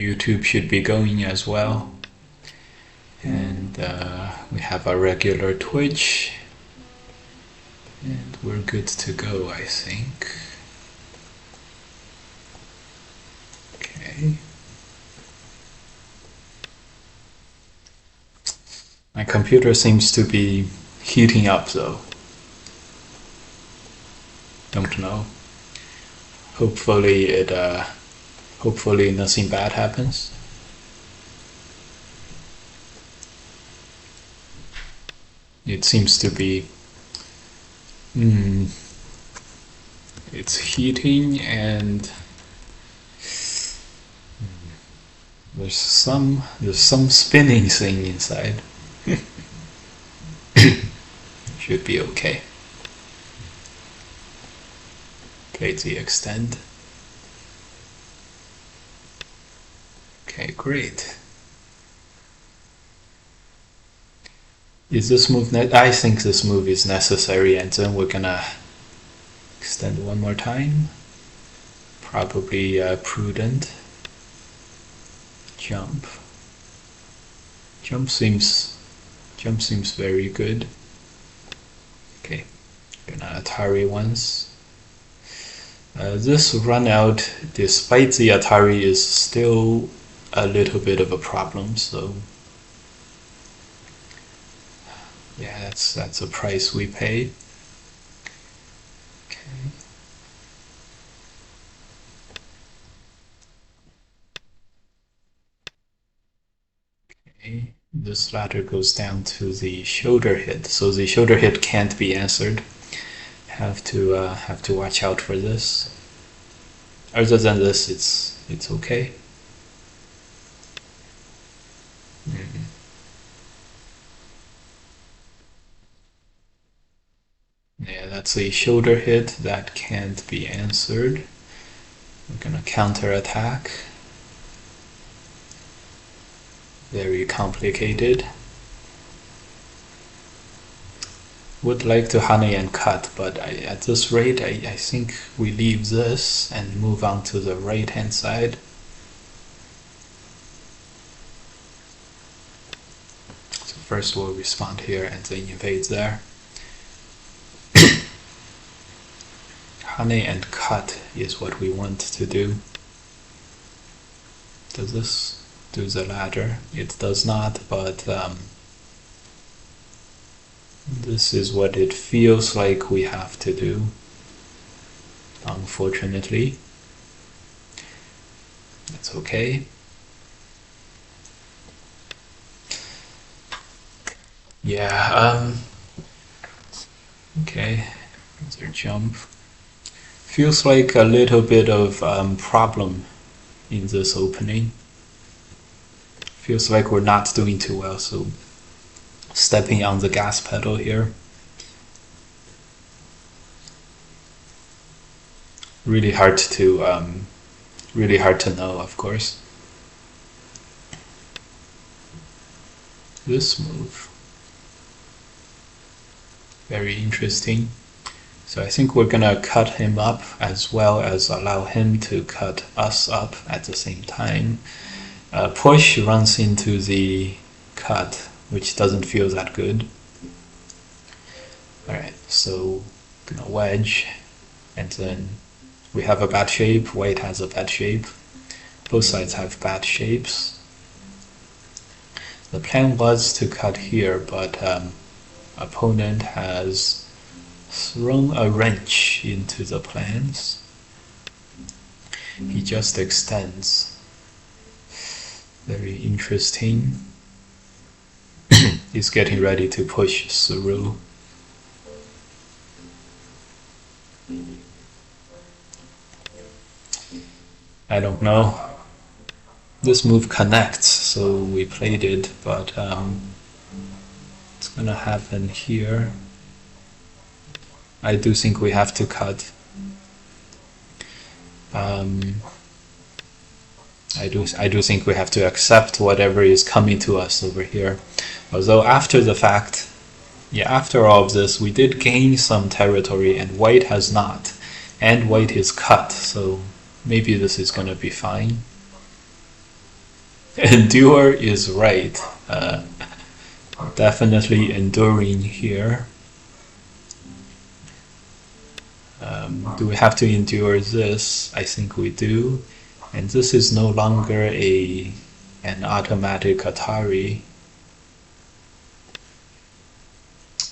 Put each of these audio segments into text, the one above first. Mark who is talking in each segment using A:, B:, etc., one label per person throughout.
A: YouTube should be going as well. And we have our regular Twitch. And we're good to go, I think. Okay. My computer seems to be heating up though. Don't know. Hopefully hopefully nothing bad happens. It seems to be it's heating and there's some spinning thing inside. Should be okay. Play the extend. Okay, great. Is this move I think this move is necessary, and then we're gonna extend one more time. Probably prudent. Jump. Jump seems very good. Okay, gonna Atari once. This run out, despite the Atari, is still a little bit of a problem, so yeah, that's a price we pay. Okay. Okay. This ladder goes down to the shoulder hit, so the shoulder hit can't be answered. Have to watch out for this. Other than this, it's okay. Yeah, that's a shoulder hit that can't be answered. We're gonna counter attack. Very complicated. Would like to honey and cut, but at this rate, I think we leave this and move on to the right hand side. So first we'll respond here and then invade there. Honey and cut is what we want to do. Does this do the ladder? It does not, but this is what it feels like we have to do, unfortunately. That's okay. Yeah, okay, another jump. Feels like a little bit of problem in this opening. Feels like we're not doing too well, so stepping on the gas pedal here. Really hard to know, of course. This move, very interesting. So I think we're gonna cut him up as well as allow him to cut us up at the same time. Push runs into the cut, which doesn't feel that good. Alright, so gonna wedge, and then we have a bad shape, white has a bad shape. Both sides have bad shapes. The plan was to cut here, but opponent has thrown a wrench into the plans. He just extends. Very interesting. He's getting ready to push through. I don't know. This move connects, so we played it, but it's gonna happen here. I do think we have to cut. I do think we have to accept whatever is coming to us over here. Although after the fact, yeah, after all of this, we did gain some territory and white has not. And white is cut, so maybe this is gonna be fine. Endure is right. Definitely enduring here. Do we have to endure this? I think we do. And this is no longer an automatic Atari.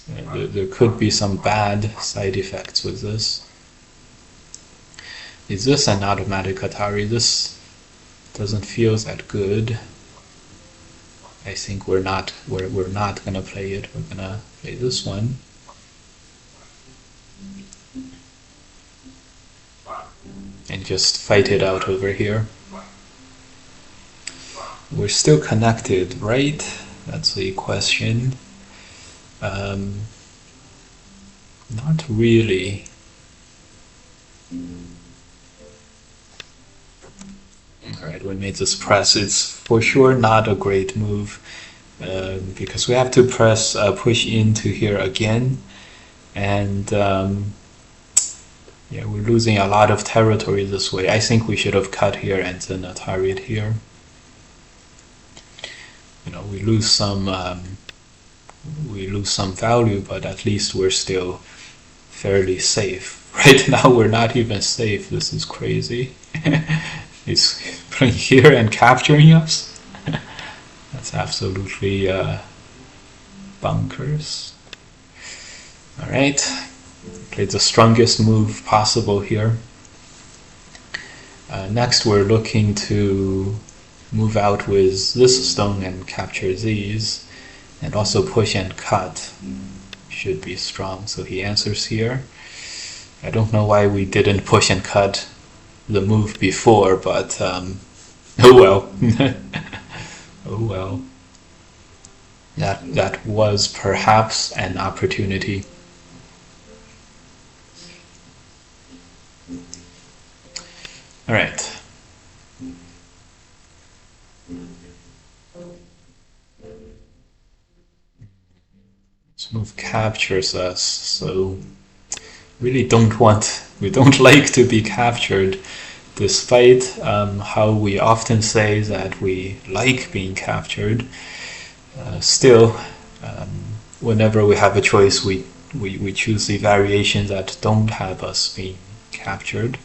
A: There could be some bad side effects with this. Is this an automatic Atari? This doesn't feel that good. I think we're not gonna play it. We're gonna play this one. And just fight it out over here. We're still connected, right? That's the question. Not really. Alright, we made this press. It's for sure not a great move because we have to push into here again, and yeah, we're losing a lot of territory this way. I think we should have cut here and then Atari it here. You know, we lose some value, but at least we're still fairly safe. Right now we're not even safe. This is crazy. He's playing here and capturing us. That's absolutely bonkers. All right, played the strongest move possible here. Next we're looking to move out with this stone and capture these, and also push and cut should be strong. So he answers here. I don't know why we didn't push and cut the move before, but oh well. Oh well. That was perhaps an opportunity. All right. This move captures us, so really we don't like to be captured, despite how we often say that we like being captured. Still, whenever we have a choice, we choose the variations that don't have us being captured.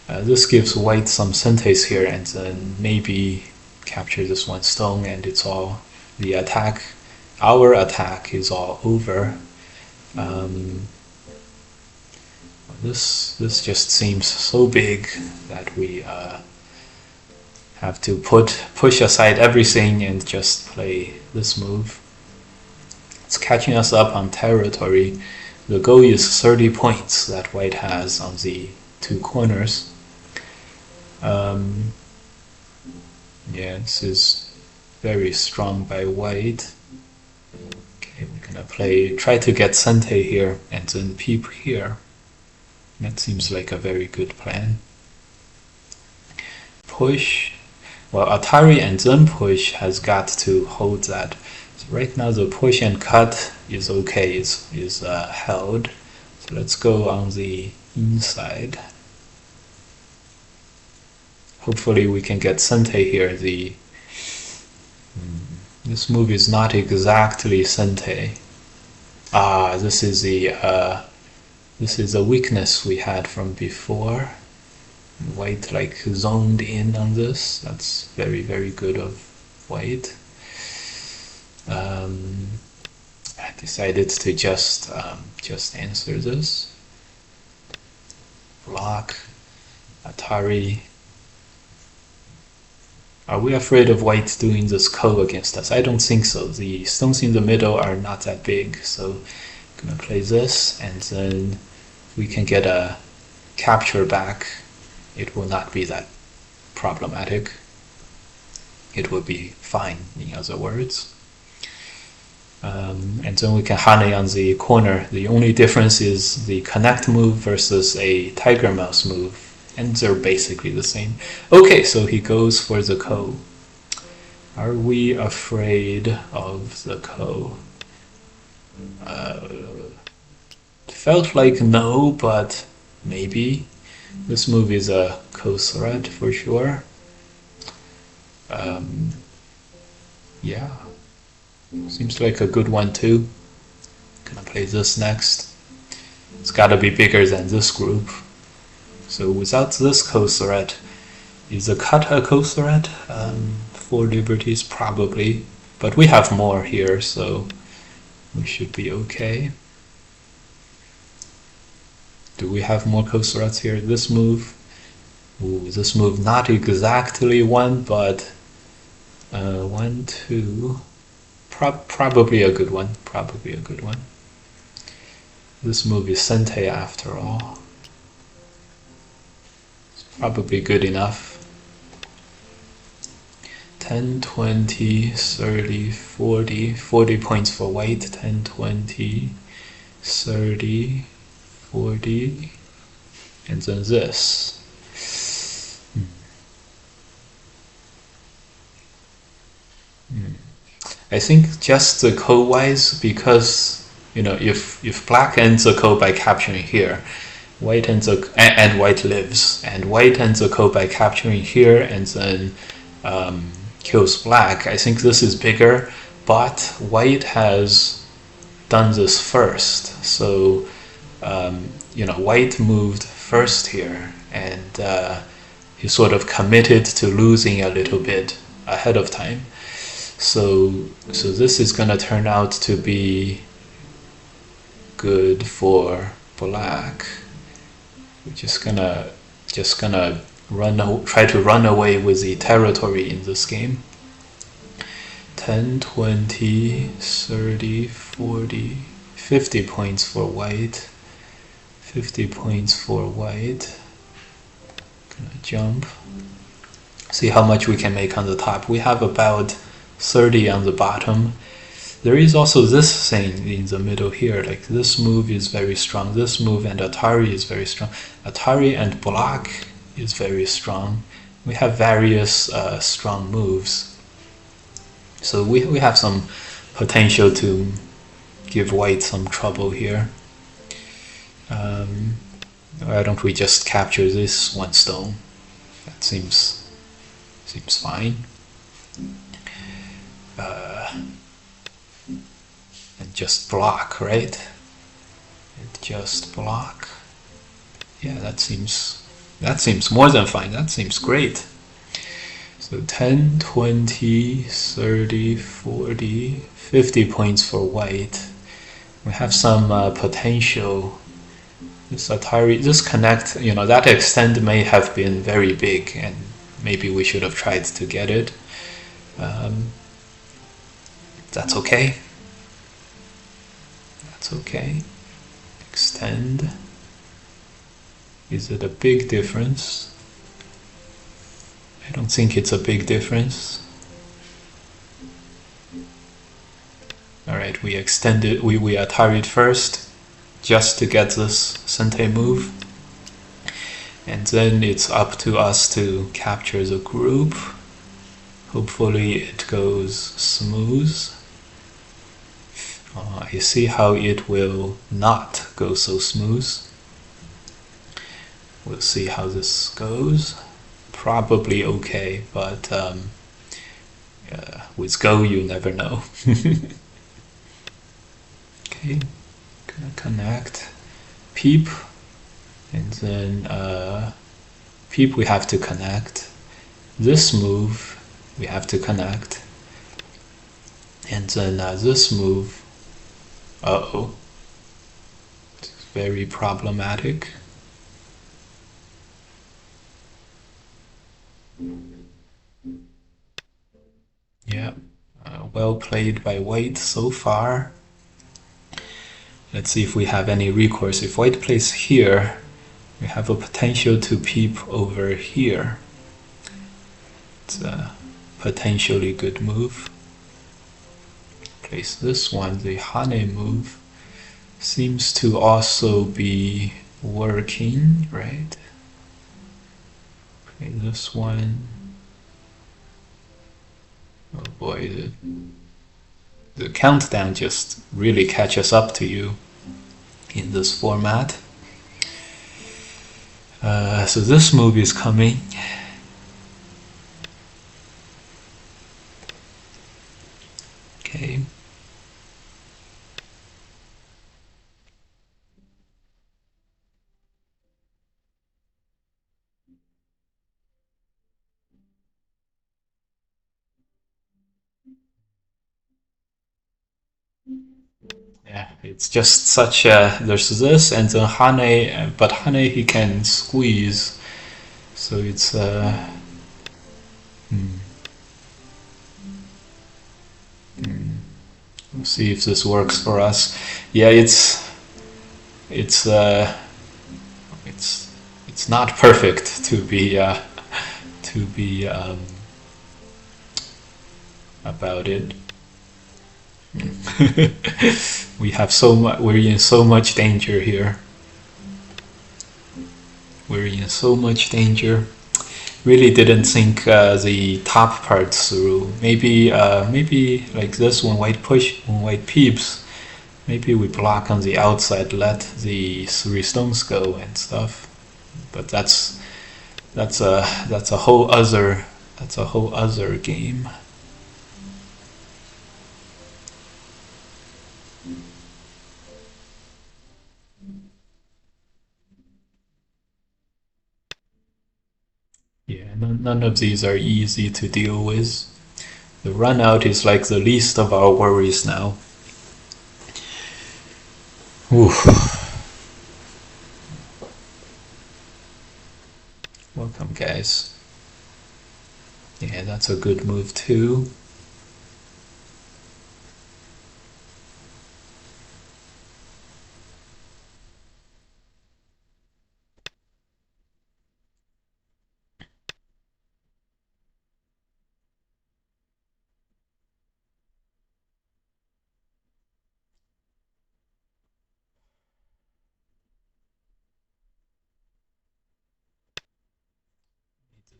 A: This gives white some synthase here, and then maybe capture this one stone, and it's all the attack. Our attack is all over. This just seems so big that we have to push aside everything and just play this move. It's catching us up on territory. The goal is 30 points that white has on the two corners. Yeah, this is very strong by white. Okay, we're gonna try to get Sente here and then peep here. That seems like a very good plan. Push. Well, Atari and then push has got to hold that. So right now the push and cut is okay, is held. So let's go on the inside. Hopefully we can get Sente here. This move is not exactly Sente. This is a weakness we had from before. White like zoned in on this. That's very, very good of white. I decided to just answer this. Block. Atari. Are we afraid of white doing this ko against us? I don't think so. The stones in the middle are not that big, so I'm gonna play this, and then we can get a capture back. It will not be that problematic. It will be fine, in other words. And then we can hane on the corner. The only difference is the connect move versus a tiger mouse move. And they're basically the same. Okay, so he goes for the ko. Are we afraid of the ko? Felt like no, but maybe. This move is a ko threat for sure. Yeah, seems like a good one too. Gonna play this next. It's gotta be bigger than this group. So without this co-threat, is the cut a co-threat? For liberties, probably. But we have more here, so we should be okay. Do we have more co-threats here? This move. Ooh, this move not exactly one, but 1, 2. Probably a good one. Probably a good one. This move is Sente after all. It's probably good enough. 10, 20, 30, 40. 40 points for white. 10, 20, 30, 40. And then this. I think just the code-wise, because if black ends the code by capturing here, white ends and white lives, and white ends the code by capturing here and then kills black. I think this is bigger, but white has done this first, so white moved first here, and he sort of committed to losing a little bit ahead of time. So this is gonna turn out to be good for black. We're just gonna try to run away with the territory in this game. 10, 20, 30, 40, 50 points for white. 50 points for white. Gonna jump. See how much we can make on the top. We have about 30 on the bottom. There is also this thing in the middle here, like this move is very strong, this move and Atari is very strong. Atari and block is very strong. We have various strong moves. So we have some potential to give white some trouble here. Why don't we just capture this one stone? That seems fine. And just block, right? And just block. Yeah, that seems more than fine. That seems great. So 10, 20, 30, 40, 50 points for white. We have some potential. This Atari, this connect, that extend may have been very big, and maybe we should have tried to get it. That's okay. That's okay. Extend. Is it a big difference? I don't think it's a big difference. Alright, we extended, we Atari'd first just to get this Sente move. And then it's up to us to capture the group. Hopefully it goes smooth. I see how it will not go so smooth. We'll see how this goes. Probably okay, but with Go you never know. Okay, gonna connect peep, and then peep we have to connect. This move we have to connect, and then this move, it's very problematic. Yeah, well played by white so far. Let's see if we have any recourse. If white plays here, we have a potential to peep over here. It's a potentially good move. Place this one, the Hane move, seems to also be working, right? Okay, this one. Oh boy, the countdown just really catches up to you in this format. So this move is coming. Okay. Yeah, it's just such a, there's this and then Hane, but Hane he can squeeze, so it's hmm, hmm. We'll see if this works for us. Yeah, it's uh, it's it's not perfect to be about it. We have so much. We're in so much danger here. We're in so much danger. Really didn't think the top part through. Maybe like this when white push, when white peeps. Maybe we block on the outside, let the three stones go and stuff. But that's a whole other game. Yeah, none of these are easy to deal with. The run out is like the least of our worries now. Oof. Welcome, guys. Yeah, that's a good move too.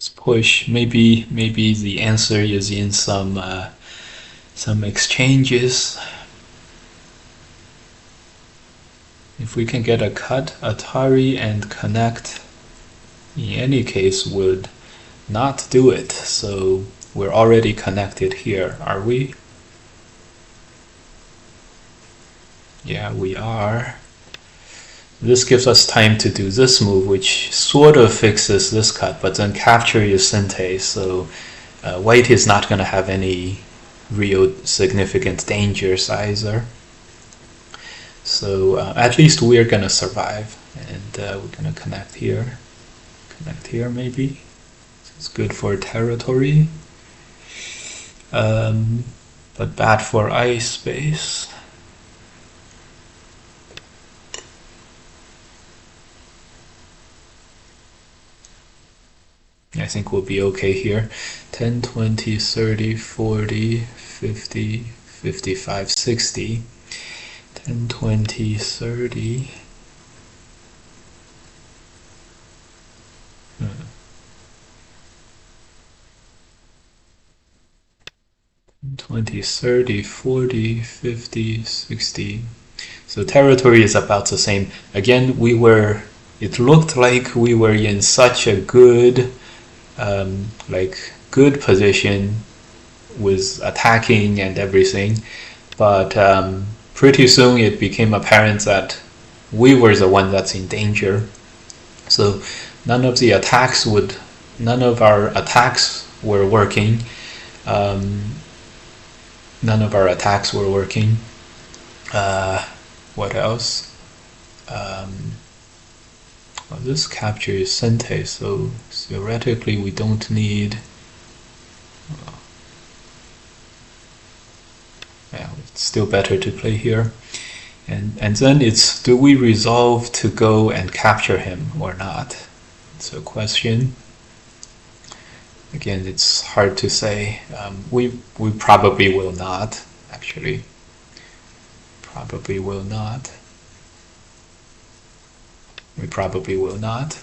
A: Let's push. Maybe the answer is in some exchanges. If we can get a cut, Atari and connect, in any case would not do it. So we're already connected here, are we? Yeah, we are. This gives us time to do this move, which sort of fixes this cut, but then capture your Sente, so white is not going to have any real significant dangers either. So at least we're going to survive, and we're going to connect here. Connect here, maybe. It's good for territory, but bad for ice space. I think we'll be okay here. 10, 20, 30, 40, 50, 55, 60. 10, 20, 30. 20, 30, 40, 50, 60. So territory is about the same. Again, it looked like we were in such a good good position with attacking and everything, but pretty soon it became apparent that we were the one that's in danger. So none of our attacks were working. None of our attacks were working. What else? Well, this captures Sente, so theoretically we don't need. Yeah, it's still better to play here. And then it's, do we resolve to go and capture him or not? It's a question. Again, it's hard to say. We probably will not, actually. Probably will not. We probably will not.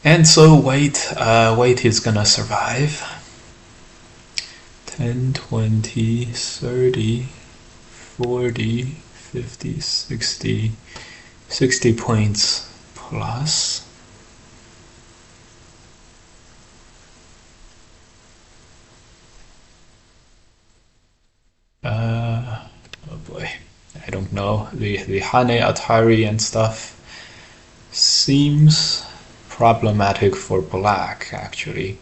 A: And so white is gonna survive. 10, 20, 30, 40, 50, 60, 60 points plus. don't know, the Hane Atari and stuff seems problematic for black, actually.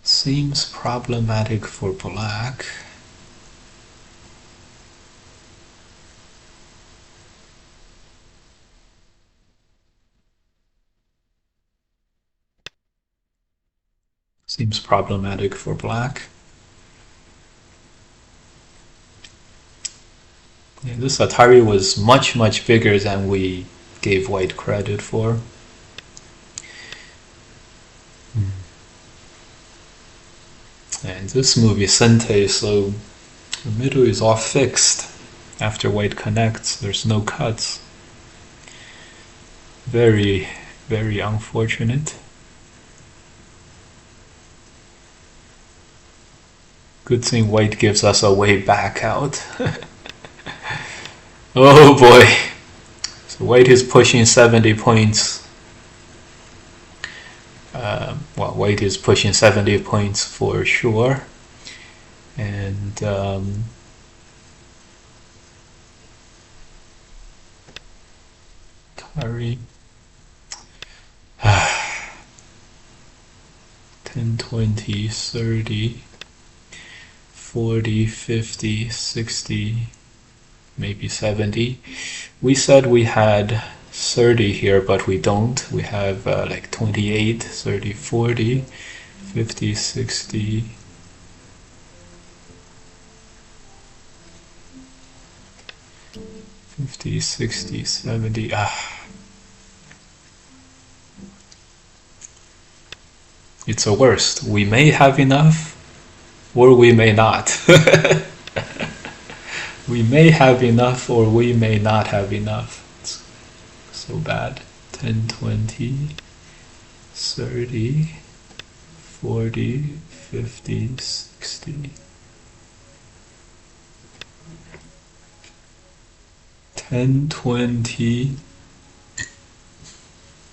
A: Seems problematic for black. Seems problematic for black. Yeah, this Atari was much, much bigger than we gave white credit for. And this movie, Sente, so the middle is all fixed. After white connects, there's no cuts. Very, very unfortunate. Good thing white gives us a way back out. Oh boy. So white is pushing 70 points. Well, white is pushing 70 points for sure. And Atari 10, 20, 30, 40, 50, 60, maybe 70. We said we had 30 here, but we don't. We have like 28, 30, 40, 50, 60, 50, 60, 70. It's a worst. We may have enough, or we may not. We may have enough, or we may not have enough. It's so bad. 10, 20, 30, 40, 50, 60. 10, 20,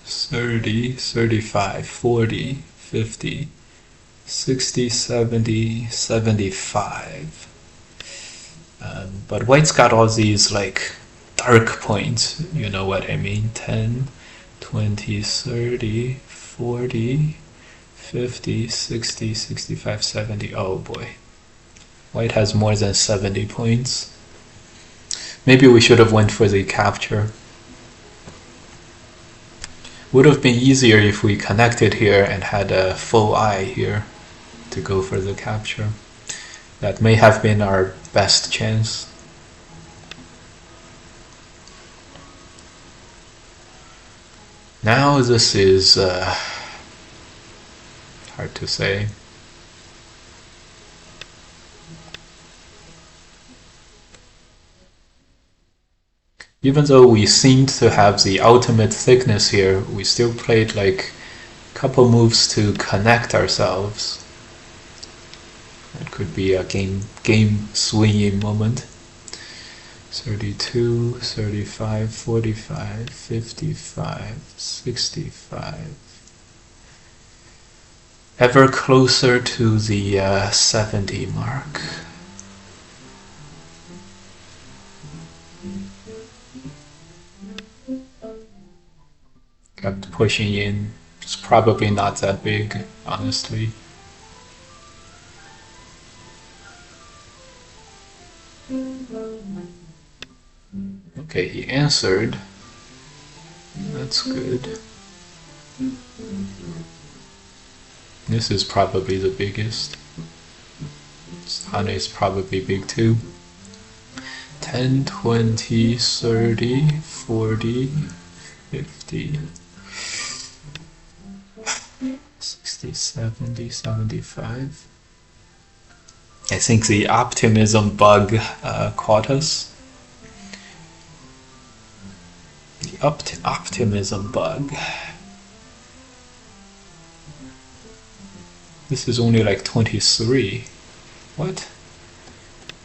A: 30, 35, 40, 50, 60, 70, 75. But white's got all these like dark points, you know what I mean? 10, 20, 30, 40, 50, 60, 65, 70. Oh boy. White has more than 70 points. Maybe we should have went for the capture. Would have been easier if we connected here and had a full eye here to go for the capture. That may have been our best chance. Now this is hard to say. Even though we seemed to have the ultimate thickness here, we still played like a couple moves to connect ourselves. It could be a game swinging moment. 32, 35, 45, 55, 65. Ever closer to the 70 mark. Kept pushing in. It's probably not that big, honestly. Okay, he answered. That's good. This is probably the biggest. Hane is probably big too. 10, 20, 30, 40, 50, 60, 70, 75. I think the optimism bug caught us. The optimism bug. This is only like 23. What?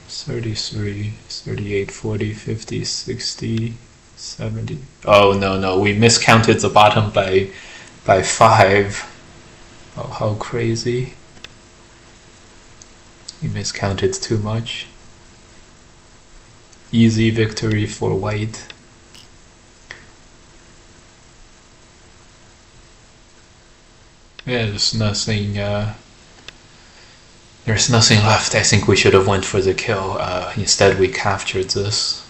A: 33, 38, 40, 50, 60, 70. Oh no, we miscounted the bottom by 5. Oh, how crazy. He miscounted too much. Easy victory for white. Yeah, there's nothing left. I think we should have went for the kill. Instead we captured this.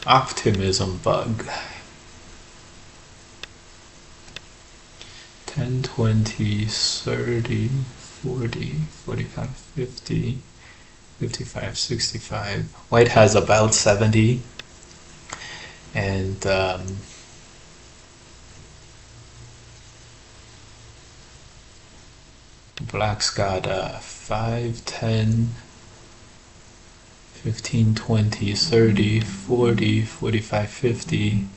A: Optimism bug. 10, 20, 30, 40, 45, 50, 55, 65. White has about 70. And black's got 5, 10, 15, 20, 30, 40, 45, 50,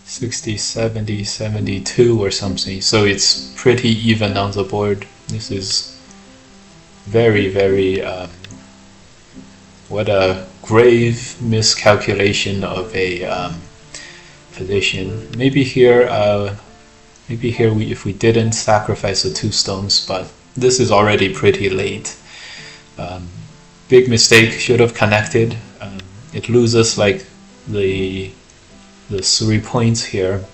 A: 60, 70, 72 or something. So it's pretty even on the board. This is very, very, what a grave miscalculation of a position. Maybe here if we didn't sacrifice the 2 stones, but this is already pretty late. Big mistake, should have connected. It loses like the 3 points here,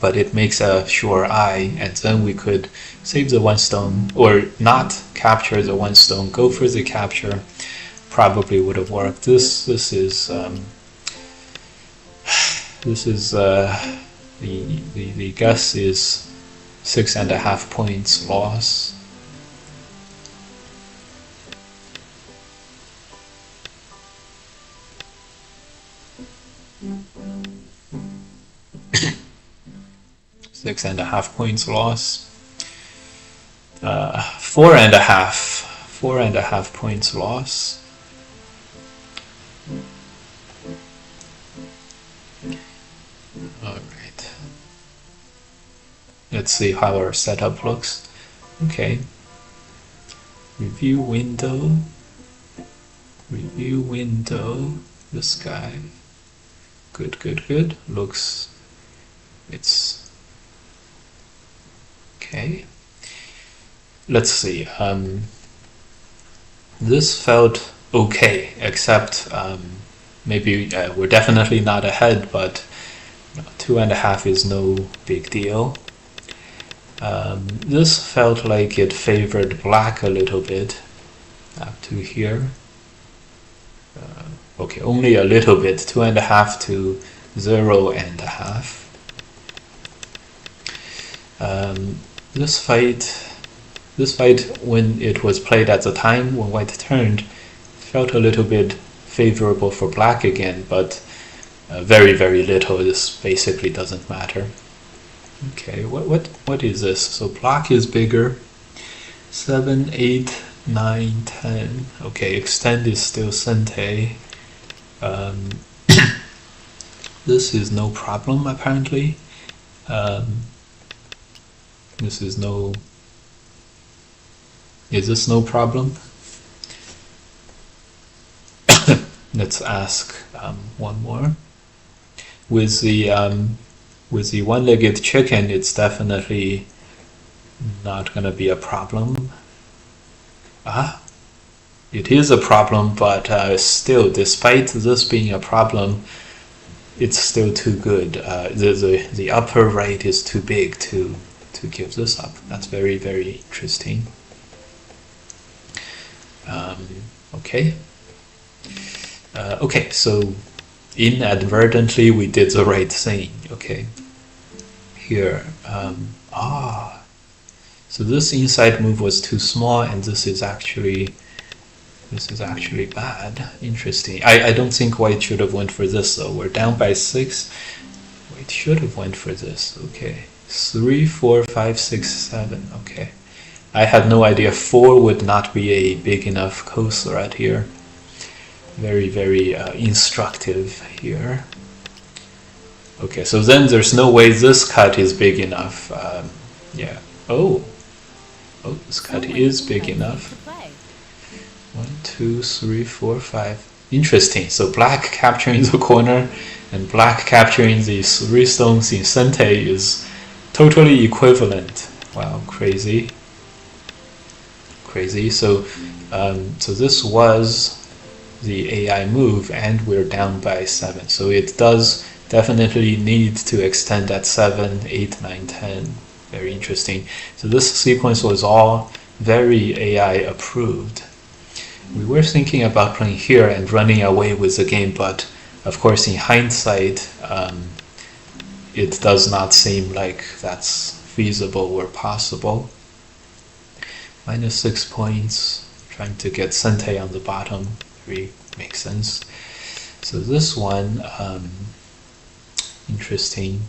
A: but it makes a sure eye, and then we could save the 1 stone, or not capture the 1 stone, go for the capture. Probably would have worked. This is the guess is 6.5 points loss. Six and a half points loss. 4.5 points loss. All right. Let's see how our setup looks. Okay. Review window. Review window. This guy. Good, good, good. Looks. It's okay. Let's see. This felt okay, except maybe we're definitely not ahead, but 2.5 is no big deal. This felt like it favored black a little bit up to here. Okay, only a little bit, 2.5 to 0.5. This fight, when it was played at the time, when white turned, felt a little bit favorable for black again, but very, very little. This basically doesn't matter. Okay, what is this? So black is bigger. 7, 8, 9, 10. Okay, extend is still Sente. This is no problem apparently. This is no. Is this no problem? Let's ask one more. With the one-legged chicken, it's definitely not gonna be a problem. It is a problem, but still, despite this being a problem, it's still too good. The upper right is too big to give this up. That's very, very interesting. Okay. Okay, so inadvertently we did the right thing. Okay. Here, so this inside move was too small, and this is actually bad. Interesting. I don't think white should have went for this though. We're down by 6. White should have went for this. Okay. 3, 4, 5, 6, 7. Okay. I had no idea 4 would not be a big enough co-threat here. Very, very instructive here. Okay, so then there's no way this cut is big enough. Yeah. Oh, this cut is big enough. 1, 2, 3, 4, 5. Interesting. So black capturing the corner and black capturing the 3 stones in Sente is totally equivalent. Wow, crazy. crazy. So so this was the AI move, and we're down by 7. So it does definitely need to extend at 7, 8, 9, 10. Very interesting. So this sequence was all very AI approved. We were thinking about playing here and running away with the game, but of course in hindsight it does not seem like that's feasible or possible. -6 points, trying to get Sente on the bottom. Very makes sense. So this one, interesting.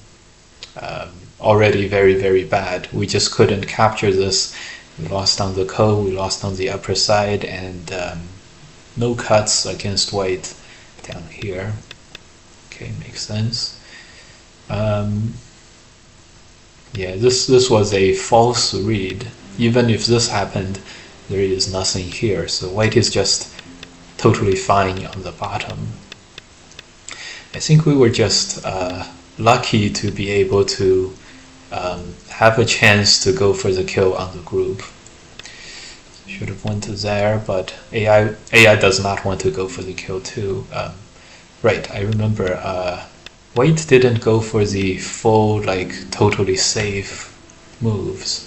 A: Already very, very bad. We just couldn't capture this. We lost on the ko, we lost on the upper side, and no cuts against white down here. Okay, makes sense. Yeah, this was a false read. Even if this happened, there is nothing here. So white is just totally fine on the bottom. I think we were just lucky to be able to have a chance to go for the kill on the group. Should have went to there, but AI does not want to go for the kill too. Right, I remember white didn't go for the full, like, totally safe moves.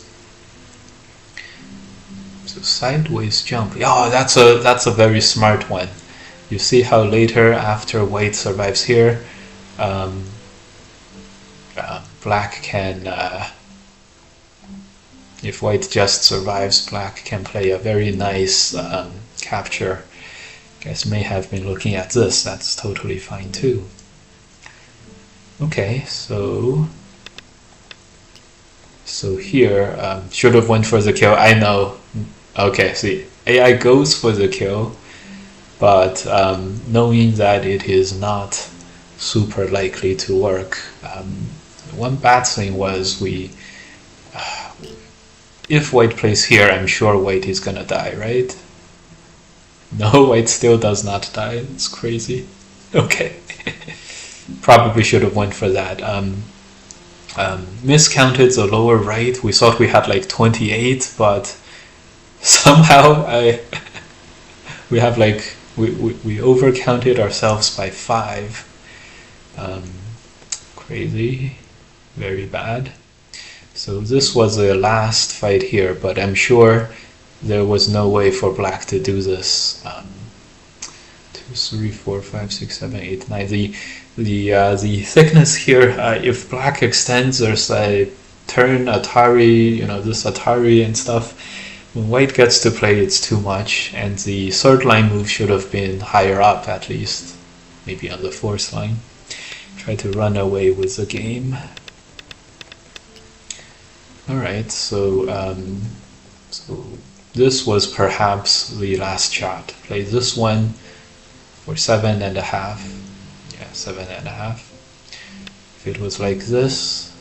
A: So sideways jump. Oh, that's a very smart one. You see how later, after white survives here, black can, if white just survives, black can play a very nice capture. Guys may have been looking at this. That's totally fine too. Okay, so here should have went for the kill. I know. Okay, see, AI goes for the kill, but knowing that it is not super likely to work. One bad thing was if white plays here, I'm sure white is gonna die, right? No, white still does not die. It's crazy. Okay. Probably should have went for that. Miscounted the lower right. We thought we had like 28, but somehow we have like we overcounted ourselves by 5. Crazy, very bad. So this was the last fight here, but I'm sure there was no way for black to do this. 2, 3, 4, 5, 6, 7, 8, 9. The thickness here, if black extends, there's a turn Atari, this Atari and stuff. When white gets to play, it's too much, and the third line move should have been higher up at least, maybe on the fourth line. Try to run away with the game. Alright, so this was perhaps the last shot. Play this one for 7.5. Yeah, 7.5. If it was like this,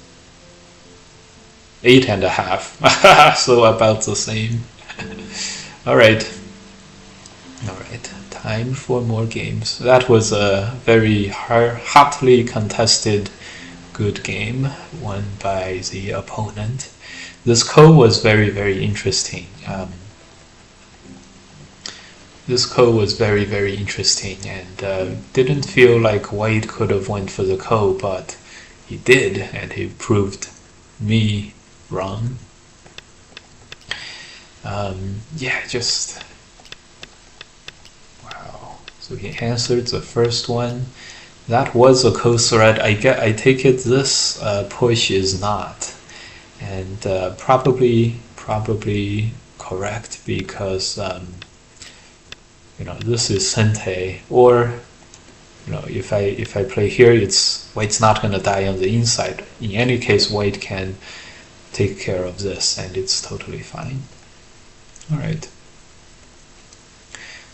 A: 8.5. So about the same. Alright, time for more games. That was a very hotly contested good game won by the opponent. This ko was very, very interesting. This ko was very, very interesting, and didn't feel like white could have went for the ko, but he did, and he proved me wrong. Yeah, just wow. So he answered the first one. That was a ko threat. I take it this push is not, and probably correct, because this is Sente, or if I play here, white's not gonna die on the inside. In any case, white can take care of this, and it's totally fine. All right.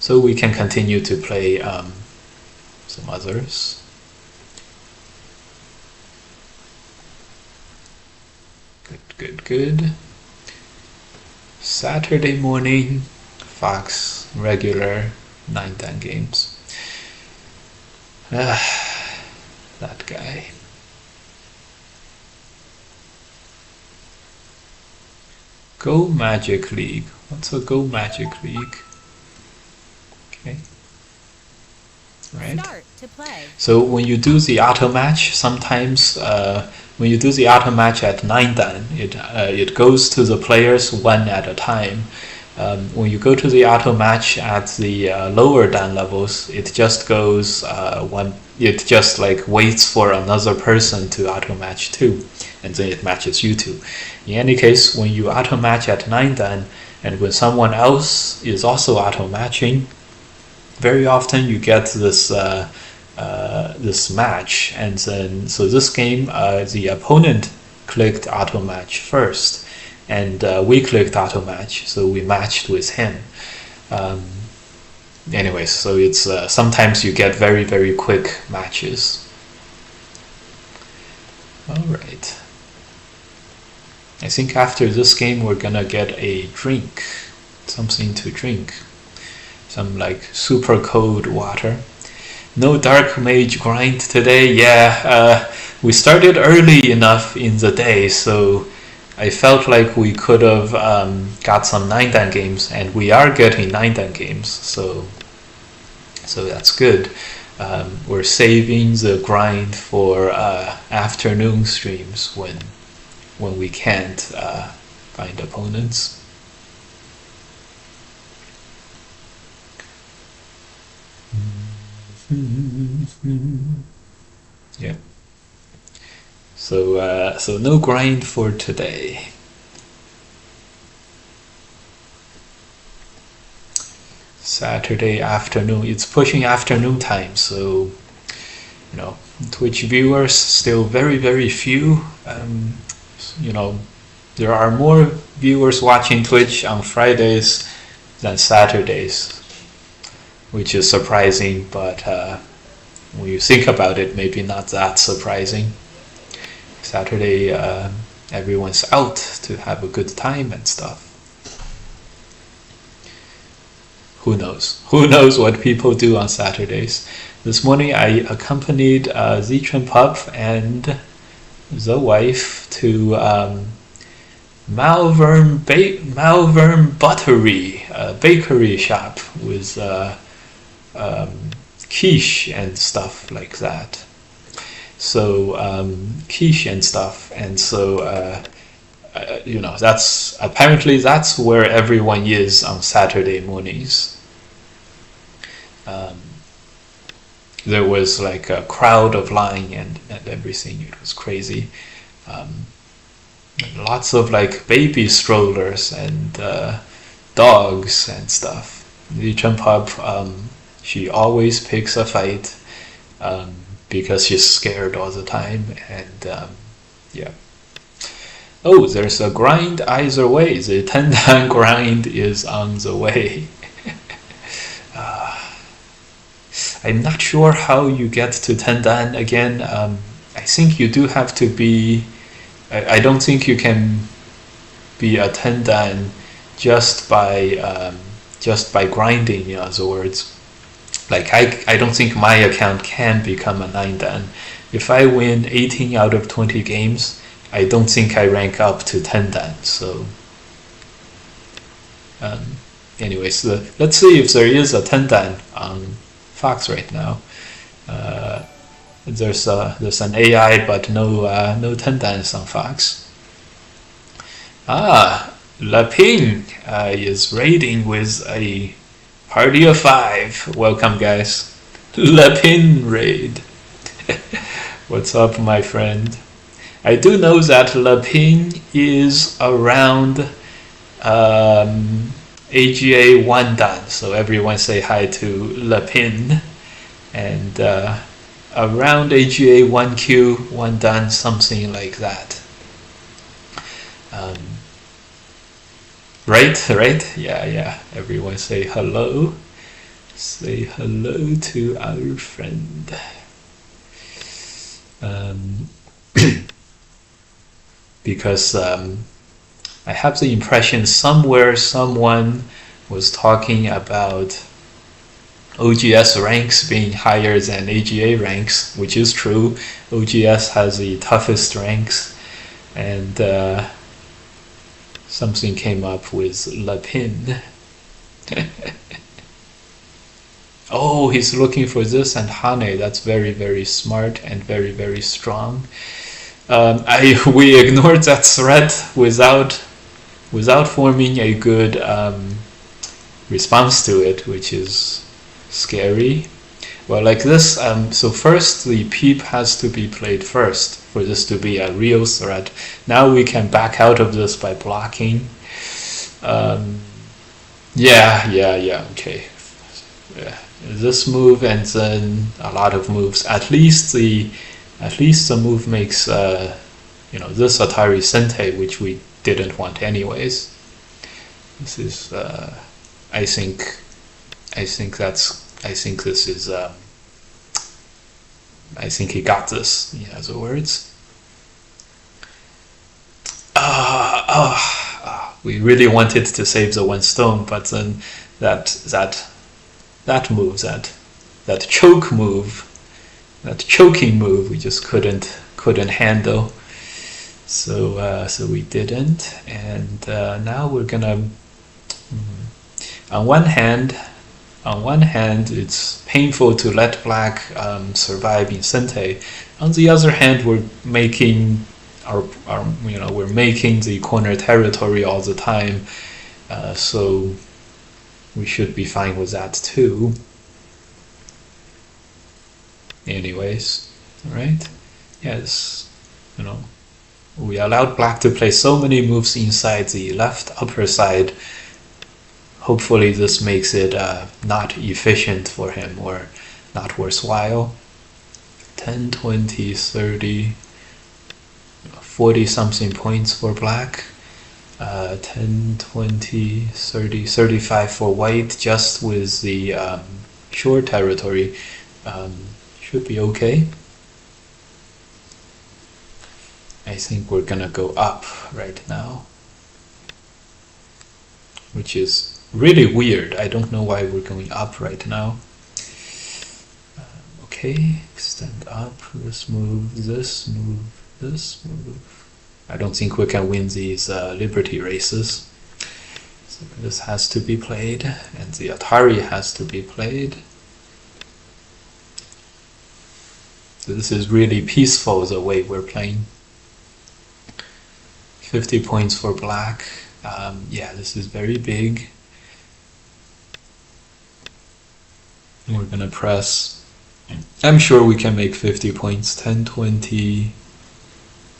A: So we can continue to play some others. Good. Saturday morning, Fox regular 9-10 games. That guy. Go Magic League. What's a Go Magic League? Okay. Right.
B: Start to play.
A: So when you do the auto match, sometimes when you do the auto match at 9 dan, it goes to the players one at a time. When you go to the auto match at the lower dan levels, it just goes one. It just like waits for another person to auto match too, and then it matches you two. In any case, when you auto match at 9 dan, and when someone else is also auto matching, very often you get this this match, and then so this game the opponent clicked auto match first, and we clicked auto match, so we matched with him. Anyways, so it's sometimes you get very quick matches. All right. I think after this game we're gonna get a drink, something to drink, some like super cold water. No dark mage grind today. Yeah, we started early enough in the day, so I felt like we could have got some 9 dan games, and we are getting 9 dan games, so that's good. We're saving the grind for afternoon streams when we can't find opponents. Yeah. So no grind for today. Saturday afternoon. It's pushing afternoon time, so Twitch viewers still very few. There are more viewers watching Twitch on Fridays than Saturdays, which is surprising, but when you think about it, maybe not that surprising. Saturday, everyone's out to have a good time and stuff. Who knows? Who knows what people do on Saturdays? This morning I accompanied Zichun Pup and the wife to Malvern Buttery, a bakery shop with quiche and stuff like that. So quiche and stuff, and so that's where everyone is on Saturday mornings. There was like a crowd of line and everything. It was crazy. Lots of like baby strollers and dogs and stuff. The jump up, she always picks a fight because she's scared all the time, and yeah. Oh, there's a grind either way. The 10 dan grind is on the way. I'm not sure how you get to 10 dan again. I think you do have to be. I don't think you can be a 10 dan just by grinding. In other words, like I don't think my account can become a 9 dan. If I win 18 out of 20 games, I don't think I rank up to 10 dan. So anyways, let's see if there is a 10 dan on Fox right now. There's an AI, but no 10 dans on Fox. Lapin is raiding with a party of 5. Welcome, guys. Lapin raid. What's up, my friend? I do know that Lapin is around AGA 1 dan, so everyone say hi to Lapin, and around AGA 1Q 1 dan, something like that. Right? Yeah. Everyone say hello. Say hello to our friend. Because I have the impression somewhere someone was talking about OGS ranks being higher than AGA ranks, which is true. OGS has the toughest ranks, and something came up with Le Pin. Oh, he's looking for this and Hane. That's very, very smart and very, very strong. We ignored that threat without forming a good response to it, which is scary. Well, like this, so first the peep has to be played first for this to be a real threat. Now we can back out of this by blocking. Yeah, okay. Yeah. This move and then a lot of moves. At least the move makes this Atari Sente, which we didn't want anyways. This is I think he got this. In other words, we really wanted to save the one stone, but then that move, that choke move, that choking move, we just couldn't handle. So we didn't, and now we're gonna. On one hand, it's painful to let black survive in Sente. On the other hand, we're making we're making the corner territory all the time, so we should be fine with that too. Anyways, right? Yes, we allowed black to play so many moves inside the left upper side. Hopefully this makes it not efficient for him or not worthwhile. 10, 20, 30, 40 something points for black. 10, 20, 30, 35 for white, just with the shore territory. Should be okay. I think we're gonna go up right now, which is really weird. I don't know why we're going up right now. Okay, extend up, this move, this move, this move. I don't think we can win these Liberty races. So this has to be played, and the Atari has to be played. So this is really peaceful the way we're playing. 50 points for black. Yeah, this is very big. We're gonna press. I'm sure we can make 50 points. 10, 20,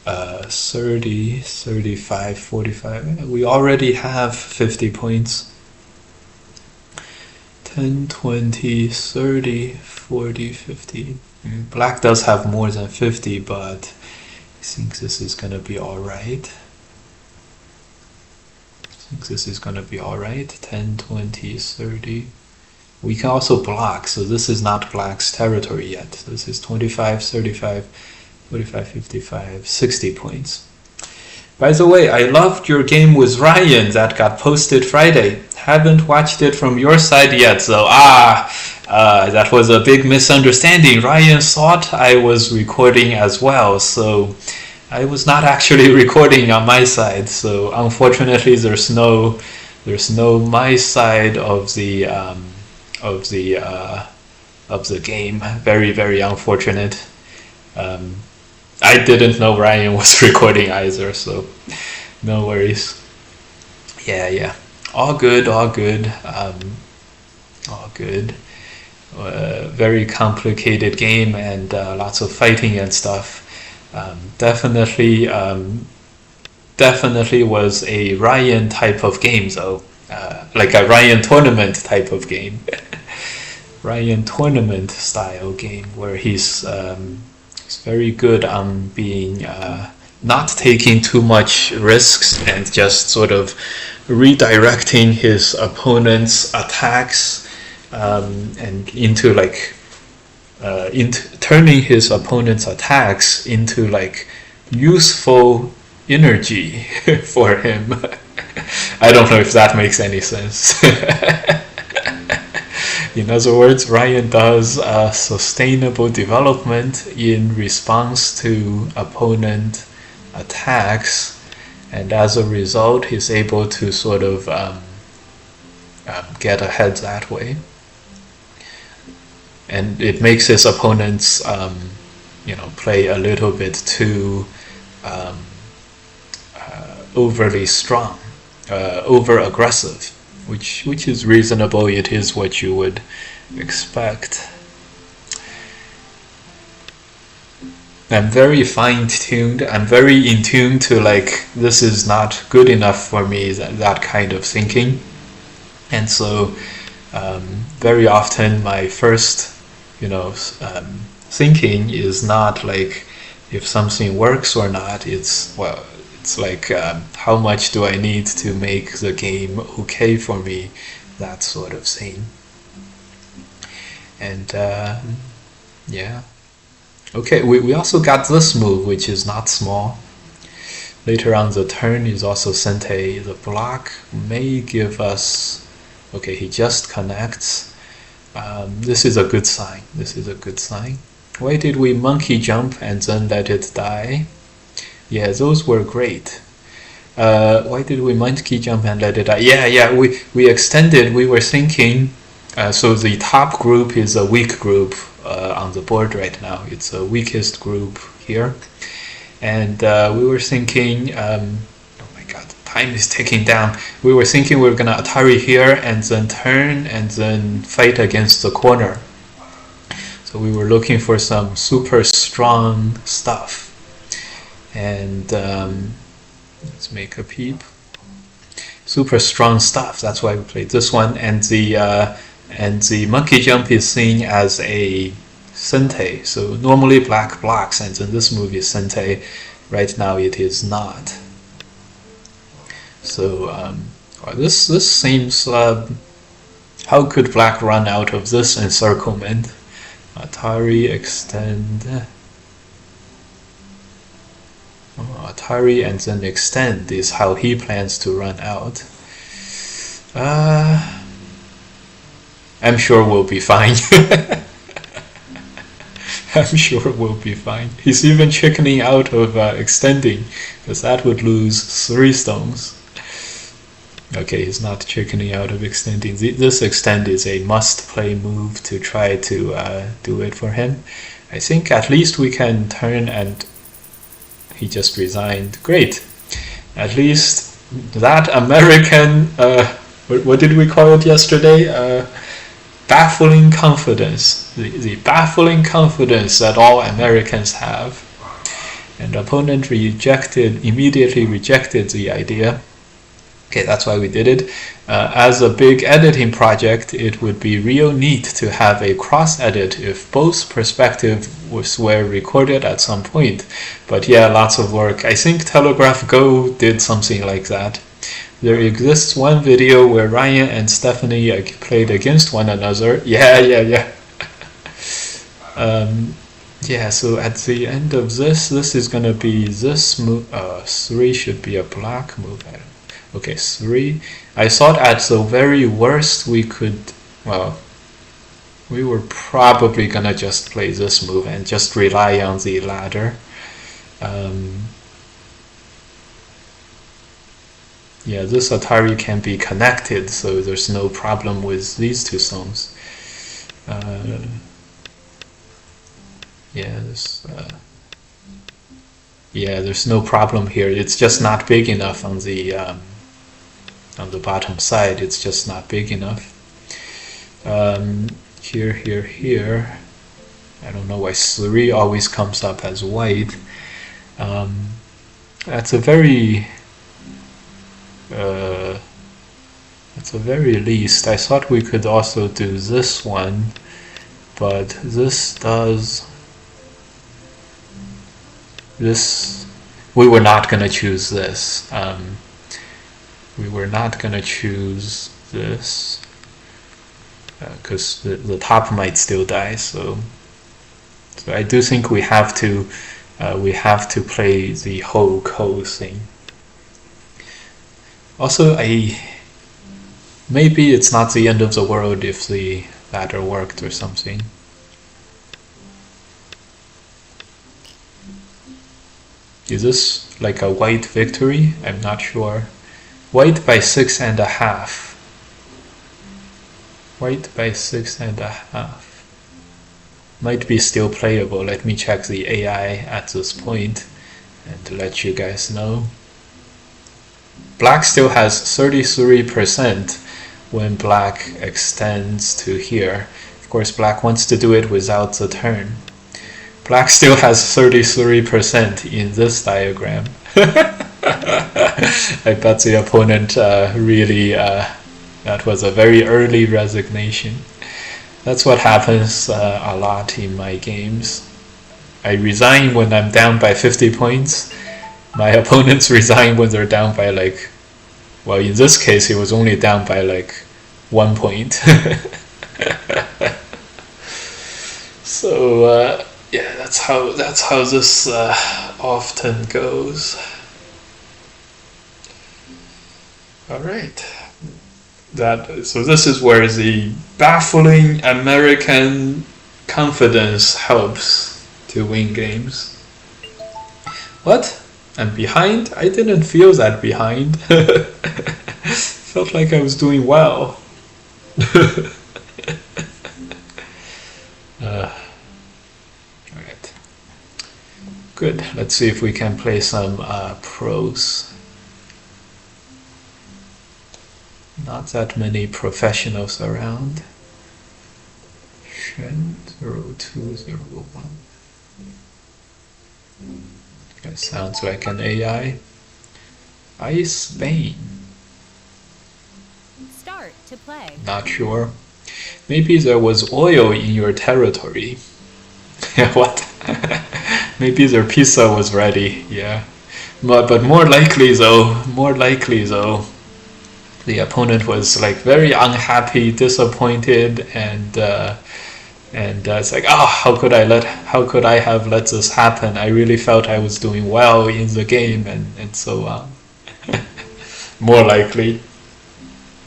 A: 30, 35, 45. We already have 50 points. 10, 20, 30, 40, 50. Black does have more than 50, but I think this is gonna be alright. 10, 20, 30. We can also block, so this is not black's territory yet. This is 25, 35, 45, 55, 60 points. By the way, I loved your game with Ryan that got posted Friday. Haven't watched it from your side yet, so that was a big misunderstanding. Ryan thought I was recording as well, so I was not actually recording on my side. So unfortunately, there's no my side of the game. Very, very unfortunate. I didn't know Ryan was recording either, so no worries. Yeah. All good. Very complicated game and lots of fighting and stuff. Definitely was a Ryan type of game though. Like a Ryan tournament type of game. Ryan tournament style game where he's very good on being not taking too much risks and just sort of redirecting his opponent's attacks and into like turning his opponent's attacks into like useful energy for him. I don't know if that makes any sense. In other words, Ryan does sustainable development in response to opponent attacks and as a result, he's able to sort of get ahead that way. And it makes his opponents, play a little bit too overly strong, over aggressive, which is reasonable. It is what you would expect. I'm very fine-tuned. I'm very in tune to, like, this is not good enough for me, that kind of thinking. And so very often my first thinking is not like if something works or not. It's like how much do I need to make the game okay for me, that sort of thing. And yeah. Okay, we also got this move, which is not small. Later on the turn is also Sente. The block may give us... Okay, he just connects. This is a good sign. This is a good sign. Why did we monkey jump and then let it die? Yeah, those were great. Why did we monkey jump and let it die? Yeah, we extended. We were thinking... so the top group is a weak group on the board right now. It's the weakest group here. And we were thinking... oh my god, time is ticking down. We were thinking we were going to Atari here and then turn and then fight against the corner. So we were looking for some super strong stuff. And let's make a peep. Super strong stuff. That's why we played this one. And the monkey jump is seen as a Sente. So normally black blocks, and in this move is Sente. Right now it is not. So this seems... how could black run out of this encirclement? Atari extend... Atari and then extend is how he plans to run out. I'm sure we'll be fine. I'm sure we'll be fine. He's even chickening out of extending, because that would lose 3 stones. Okay, he's not chickening out of extending. This extend is a must-play move to try to do it for him. I think at least we can turn and... He just resigned. Great. At least that American... what did we call it yesterday? Baffling confidence. The baffling confidence that all Americans have. And the opponent immediately rejected the idea. Okay, that's why we did it. As a big editing project, it would be real neat to have a cross-edit if both perspectives were recorded at some point. But yeah, lots of work. I think Telegraph Go did something like that. There exists one video where Ryan and Stephanie played against one another. Yeah. Yeah, so at the end of this is going to be this move. 3 should be a black move. Okay, 3. I thought at the very worst we could... Well, we were probably going to just play this move and just rely on the ladder. Yeah, this Atari can be connected, so there's no problem with these 2 songs. Yeah, there's no problem here. It's just not big enough on the bottom side. It's just not big enough. Here. I don't know why 3 always comes up as white. That's a very... at the very least, I thought we could also do this one, but this does... This... We were not going to choose this. We were not going to choose this, because the top might still die, so I do think we have to play the whole code thing. Also, maybe it's not the end of the world if the ladder worked or something. Is this like a white victory? I'm not sure. White by 6.5. White by 6.5. Might be still playable. Let me check the AI at this point and let you guys know. Black still has 33% when black extends to here. Of course, black wants to do it without the turn. Black still has 33% in this diagram. I bet the opponent really, that was a very early resignation. That's what happens a lot in my games. I resign when I'm down by 50 points. My opponents resign when they're down by like, well, in this case, he was only down by like 1 point. So yeah, that's how this often goes. All right. So this is where the baffling American confidence helps to win games. What? I'm behind? I didn't feel that behind. Felt like I was doing well. Alright. Good. Let's see if we can play some pros. Not that many professionals around. Shen 0201. That sounds like an AI. Ice Bane.
B: Start to play.
A: Not sure. Maybe there was oil in your territory. What? Maybe their pizza was ready. Yeah. But more likely though, the opponent was like very unhappy, disappointed, and it's like, oh, how could I have let this happen? I really felt I was doing well in the game, and so on. More likely.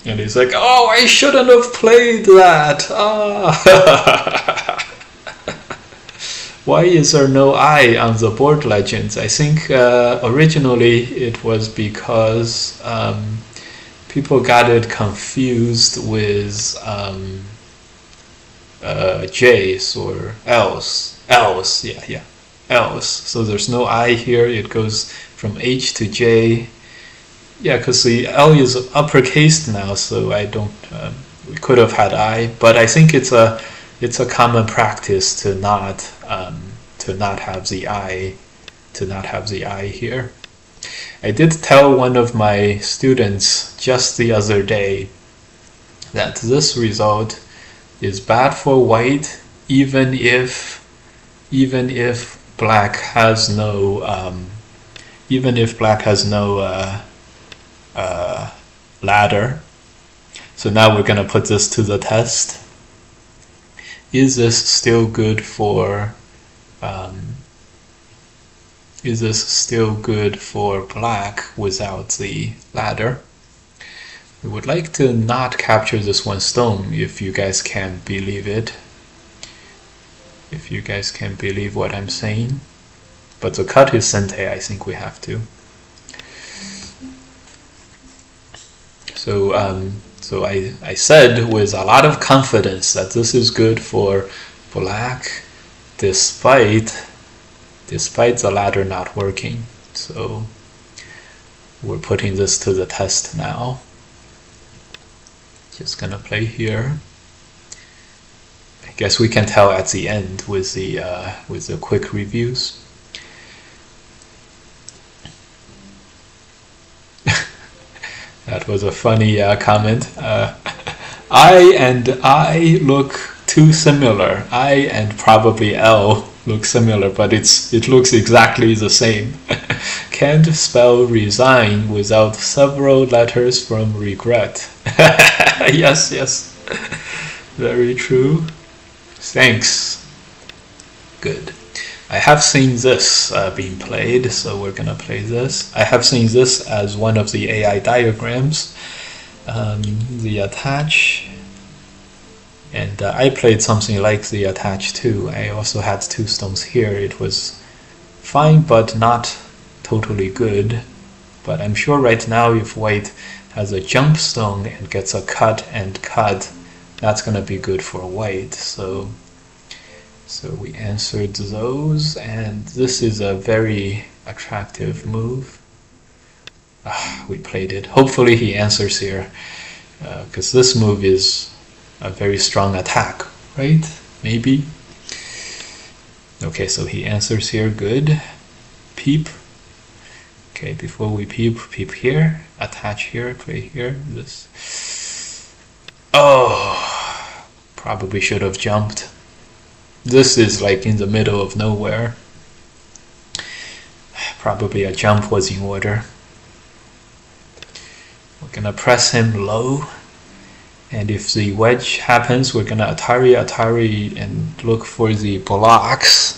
A: And he's like, oh, I shouldn't have played that. Why is there no I on the board legends? I think originally it was because people got it confused with J's or L's. L's, yeah. L's. So there's no I here. It goes from H to J. Yeah, because the L is uppercase now, so I don't. We could have had I, but I think it's a common practice to not have the I here. I did tell one of my students just the other day that this result is bad for white, even if black has no ladder. So now we're gonna put this to the test. Is this still good for black without the ladder? We would like to not capture this one stone, if you guys can believe it. If you guys can believe what I'm saying. But the cut is Sente, I think we have to. So I said with a lot of confidence that this is good for black, despite the ladder not working. So we're putting this to the test now. Just gonna play here. I guess we can tell at the end with the quick reviews. That was a funny comment. I and I look too similar. I and probably L look similar, but it looks exactly the same. Can't spell resign without several letters from regret. Yes. Very true. Thanks. Good. I have seen this being played, so we're gonna play this. I have seen this as one of the AI diagrams. The attach, and I played something like the attach too. I also had two stones here. It was fine, but not totally good. But I'm sure right now if white has a jump stone and gets a cut and cut, that's going to be good for white. So we answered those, and this is a very attractive move. We played it. Hopefully he answers here, because this move is a very strong attack, right? Maybe. Okay, so he answers here, good. Peep. Okay, before we peep here, attach here, play here, this. Oh, probably should have jumped. This is like in the middle of nowhere. Probably a jump was in order. We're gonna press him low. And if the wedge happens, we're gonna Atari and look for the blocks.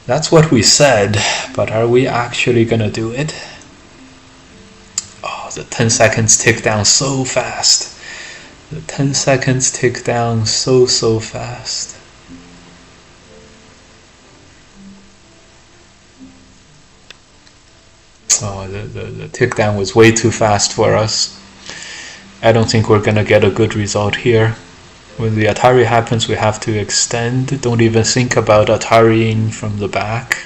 A: That's what we said, but are we actually gonna do it? Oh, the 10 seconds tick down so fast. The 10 seconds tick down so fast. Oh, the tick down was way too fast for us. I don't think we're gonna get a good result here. When the Atari happens, we have to extend. Don't even think about Atariing from the back.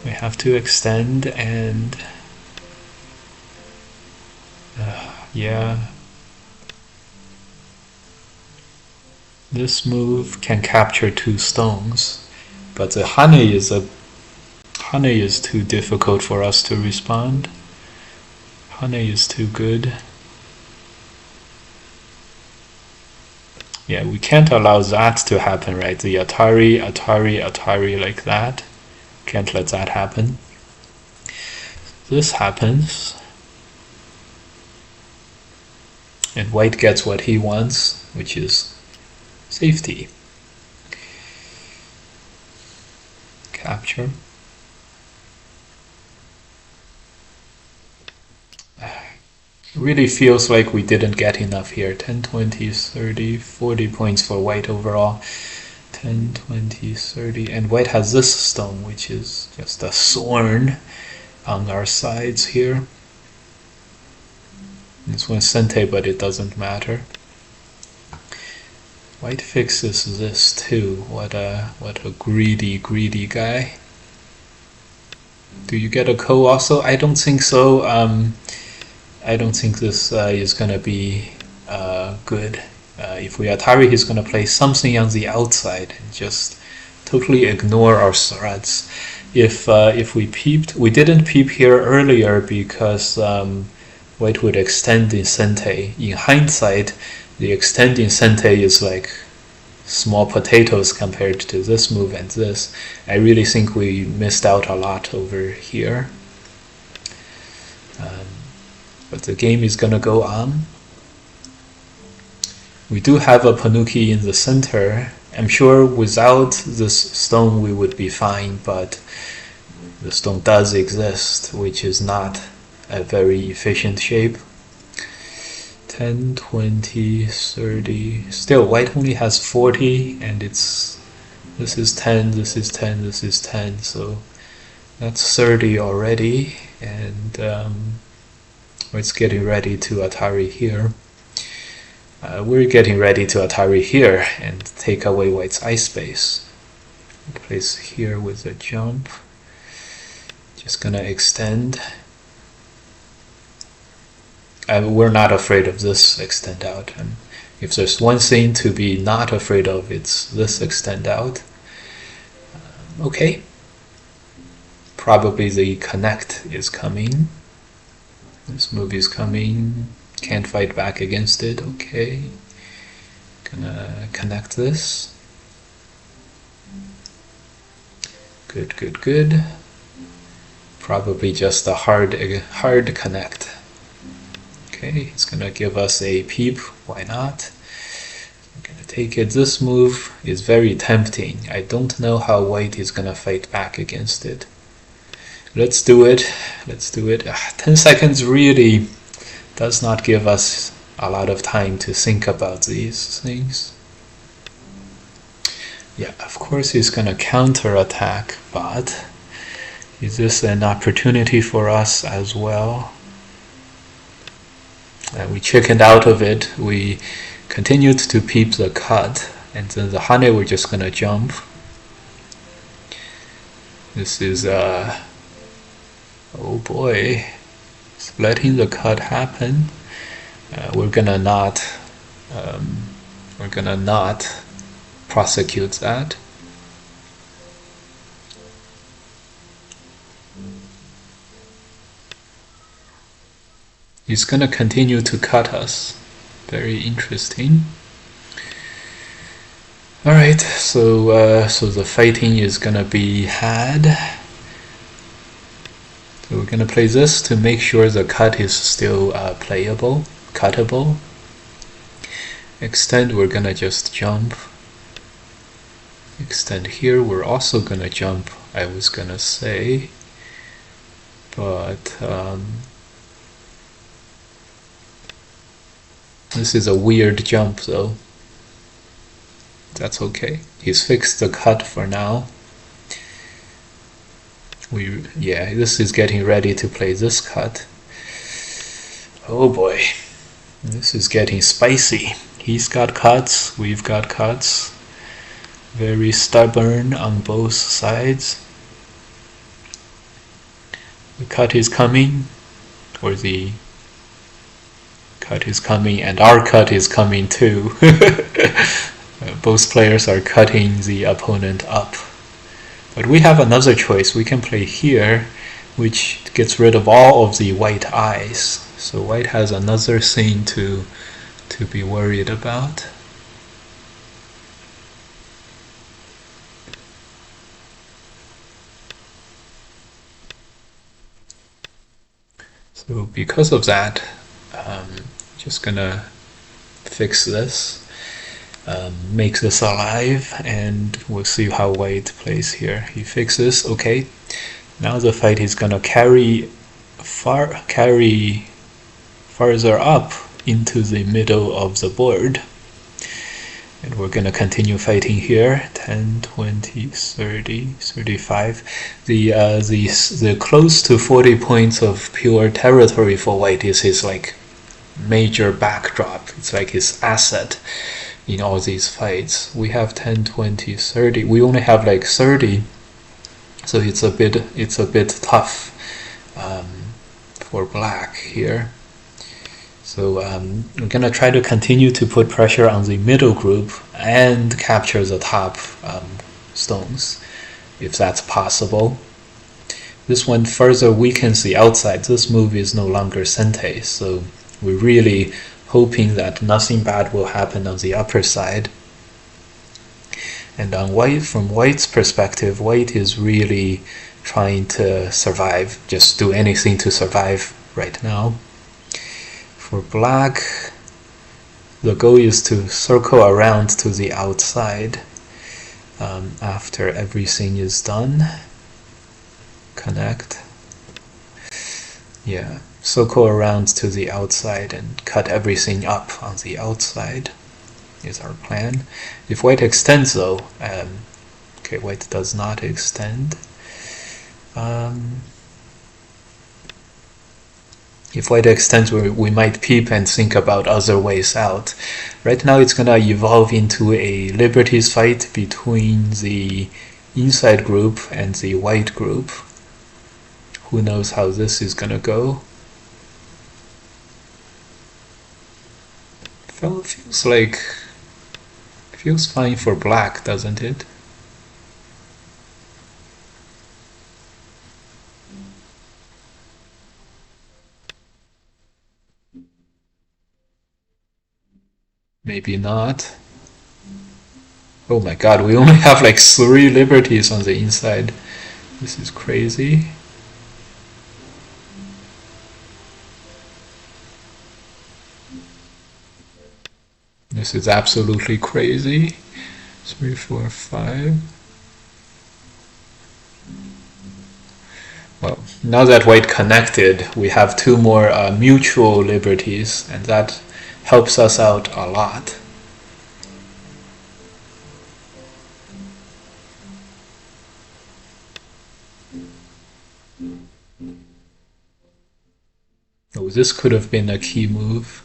A: We have to extend and yeah. This move can capture 2 stones, but the honey is too difficult for us to respond. Honey is too good. Yeah, we can't allow that to happen, right? The Atari like that. Can't let that happen. This happens. And white gets what he wants, which is safety. Capture. Really feels like we didn't get enough here. 10, 20, 30, 40 points for white overall. 10, 20, 30. And white has this stone, which is just a thorn on our sides here. This one's sente, but it doesn't matter. White fixes this too. What a greedy guy. Do you get a ko also? I don't think so. I don't think this is going to be good. If we Atari, he's going to play something on the outside and just totally ignore our threats. If we peeped, we didn't peep here earlier because white would extend in sente. In hindsight, the extending sente is like small potatoes compared to this move and this. I really think we missed out a lot over here. But the game is gonna go on. We do have a Panuki in the center. I'm sure without this stone we would be fine, but the stone does exist, which is not a very efficient shape. 10, 20, 30. Still, white only has 40, and this is 10, this is 10, this is 10, so that's 30 already, and it's getting ready to Atari here. We're getting ready to Atari here and take away white's ice space. Place here with a jump. Just gonna extend. We're not afraid of this extend out. And if there's one thing to be not afraid of, it's this extend out. Okay. Probably the connect is coming. This move is coming. Can't fight back against it. Okay. Gonna connect this. Good, good, good. Probably just a hard connect. Okay, it's gonna give us a peep. Why not? I'm gonna take it. This move is very tempting. I don't know how white is gonna fight back against it. Let's do it. Let's do it. 10 seconds really does not give us a lot of time to think about these things. Yeah, of course he's gonna counter attack, but Is this an opportunity for us as well? And we chickened out of it. We continued to peep the cut, and then the honey we're just gonna jump. This is oh boy, it's letting the cut happen. We're gonna not prosecute that. He's gonna continue to cut us. Very interesting. All right, so the fighting is gonna be had. So we're gonna play this to make sure the cut is still playable, cuttable. Extend, we're gonna just jump. Extend here, we're also gonna jump, I was gonna say, but this is a weird jump though. That's okay. He's fixed the cut for now. Yeah, this is getting ready to play this cut. Oh boy, this is getting spicy. He's got cuts, we've got cuts. Very stubborn on both sides. The cut is coming, or the cut is coming, and our cut is coming too. Both players are cutting the opponent up. But we have another choice. We can play here, which gets rid of all of the white eyes. So white has another thing to be worried about. So because of that, just gonna fix this, make this alive, and we'll see how white plays here. He fixes, okay. Now the fight is gonna carry farther up into the middle of the board. And we're gonna continue fighting here. 10, 20, 30, 35. The close to 40 points of pure territory for white is his like major backdrop. It's like his asset in all these fights. We have 10, 20, 30. We only have like 30, so it's a bit tough for black here. So we're gonna try to continue to put pressure on the middle group and capture the top stones, if that's possible. This one further weakens the outside. This move is no longer sente, so we're really hoping that nothing bad will happen on the upper side. And on white, from white's perspective, white is really trying to survive, just do anything to survive right now. For black, the goal is to circle around to the outside after everything is done. Connect. Yeah, circle around to the outside and cut everything up on the outside is our plan. If white extends though, okay, white does not extend. If white extends, we might peep and think about other ways out. Right now it's gonna evolve into a liberties fight between the inside group and the white group. Who knows how this is gonna go? Feels fine for black, doesn't it? Maybe not. Oh my god, we only have like 3 liberties on the inside. This is crazy. This is absolutely crazy. 3, 4, 5. Well, now that white connected, we have 2 more mutual liberties, and that helps us out a lot. Oh, this could have been a key move.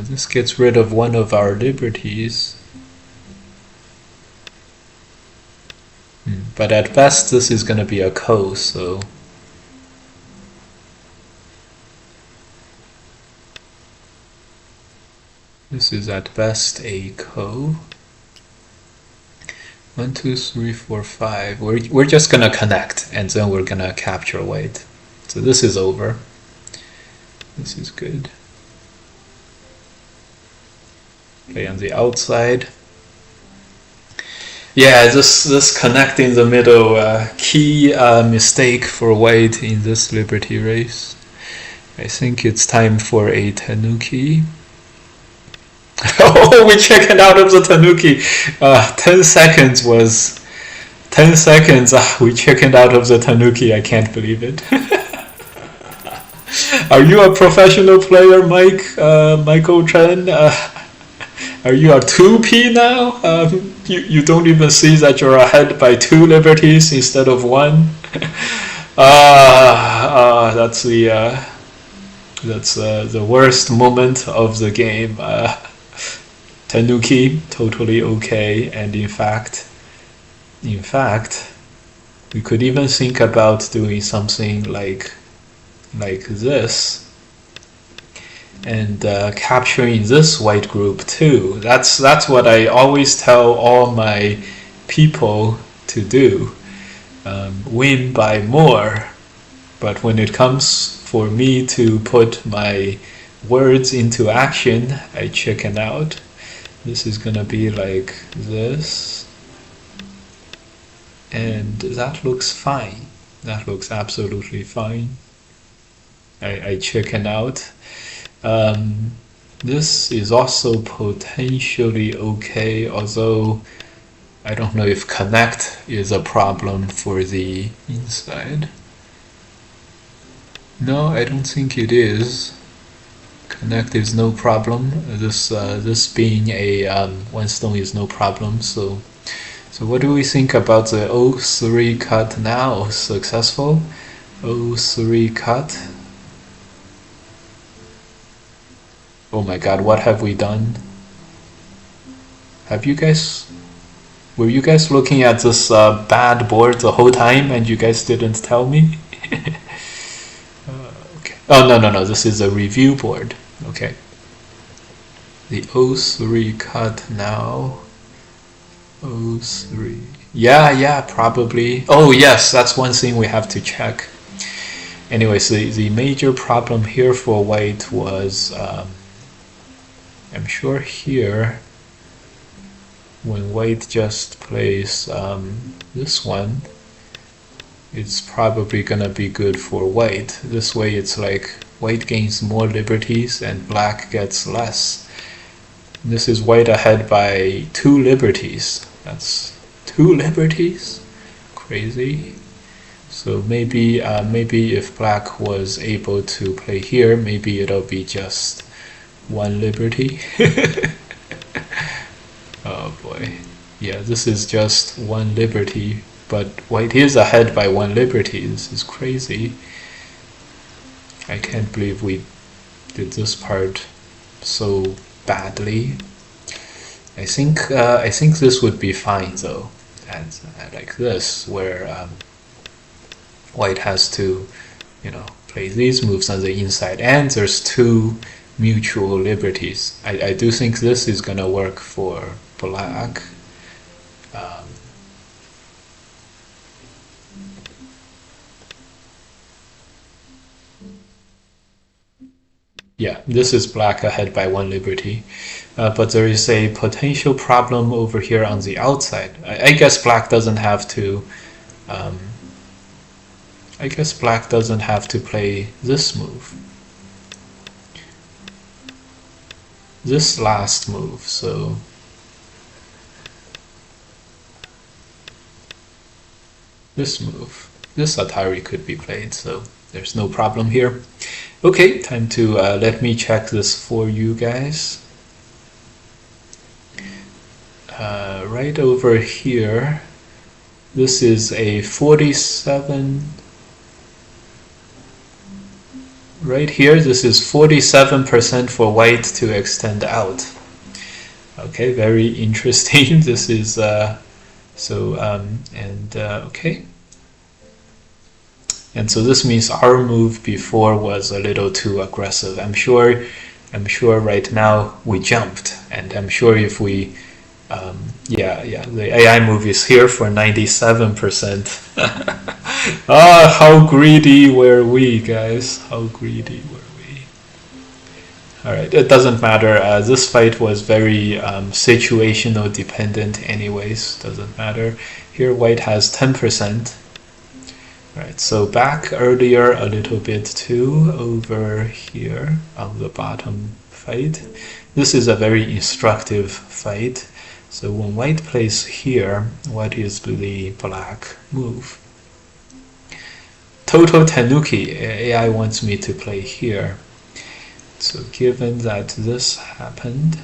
A: This gets rid of one of our liberties. But at best, this is going to be a ko, so... This is at best a ko. 1, 2, 3, 4, 5. We're just going to connect, and then we're going to capture white. So this is over. This is good. Play on the outside. Yeah, this connect in the middle, key mistake for white in this liberty race. I think it's time for a tanuki. Oh, we chickened out of the tanuki. 10 seconds was... 10 seconds, we chickened out of the tanuki. I can't believe it. Are you a professional player, Michael Chen? Are you a 2P now? You don't even see that you're ahead by 2 liberties instead of 1? That's the worst moment of the game. Tanuki, totally okay, and in fact, we could even think about doing something like this. And capturing this white group too. That's what I always tell all my people to do. Win by more. But when it comes for me to put my words into action, I chicken out. This is gonna be like this. And that looks fine. That looks absolutely fine. I chicken out. This is also potentially okay, although I don't know if connect is a problem for the inside. No, I don't think it is. Connect is no problem. This being a one stone is no problem. So what do we think about the 0-3 cut now? Successful 0-3 cut. Oh my god, what have we done? Were you guys looking at this bad board the whole time and you guys didn't tell me? Okay. Oh, no, this is a review board. Okay. The 0-3 cut now. 0-3. Yeah, probably. Oh yes, that's one thing we have to check. Anyways, the major problem here for white was... I'm sure here, when white just plays this one, it's probably gonna be good for white. This way it's like white gains more liberties and black gets less. This is white ahead by 2 liberties. That's 2 liberties? Crazy. So maybe if black was able to play here, maybe it'll be just 1 liberty. Oh boy. Yeah, this is just 1 liberty, but white is ahead by 1 liberty. This is crazy. I can't believe we did this part so badly. I think this would be fine though, and like this, where white has to, play these moves on the inside, and there's 2 mutual liberties. I do think this is gonna work for black. Yeah, this is black ahead by 1 liberty, but there is a potential problem over here on the outside. I guess black doesn't have to. I guess black doesn't have to play this move. This last move, so this move, this Atari could be played, so there's no problem here. Okay, time to let me check this for you guys. Right over here, This is a 47, right here, this is 47% for white to extend out. Okay, very interesting. This is, okay. And so this means our move before was a little too aggressive. I'm sure right now we jumped, and I'm sure if we, the AI move is here for 97%. Ah, how greedy were we, guys? How greedy were we? All right, it doesn't matter. This fight was very situational dependent anyways. Doesn't matter. Here white has 10%. Right, so back earlier a little bit too, over here on the bottom fight. This is a very instructive fight. So when white plays here, what is the black move? Total Tanuki, AI wants me to play here. So given that this happened,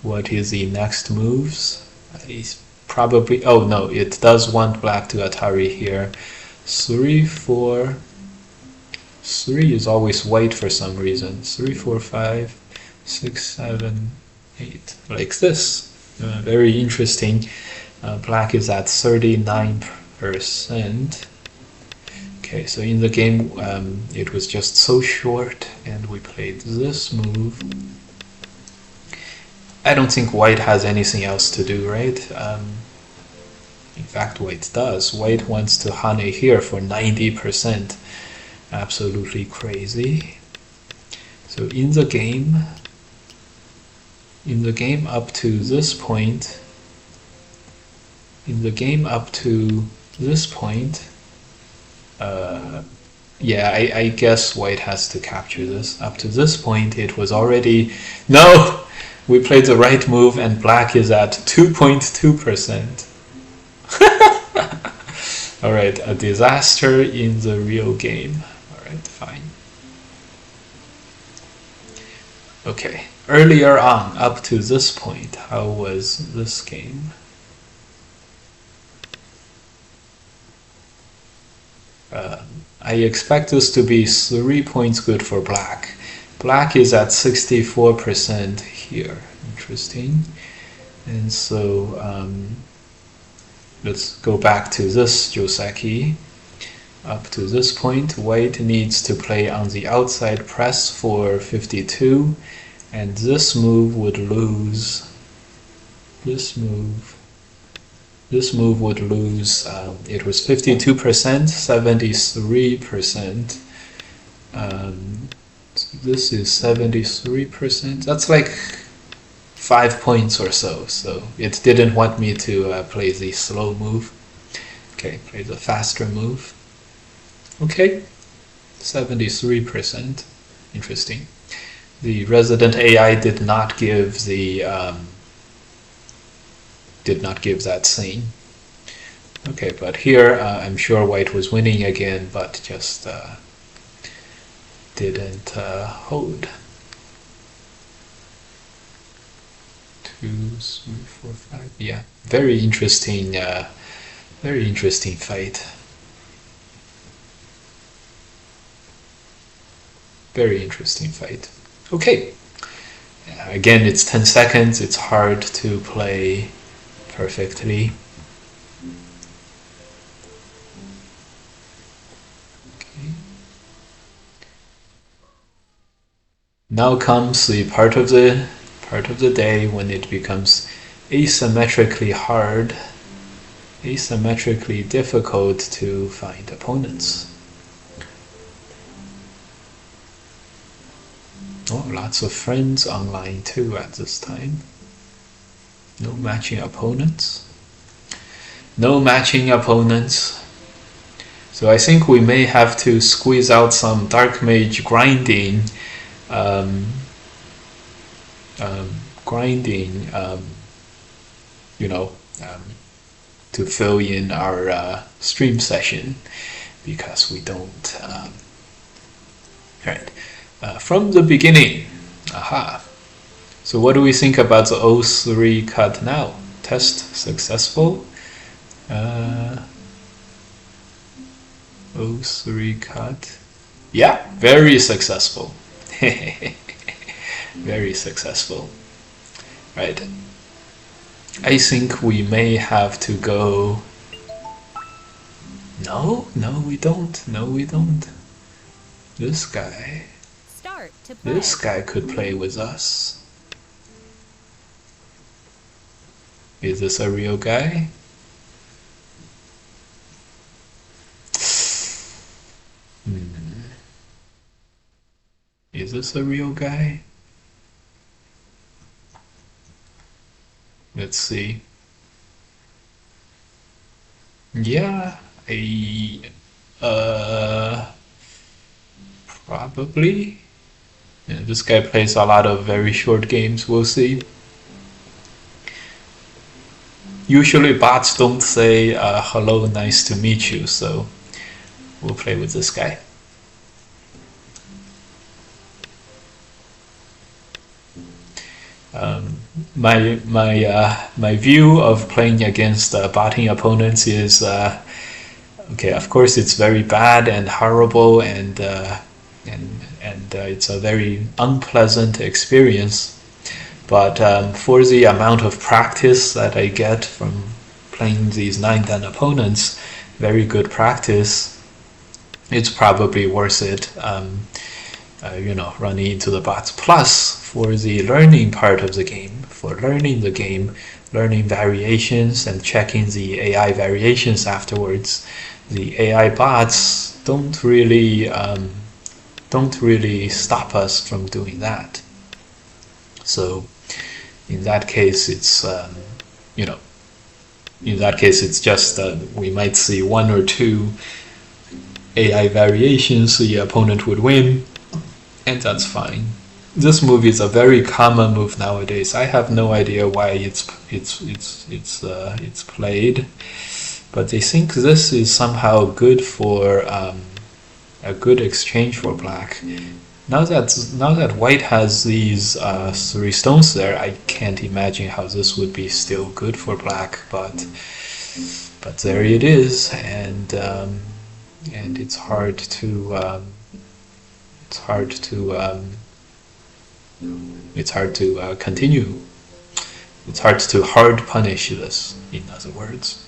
A: what is the next moves? He's probably, oh no, it does want black to Atari here. 3, 4, 3 is always white for some reason. 3, 4, 5, 6, 7, 8, like this. Very interesting. Black is at 39%. Okay, so in the game, it was just so short, and we played this move. I don't think white has anything else to do, right? In fact, white does. White wants to hane here for 90%. Absolutely crazy. So in the game up to this point, I guess white has to capture this. Up to this point, it was already, no! We played the right move, and black is at 2.2%. All right, a disaster in the real game. All right, fine. Okay, earlier on, up to this point, how was this game? I expect this to be 3 points good for black. Black is at 64% here. Interesting. And so let's go back to this Joseki. Up to this point, white needs to play on the outside press for 52, and this move would lose. This move would lose. It was 52%, 73%. So this is 73%. That's like 5 points or so. So it didn't want me to play the slow move. Okay, play the faster move. Okay, 73%. Interesting. The resident AI did not give that scene. Okay, but here I'm sure white was winning again, but just didn't hold. 2, 3, 4, 5. Yeah, very interesting fight. Very interesting fight. Okay. Again, it's 10 seconds. It's hard to play perfectly. Okay. Now comes the part of the day when it becomes asymmetrically hard, asymmetrically difficult to find opponents. Oh, lots of friends online too at this time. No matching opponents. No matching opponents. So I think we may have to squeeze out some dark mage grinding, to fill in our stream session, because we don't. Right. From the beginning, Aha. So what do we think about the O3 cut now? Test successful. O3 cut. Yeah, very successful. Very successful. Right. I think we may have to go. No, we don't. No, we don't. This guy.
B: Start to play.
A: This guy could play with us. Is this a real guy? Is this a real guy? Let's see. Yeah, probably. Yeah, this guy plays a lot of very short games. We'll see. Usually bots don't say hello, nice to meet you, so we'll play with this guy. My view of playing against botting opponents is okay. Of course, it's very bad and horrible, and it's a very unpleasant experience. But for the amount of practice that I get from playing these 9-10 opponents, very good practice, it's probably worth it. Running into the bots. Plus, for the learning part of the game, for learning the game, learning variations and checking the AI variations afterwards, the AI bots don't really stop us from doing that. So, in that case, it's just we might see 1 or 2 AI variations, the opponent would win, and that's fine. This move is a very common move nowadays. I have no idea why it's played, but they think this is somehow good for a good exchange for black. Now that white has these 3 stones there, I can't imagine how this would be still good for black. But there it is, and it's hard to continue. It's hard to hard punish this, in other words.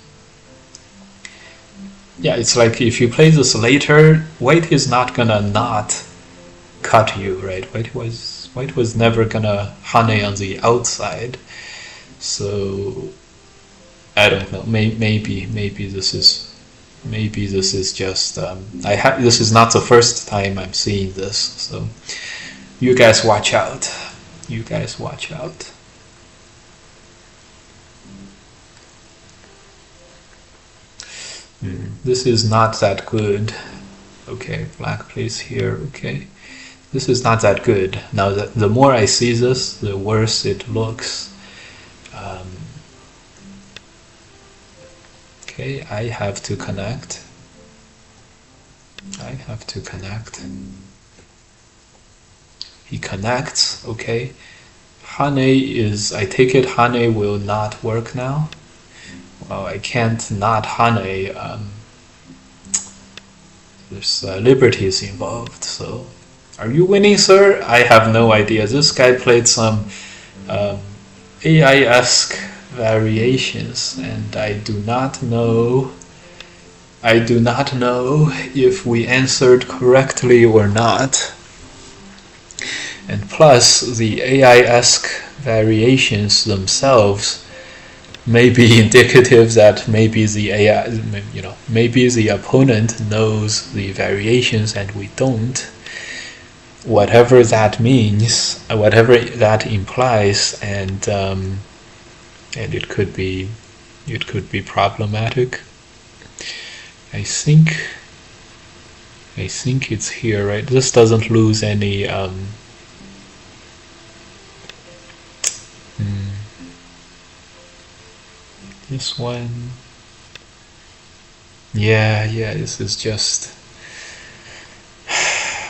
A: Yeah, it's like if you play this later, white is not gonna not cut you, right? White was never gonna honey on the outside. So I don't know. Maybe this is just this is not the first time I'm seeing this. So you guys watch out. You guys watch out. This is not that good. Okay, black plays here. Okay, this is not that good. Now, the more I see this, the worse it looks. Okay, I have to connect. He connects. Okay, honey is. I take it honey will not work now. Well, I can't not honey. There's liberties involved. So, are you winning, sir? I have no idea. This guy played some AI-esque variations, and I do not know if we answered correctly or not. And plus, the AI-esque variations themselves may be indicative that maybe the AI, maybe the opponent knows the variations and we don't. Whatever that means, whatever that implies, and it could be problematic. I think it's here, right? This doesn't lose any. This one, yeah, this is just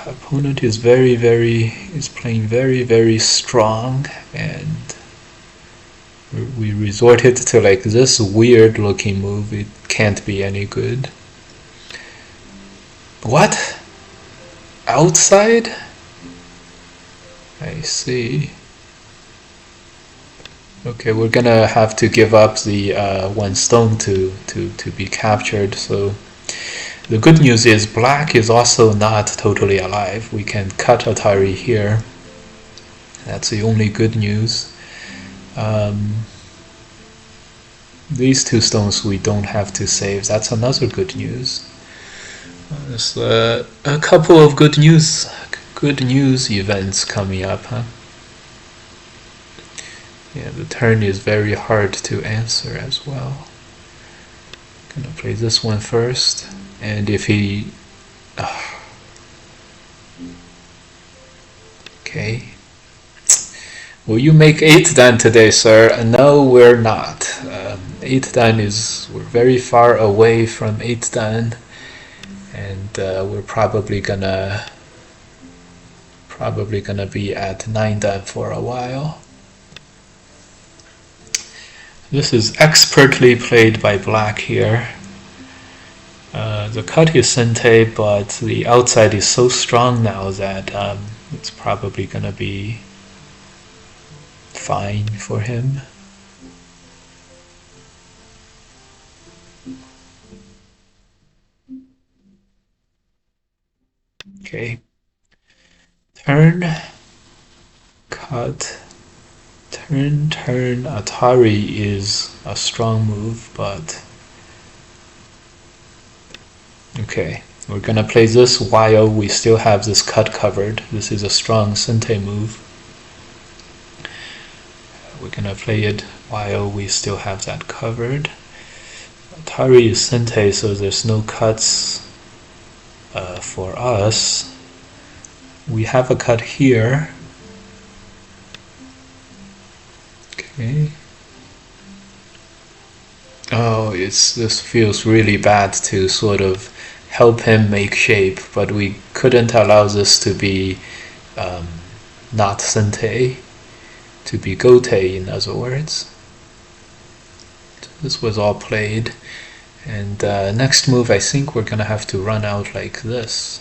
A: Opponent is playing very strong, and we resorted to like this weird looking move. It can't be any good. What? Outside? I see. Okay, we're gonna have to give up the one stone to be captured. So the good news is black is also not totally alive. We can cut Atari here. That's the only good news. These two stones we don't have to save. That's another good news. There's a couple of good news events coming up, huh? Yeah, the turn is very hard to answer as well. Gonna play this one first, and if he... Okay. Will you make 8 dan today, sir? No, we're not. 8 dan we're very far away from 8 dan, and we're probably gonna be at 9 dan for a while. This is expertly played by black here. The cut is sente, but the outside is so strong now that it's probably gonna be fine for him. Okay. Turn, cut, turn, Atari is a strong move, but okay, we're gonna play this while we still have this cut covered. This is a strong sente move. We're gonna play it while we still have that covered. Atari is sente, so there's no cuts for us. We have a cut here. Okay. Oh, this feels really bad to sort of help him make shape, but we couldn't allow this to be not sente, to be gote in other words. This was all played, and next move I think we're gonna have to run out like this.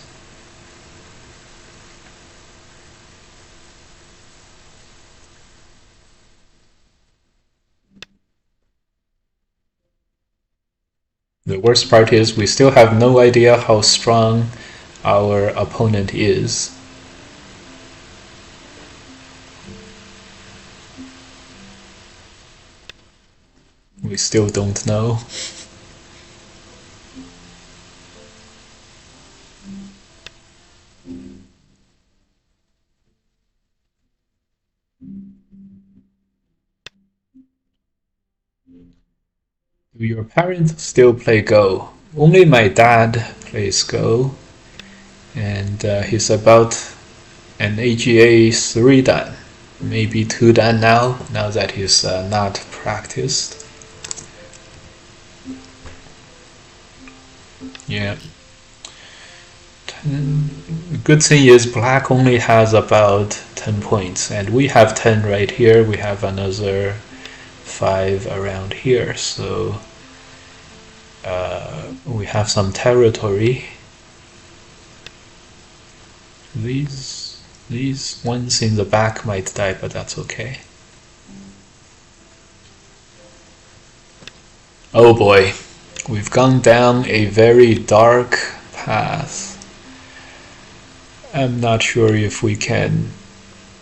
A: The worst part is we still have no idea how strong our opponent is. We still don't know. Do your parents still play Go? Only my dad plays Go, and he's about an AGA 3 dan, maybe 2 dan now that he's not practiced. Yeah. The good thing is black only has about 10 points, and we have 10 right here. We have another 5 around here, so we have some territory. These ones in the back might die, but that's okay. Oh boy, we've gone down a very dark path. I'm not sure if we can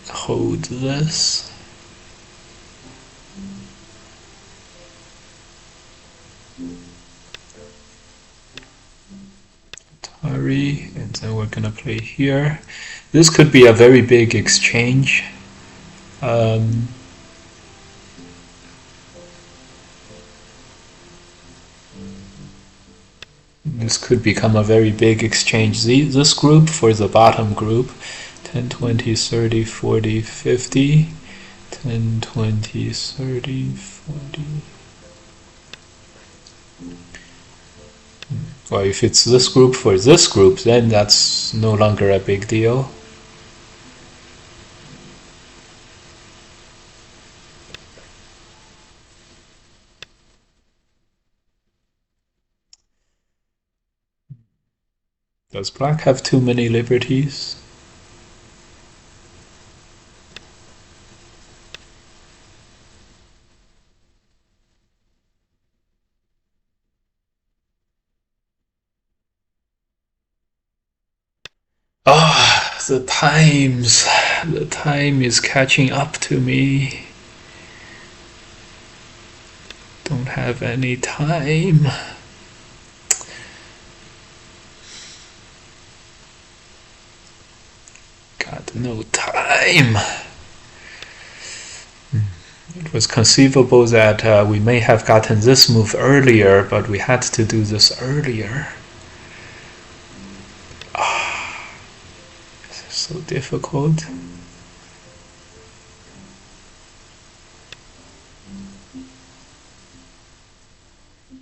A: hold this. Atari, and then we're gonna play here. This could be a very big exchange. This could become a very big exchange. This group for the bottom group, 10, 20, 30, 40, 50, 10, 20, 30, 40. Well, if it's this group for this group, then that's no longer a big deal. Does black have too many liberties? Ah, the time is catching up to me. Don't have any time. Got no time. It was conceivable that we may have gotten this move earlier, but we had to do this earlier. Ah, this is so difficult.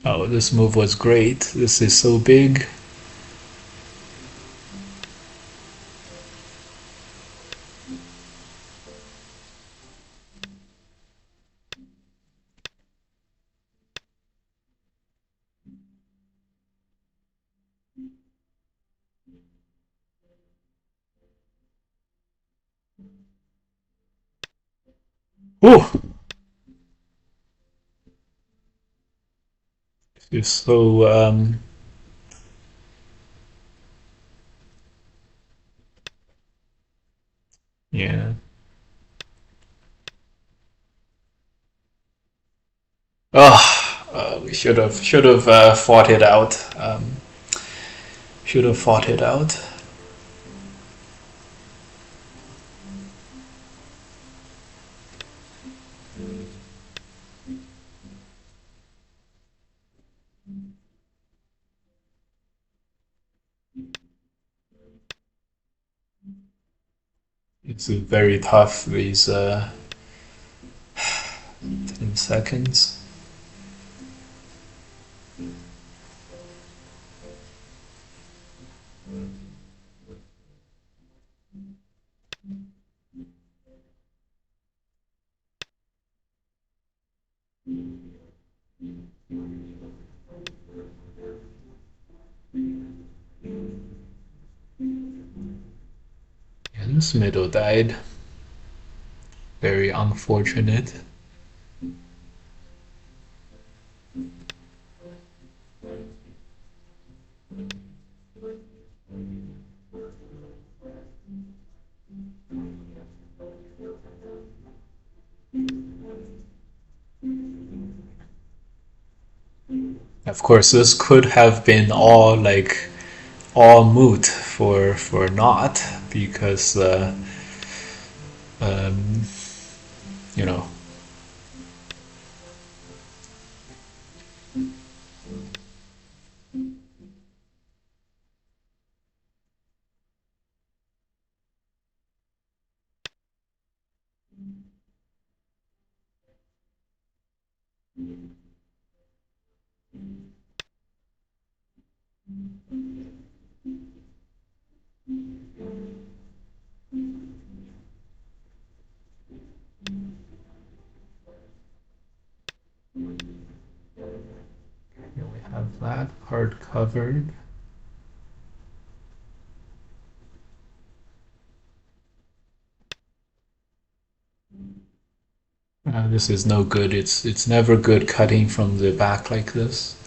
A: Oh, this move was great. This is so big. Oh, this is so yeah. Oh, we should have fought it out. Should have fought it out. It's very tough. These 10 seconds. And this middle died. Very unfortunate. Of course, this could have been all moot for not because um, you know we have that part covered. This is no good. It's never good cutting from the back like this.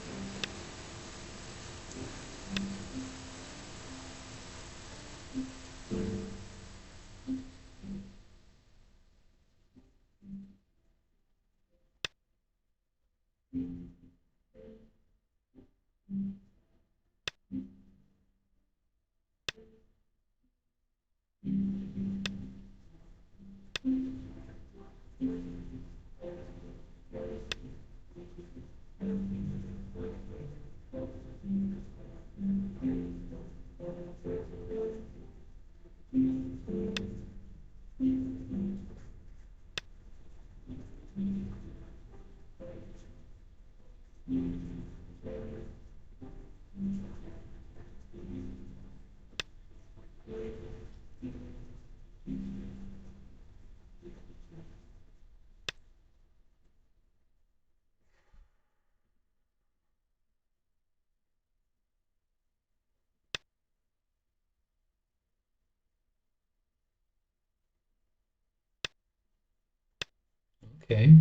A: Okay.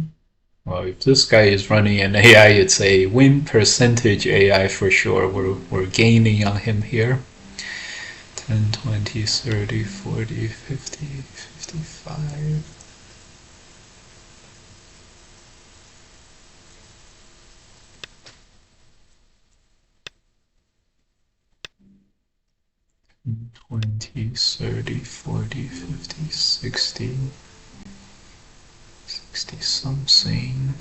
A: Well, if this guy is running an AI, it's a win percentage AI for sure. We're gaining on him here. 10, 20, 30, 40, 50, 55. Twenty, 30, 40, 50, 60, 60 something.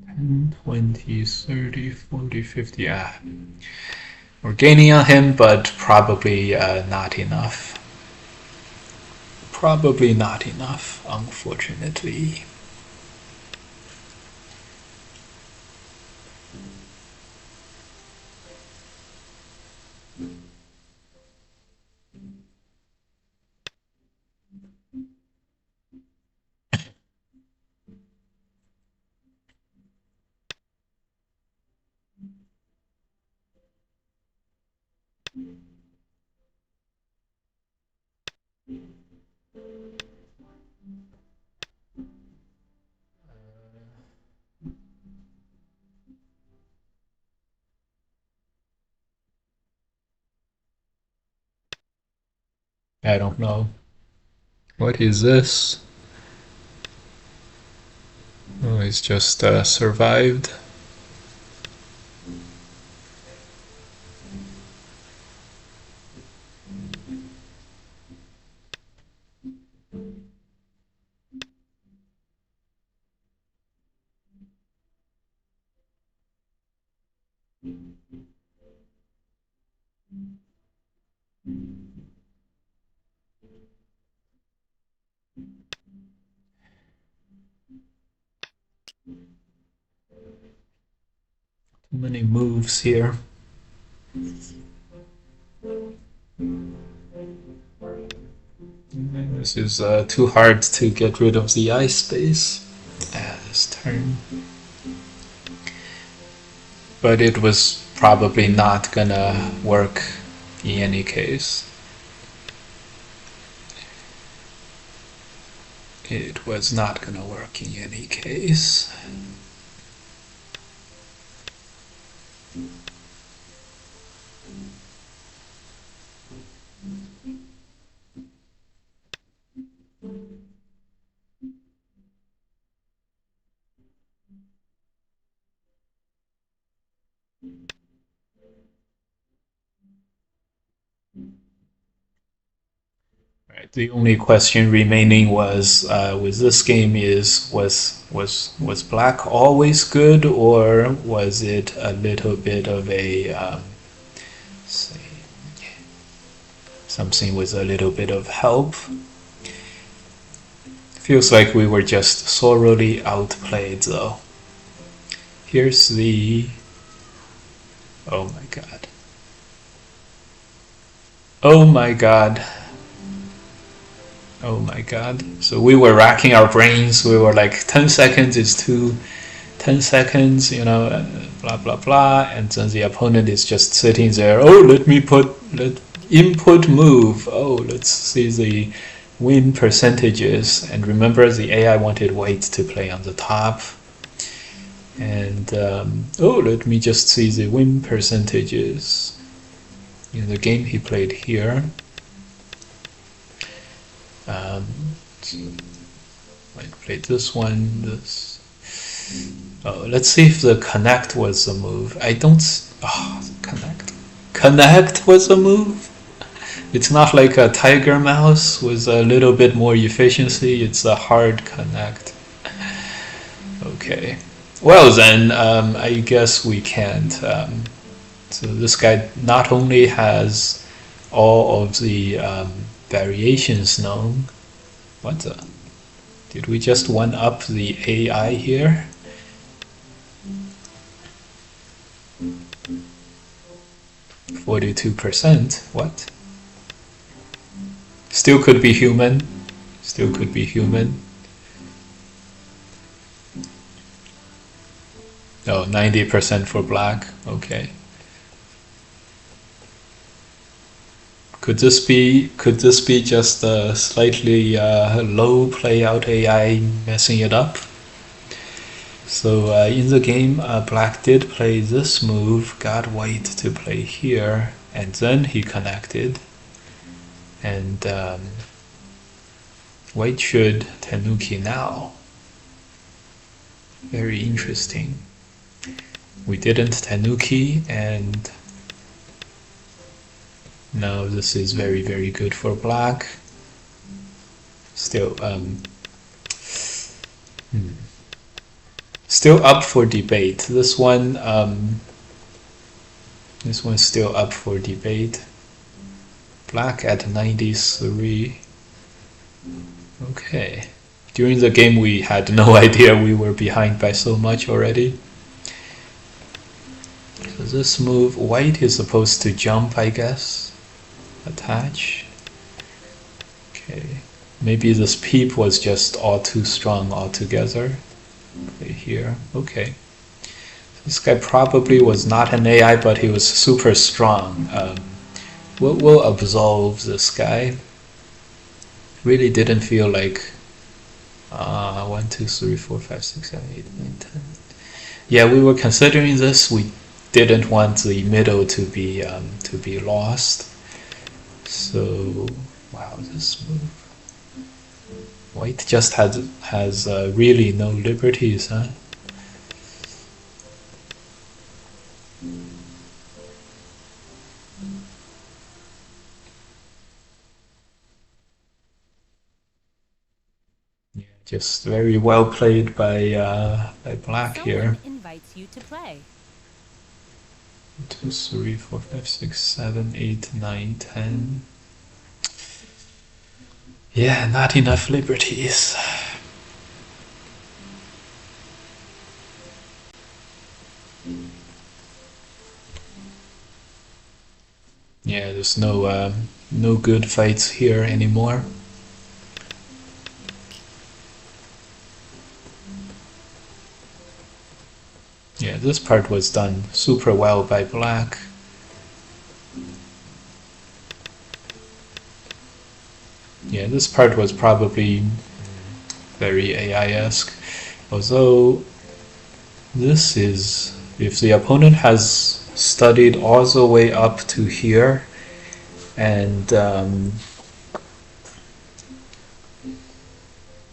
A: And 20, 30, 40, 50. Yeah, we're gaining on him, but probably not enough. Probably not enough, unfortunately. I don't know. What is this? Oh, it's just survived. Too many moves here. This is too hard to get rid of the eye space this turn. But it was probably not gonna work in any case. It was not gonna work in any case. Right. The only question remaining was with this game is was black always good, or was it a little bit of a say something with a little bit of help? Feels like we were just sorely outplayed though. Here's the, oh my god. Oh my god. Oh my god. So we were racking our brains. We were like, 10 seconds is too, 10 seconds, you know, blah, blah, blah. And then the opponent is just sitting there. Oh, let input move. Oh, let's see the win percentages. And remember, the AI wanted weight to play on the top. And, oh, let me just see the win percentages in the game he played here. Like play this one, this. Oh, let's see if the connect was a move. I don't. Oh, connect. Connect was a move. It's not like a tiger mouse with a little bit more efficiency. It's a hard connect. Okay. Well then, I guess we can't. So this guy not only has all of the variations known. What the? Did we just one up the AI here? 42%. What? Still could be human. Still could be human. Oh, 90% for black. Okay. Could this be just a slightly low playout AI messing it up? So in the game, black did play this move, got white to play here, and then he connected. And white should Tanuki now. Very interesting. We didn't Tanuki, and now this is very, very good for black. Still, still up for debate. This one's still up for debate. Black at 93. Okay. During the game, we had no idea we were behind by so much already. So this move, white is supposed to jump, I guess. Attach. Okay. Maybe this peep was just all too strong altogether. Play here. Okay. This guy probably was not an AI, but he was super strong. We'll absolve this guy. Really didn't feel like 1, 2, 3, 4, 5, 6, 7, 8, 9, 10. Yeah, we were considering this. We didn't want the middle to be lost. So wow, this move. White just has really no liberties, huh? Yeah, just very well played by black here.
B: Invites you to play.
A: 2, 3, 4, 5, 6, 7, 8, 9, 10. Yeah, not enough liberties. Yeah, there's no good fights here anymore. Yeah, this part was done super well by black. Yeah, this part was probably very AI-esque. Although this is, if the opponent has studied all the way up to here, and oh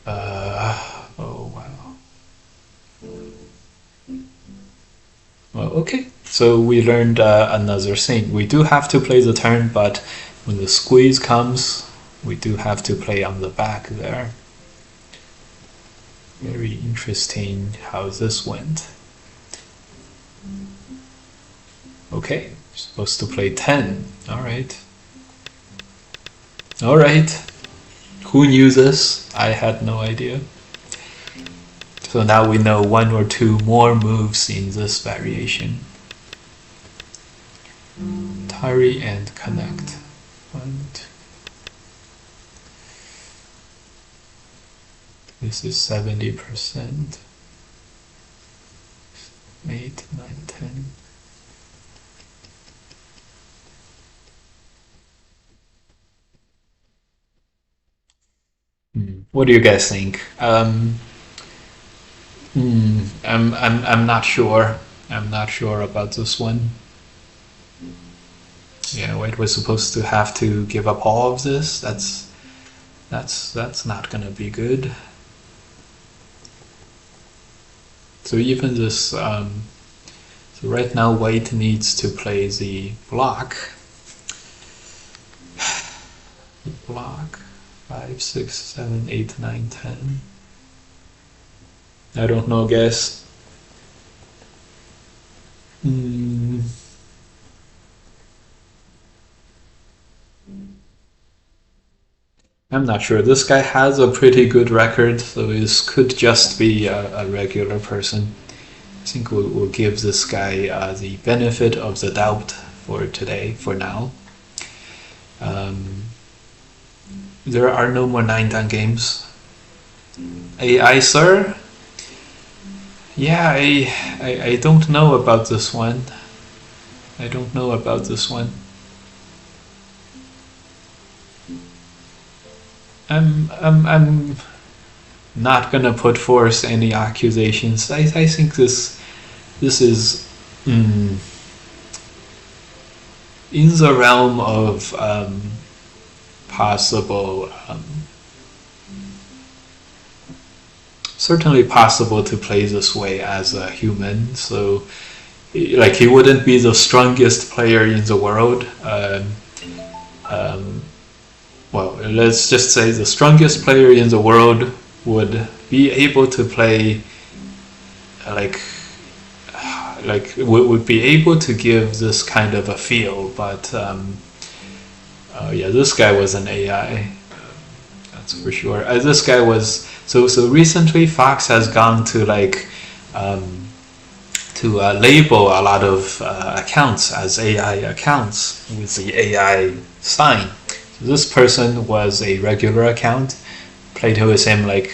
A: wow. Well, okay, so we learned another thing. We do have to play the turn, but when the squeeze comes, we do have to play on the back there. Very interesting how this went. Okay, supposed to play 10. Alright. Alright. Who knew this? I had no idea. So now we know 1 or 2 more moves in this variation. Tari and connect. 1, 2. This is 70%. 8, 9, 10. What do you guys think? I'm not sure. I'm not sure about this one. Yeah, wait, we're supposed to have to give up all of this. That's not gonna be good. So even this, so right now white needs to play the block. Block 5, 6, 7, 8, 9, 10. I don't know, guys. I'm not sure. This guy has a pretty good record, so this could just be a regular person. I think we'll give this guy the benefit of the doubt for today, for now. There are no more 9-dan games. AI, sir? Yeah, I don't know about this one. I don't know about this one. I'm not gonna put forth any accusations. I think this is in the realm of possible, certainly possible to play this way as a human. So, like, he wouldn't be the strongest player in the world. Well, let's just say the strongest player in the world would be able to play, would be able to give this kind of a feel, but yeah, this guy was an AI, that's for sure. This guy was so recently. Fox has gone to label a lot of accounts as AI accounts with the AI sign. So this person was a regular account, played with him like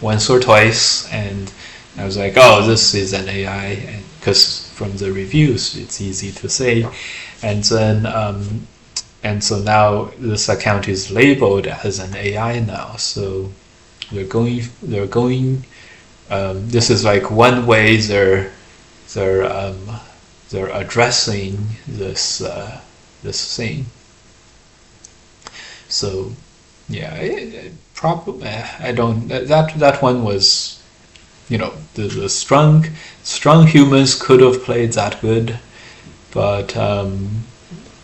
A: once or twice, and I was like, oh, this is an AI, because from the reviews it's easy to say. And then so now this account is labeled as an AI now. So they're going this is like one way they're addressing this thing. So yeah, probably I don't, that one was, the strong humans could have played that good, but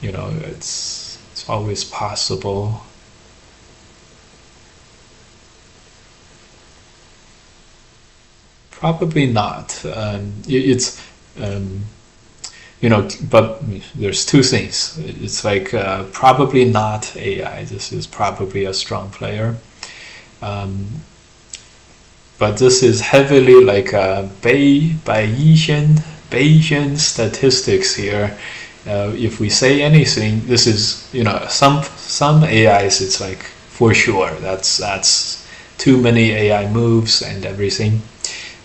A: it's always possible. Probably not. But there's two things. It's like probably not AI. This is probably a strong player. But this is heavily like Bayesian statistics here. If we say anything, this is, some AIs, it's like for sure that's too many AI moves and everything.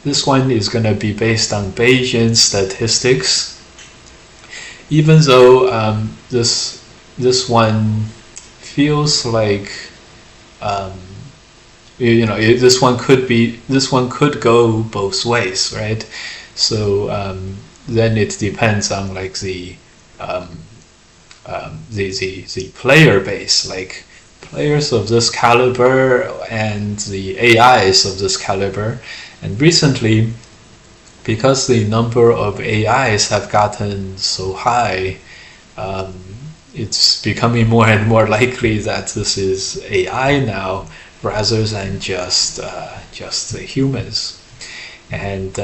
A: This one is going to be based on Bayesian statistics, even though this one feels like this one could go both ways, right? So then it depends on like the player base, like players of this caliber and the AIs of this caliber. And recently, because the number of AIs have gotten so high, it's becoming more and more likely that this is AI now rather than just the humans, and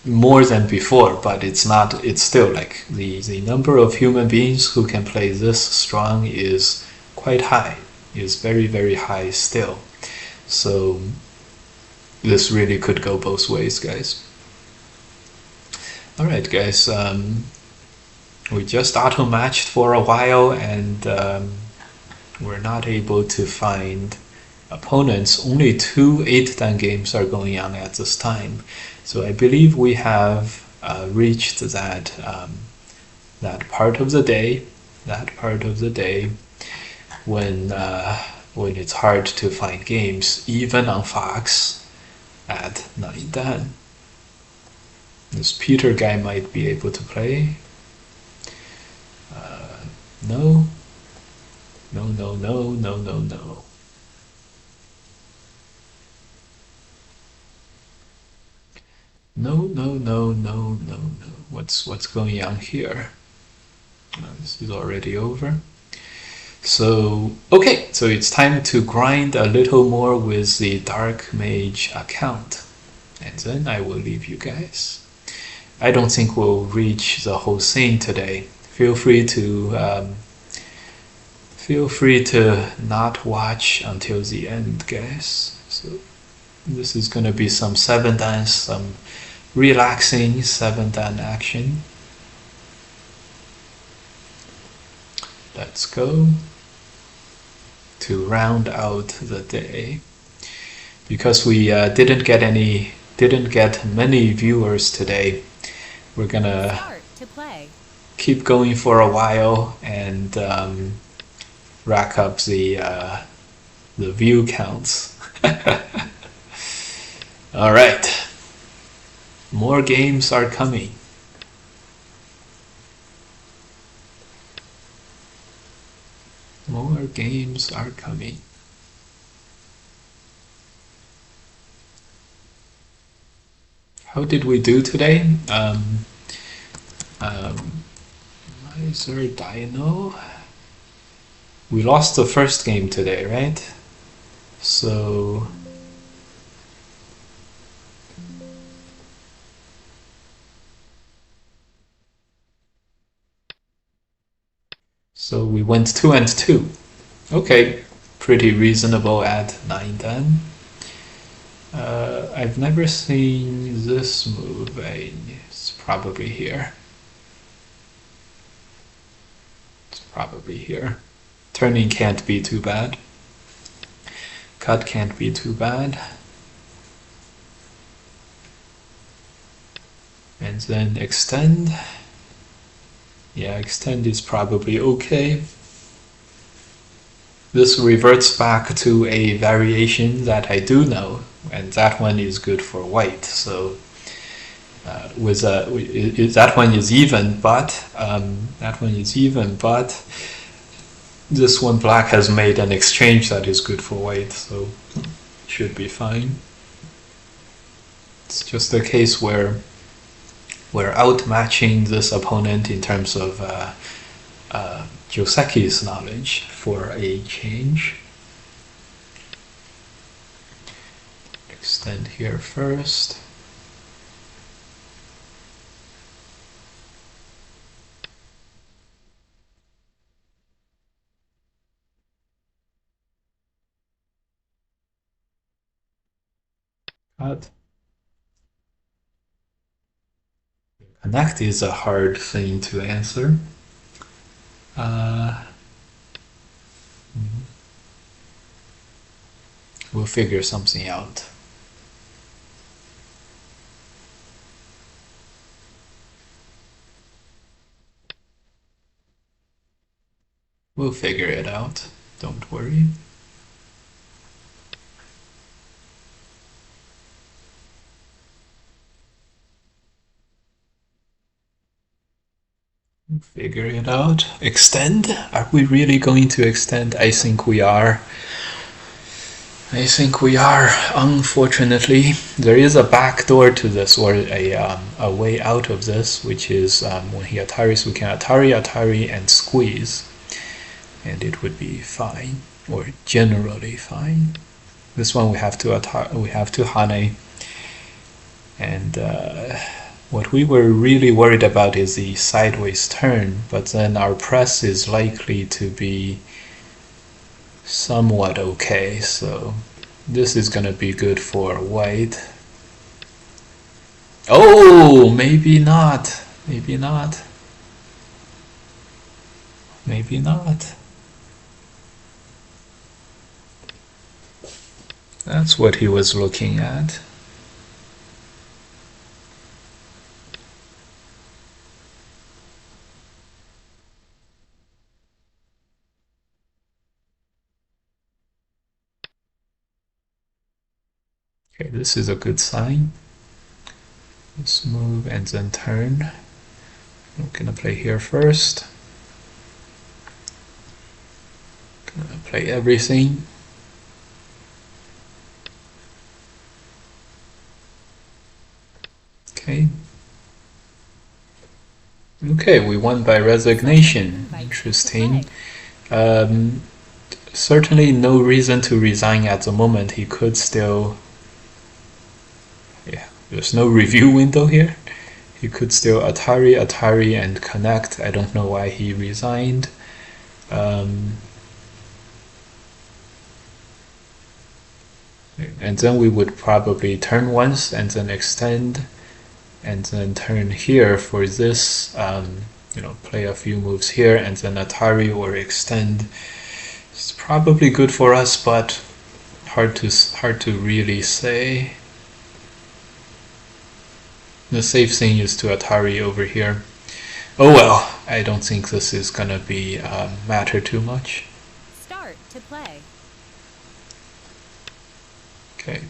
A: more than before. But it's not. It's still like the number of human beings who can play this strong is quite high. Is very, very high still. So this really could go both ways, guys. All right, guys. We just auto-matched for a while, and we're not able to find opponents. Only 2 8-dan games are going on at this time. So I believe we have reached that part of the day. When it's hard to find games, even on Fox, at 9-dan. This Peter guy might be able to play. No. No. What's going on here? This is already over. So, okay, so it's time to grind a little more with the Dark Mage account. And then I will leave you guys. I don't think we'll reach the whole thing today. Feel free to not watch until the end, guys. So this is gonna be some 7-dan, some relaxing 7-dan action. let's go to round out the day. Because we didn't get many viewers today, we're gonna keep going for a while and rack up the view counts. All right, more games are coming. More games are coming. How did we do today? Miser Dino. We lost the first game today, right? So we went 2 and 2. Okay, pretty reasonable at 9 then. I've never seen this move. It's probably here. It's probably here. Turning can't be too bad. Cut can't be too bad. And then extend. Yeah, extend is probably okay. This reverts back to a variation that I do know, and that one is good for white. So that one is even, but this one black has made an exchange that is good for white, so should be fine. It's just a case where we're outmatching this opponent in terms of Joseki's knowledge for a change. Extend here first. Cut. Connect is a hard thing to answer. We'll figure something out. We'll figure it out. Don't worry. Figure it out. Extend? Are we really going to extend? I think we are. Unfortunately. There is a back door to this, or a way out of this, which is when he Ataris, we can Atari, and squeeze. And it would be fine, or generally fine. This one we have to Hane. And what we were really worried about is the sideways turn, but then our press is likely to be somewhat okay, so this is gonna be good for white. Oh, maybe not. Maybe not. Maybe not. That's what he was looking at. Okay, this is a good sign. Let's move and then turn. I'm gonna play here first. Gonna play everything. Okay. Okay, we won by resignation. Interesting. Certainly no reason to resign at the moment. He could still... Yeah, there's no review window here. He could still Atari, and connect. I don't know why he resigned. And then we would probably turn once and then extend and then turn here for this play a few moves here and then Atari or extend. It's probably good for us, but hard to really say. The safe thing is to Atari over here. Oh well, I don't think this is gonna be matter too much.
B: Start to play.
A: Okay.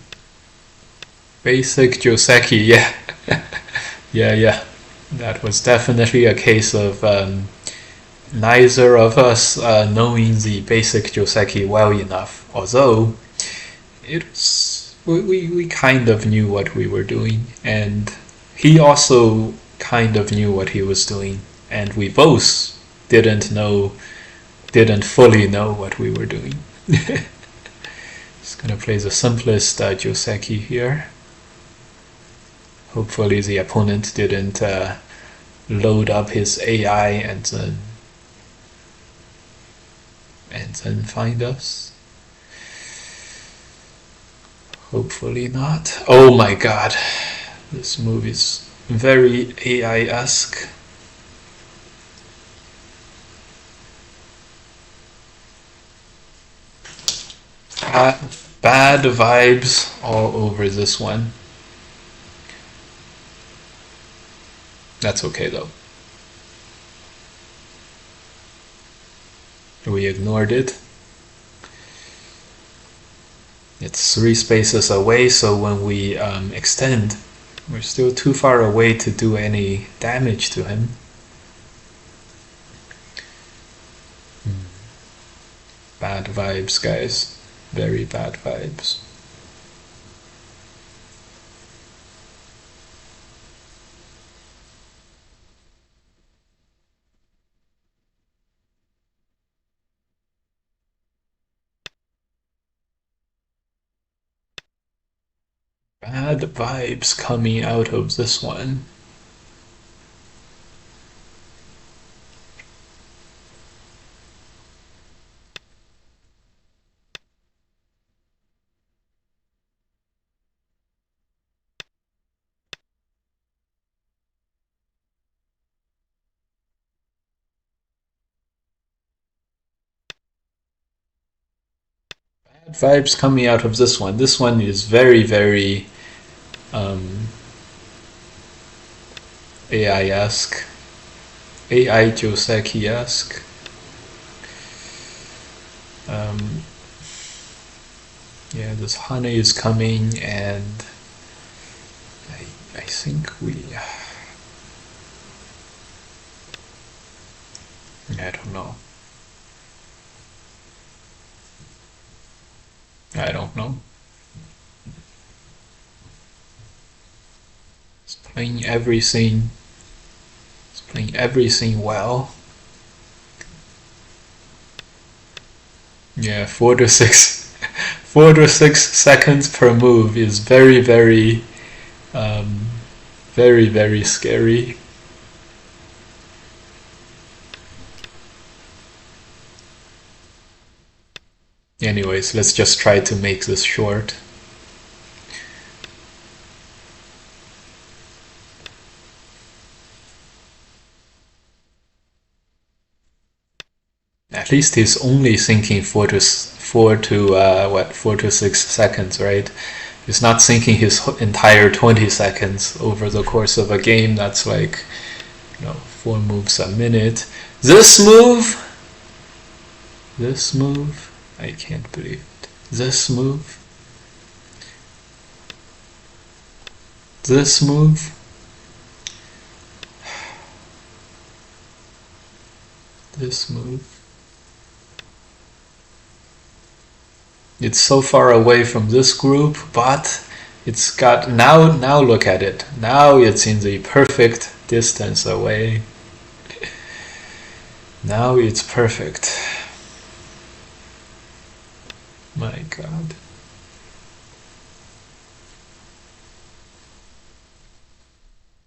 A: Basic Joseki, yeah. Yeah. That was definitely a case of neither of us knowing the basic Joseki well enough. Although we kind of knew what we were doing, and he also kind of knew what he was doing, and we both didn't fully know what we were doing. Just gonna play the simplest Joseki here. Hopefully the opponent didn't load up his AI and then find us. Hopefully not. Oh my god, this move is very AI-esque. Bad vibes all over this one. That's okay though. We ignored it. It's 3 spaces away, so when we extend, we're still too far away to do any damage to him. Bad vibes, guys. Very bad vibes. Bad vibes coming out of this one. Bad vibes coming out of this one. This one is very, very AI-esque. AI Joseki-esque. Yeah, this honey is coming, and I think I don't know. I don't know. It's playing everything. It's playing everything well. Yeah, 4 to 6 seconds per move is very, very, very, very scary. Anyways, let's just try to make this short. At least he's only thinking 4 to 6 seconds, right? He's not thinking his entire 20 seconds over the course of a game. That's like 4 moves a minute. This move, I can't believe it. This move, this move. This move. It's so far away from this group, but it's got now look at it. Now it's in the perfect distance away. Now it's perfect. My god.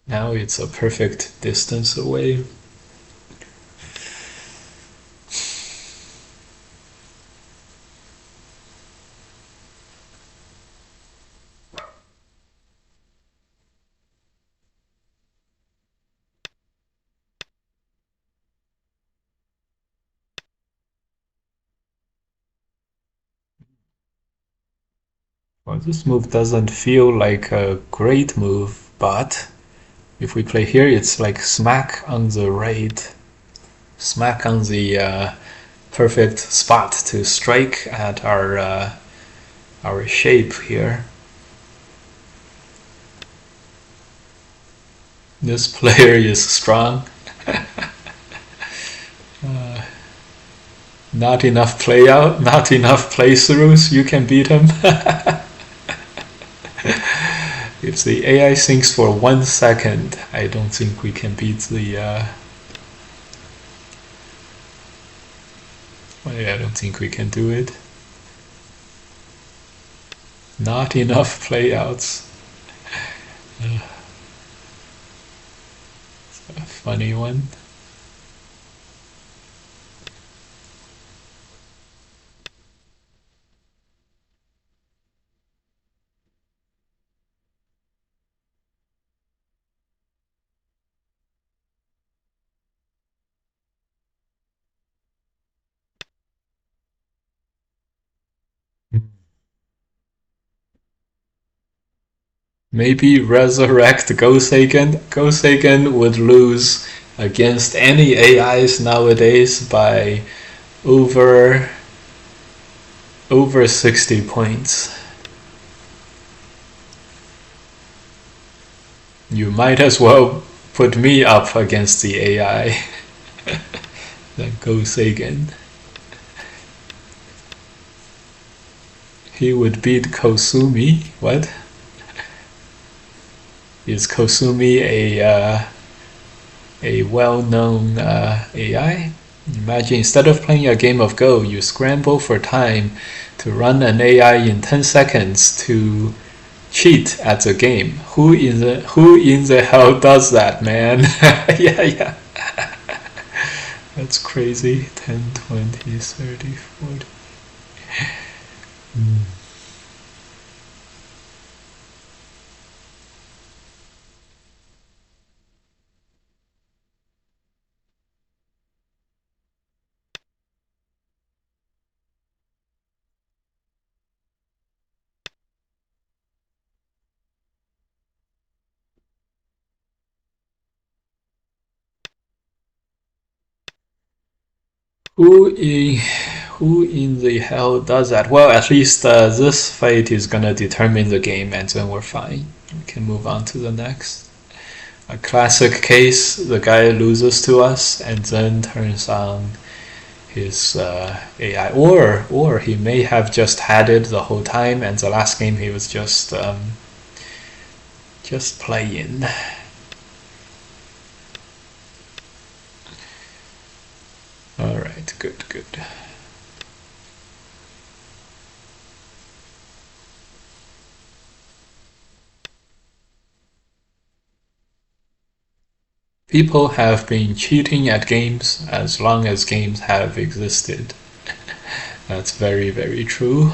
A: Now it's a perfect distance away. Well, this move doesn't feel like a great move, but if we play here, it's like smack on the perfect spot to strike at our shape here. This player is strong. Not enough play out, not enough playthroughs. You can beat him. If the AI thinks for 1 second, I don't think we can beat the. I don't think we can do it. Not enough playouts. It's a funny one. Maybe resurrect Gosagan. Gosagan would lose against any AIs nowadays by over 60 points. You might as well put me up against the AI. Then Gosagan. He would beat Kosumi. What? Is Kosumi a well-known AI? Imagine instead of playing a game of Go, you scramble for time to run an AI in 10 seconds to cheat at the game. Who in the hell does that, man? Yeah. That's crazy. 10, 20, 30, 40. Who in the hell does that? Well, at least this fight is gonna determine the game, and then we're fine. We can move on to the next. A classic case: the guy loses to us and then turns on his AI, or he may have just had it the whole time, and the last game he was just playing. All right, good. People have been cheating at games as long as games have existed. That's very, very true.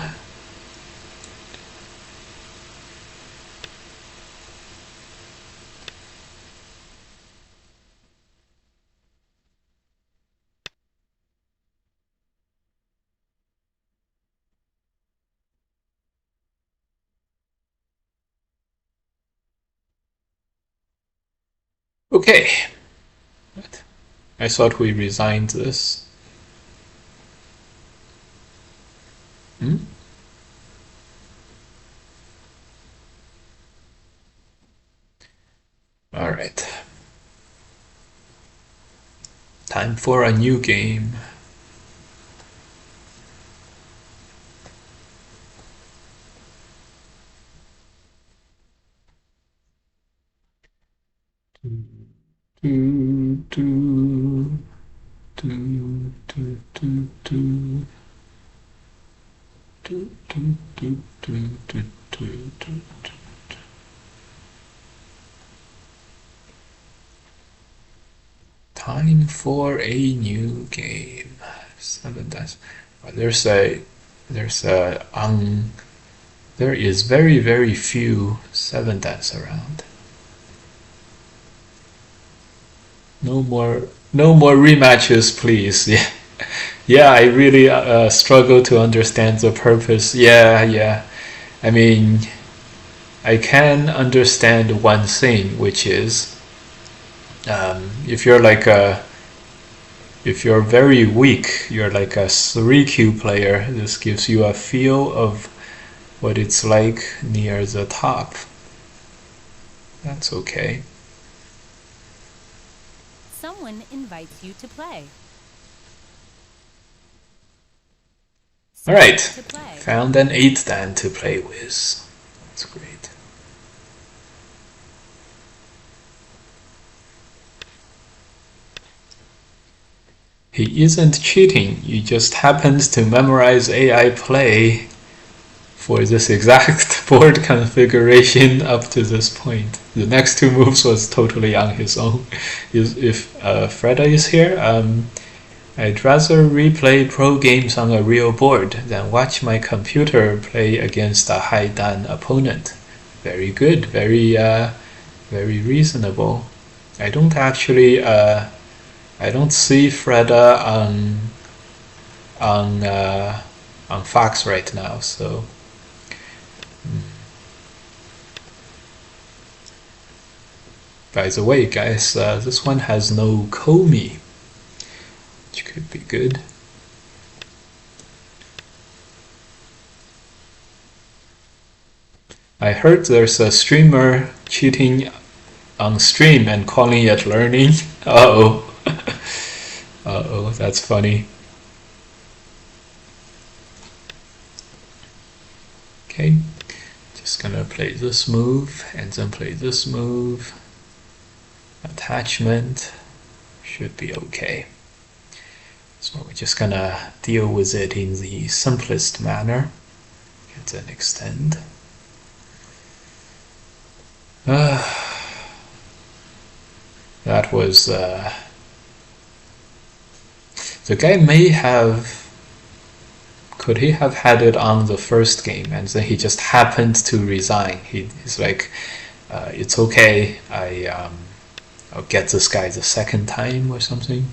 A: Okay. I thought we resigned this. All right. Time for a new game. Time for a new game. 7 dice. There is very, very few 7 dice around. No more rematches, please. Yeah, I really struggle to understand the purpose. Yeah. I mean, I can understand one thing, which is if you're like if you're very weak, you're like a 3Q player, this gives you a feel of what it's like near the top. That's okay.
B: Someone invites you to play.
A: All right,
B: To play.
A: found an 8 dan to play with. That's great. He isn't cheating, he just happens to memorize AI play for this exact board configuration up to this point. The next two moves was totally on his own. If Freda is here, I'd rather replay pro games on a real board than watch my computer play against a high dan opponent. Very good, very reasonable. I don't actually I don't see Freda on Fox right now, so. By the way, guys, this one has no Komi, which could be good. I heard there's a streamer cheating on stream and calling it learning. Uh-oh. Uh-oh, that's funny. Okay, just gonna play this move and then play this move. Attachment should be okay. So we're just gonna deal with it in the simplest manner and then extend. That was the guy may have, could he have had it on the first game and then he just happened to resign? He's like, it's okay, I'll get this guy the second time or something.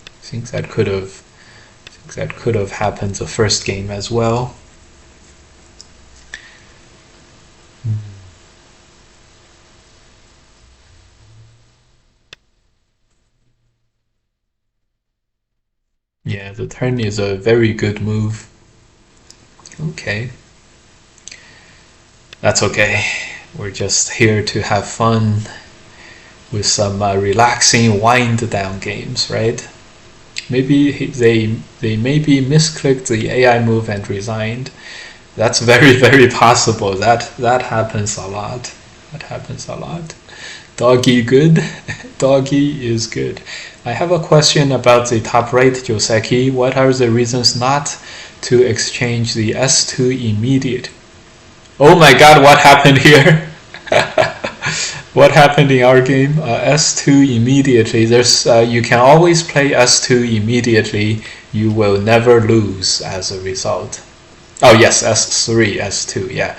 A: I think that could have happened the first game as well. Yeah, the turn is a very good move. Okay. That's okay. We're just here to have fun with some relaxing wind down games, right? Maybe they maybe misclicked the AI move and resigned. That's very, very possible. That happens a lot. That happens a lot. Doggy good. Doggy is good. I have a question about the top right Joseki. What are the reasons not to exchange the S2 immediate? Oh my god, what happened here? What happened in our game? S2 immediately. There's you can always play S2 immediately. You will never lose as a result. Oh yes, S3, S2, yeah.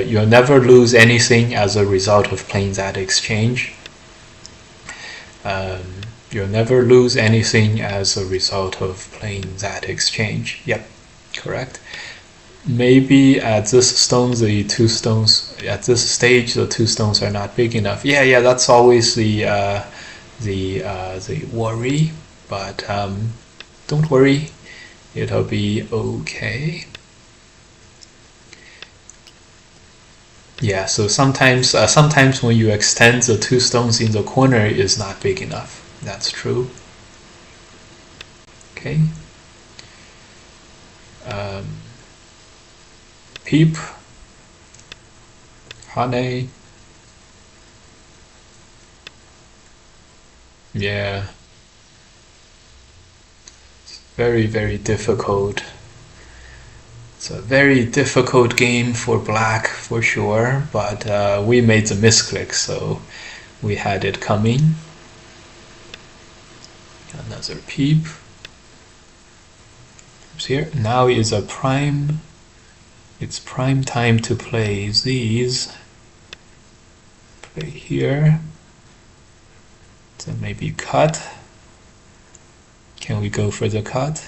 A: You'll never lose anything as a result of playing that exchange. You'll never lose anything as a result of playing that exchange. Yep, correct. Maybe at this stone, the two stones, at this stage, the two stones are not big enough. Yeah, that's always the worry, but don't worry, it'll be okay. Yeah, so sometimes when you extend the two stones in the corner, is not big enough. That's true. Okay. Peep. Honey. Yeah. It's very, very difficult. It's a very difficult game for black for sure, but we made the misclick, so we had it coming. Another peep. Here now is a prime. It's prime time to play these. Play here. Then maybe cut. Can we go for the cut?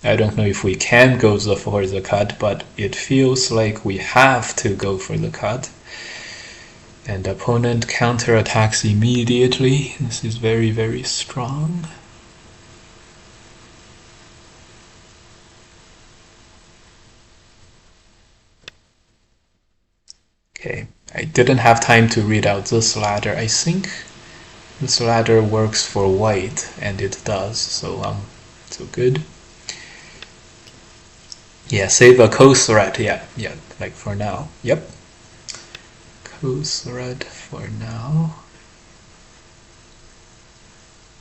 A: I don't know if we can go for the cut, but it feels like we have to go for the cut. And opponent counterattacks immediately. This is very, very strong. Okay, I didn't have time to read out this ladder. I think this ladder works for white, and it does, so good. Yeah, save a co-threat. Yeah, like for now. Yep. Co-threat for now.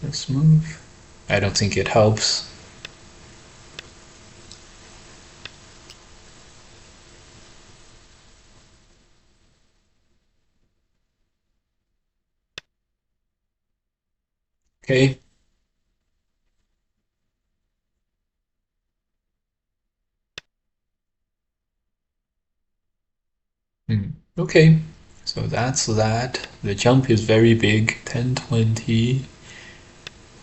A: Let's move. I don't think it helps. Okay. Okay, so that's that. The jump is very big. 10, 20,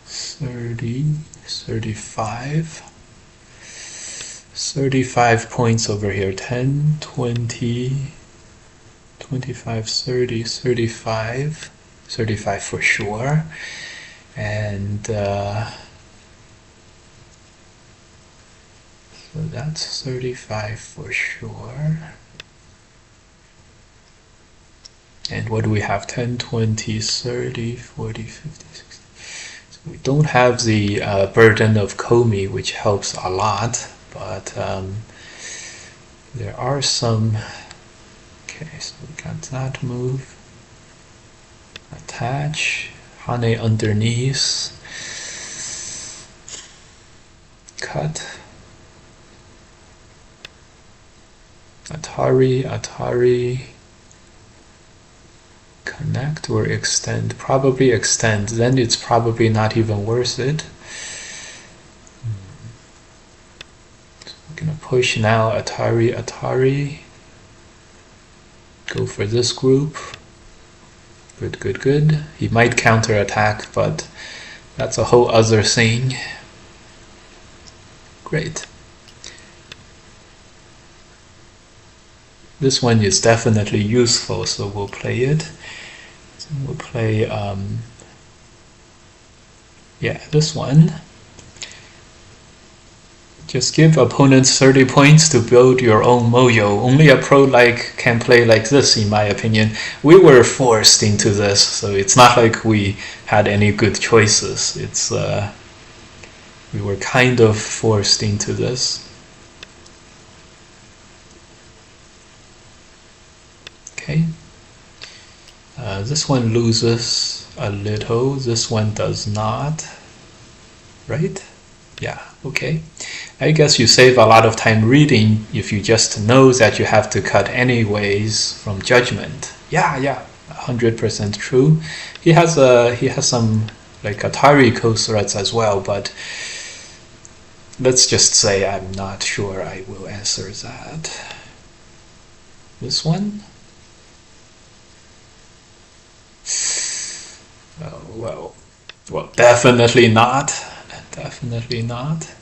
A: 30, 35. 35 points over here. 10, 20, 25, 30, 35. 35 for sure. And so that's 35 for sure. And what do we have? 10, 20, 30, 40, 50, 60. So we don't have the burden of Comey, which helps a lot, but there are some. Okay, so we got that move. Attach. Hane underneath. Cut. Atari. Connect or extend. Probably extend. Then it's probably not even worth it. So we're gonna push now. Atari. Go for this group. Good. He might counterattack, but that's a whole other thing. Great. This one is definitely useful, so we'll play it. So we'll play, this one. Just give opponents 30 points to build your own mojo. Only a pro can play like this, in my opinion. We were forced into this, so it's not like we had any good choices. It's we were kind of forced into this. Okay. This one loses a little. This one does not. Right? Yeah, okay. I guess you save a lot of time reading if you just know that you have to cut anyways from judgment. Yeah, 100% true. He has some like Atari co-threats as well, but let's just say I'm not sure I will answer that. This one? Oh, well, definitely not. Definitely not.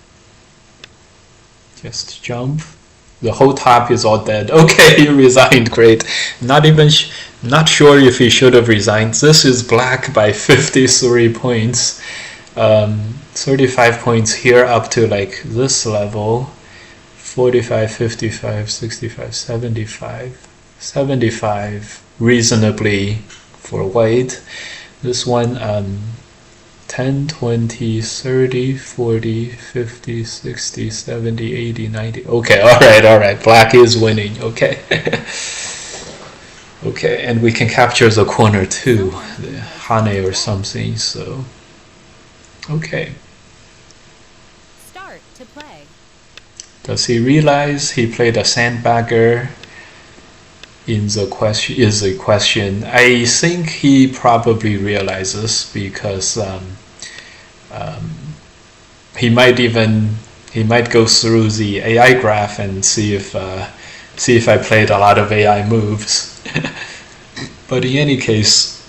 A: Just jump. The whole top is all dead. Okay, he resigned. Great. Not sure if he should have resigned. This is black by 53 points. 35 points here up to like this level. 45, 55, 65, 75. 75 reasonably for white. This one 10, 20, 30, 40, 50, 60, 70, 80, 90. Okay, all right. Black is winning. Okay. Okay, and we can capture the corner too, the Hane or something, so. Okay.
B: Start to play.
A: Does he realize he played a sandbagger? Is the question. I think he probably realizes because he might go through the AI graph and see if I played a lot of AI moves. But in any case,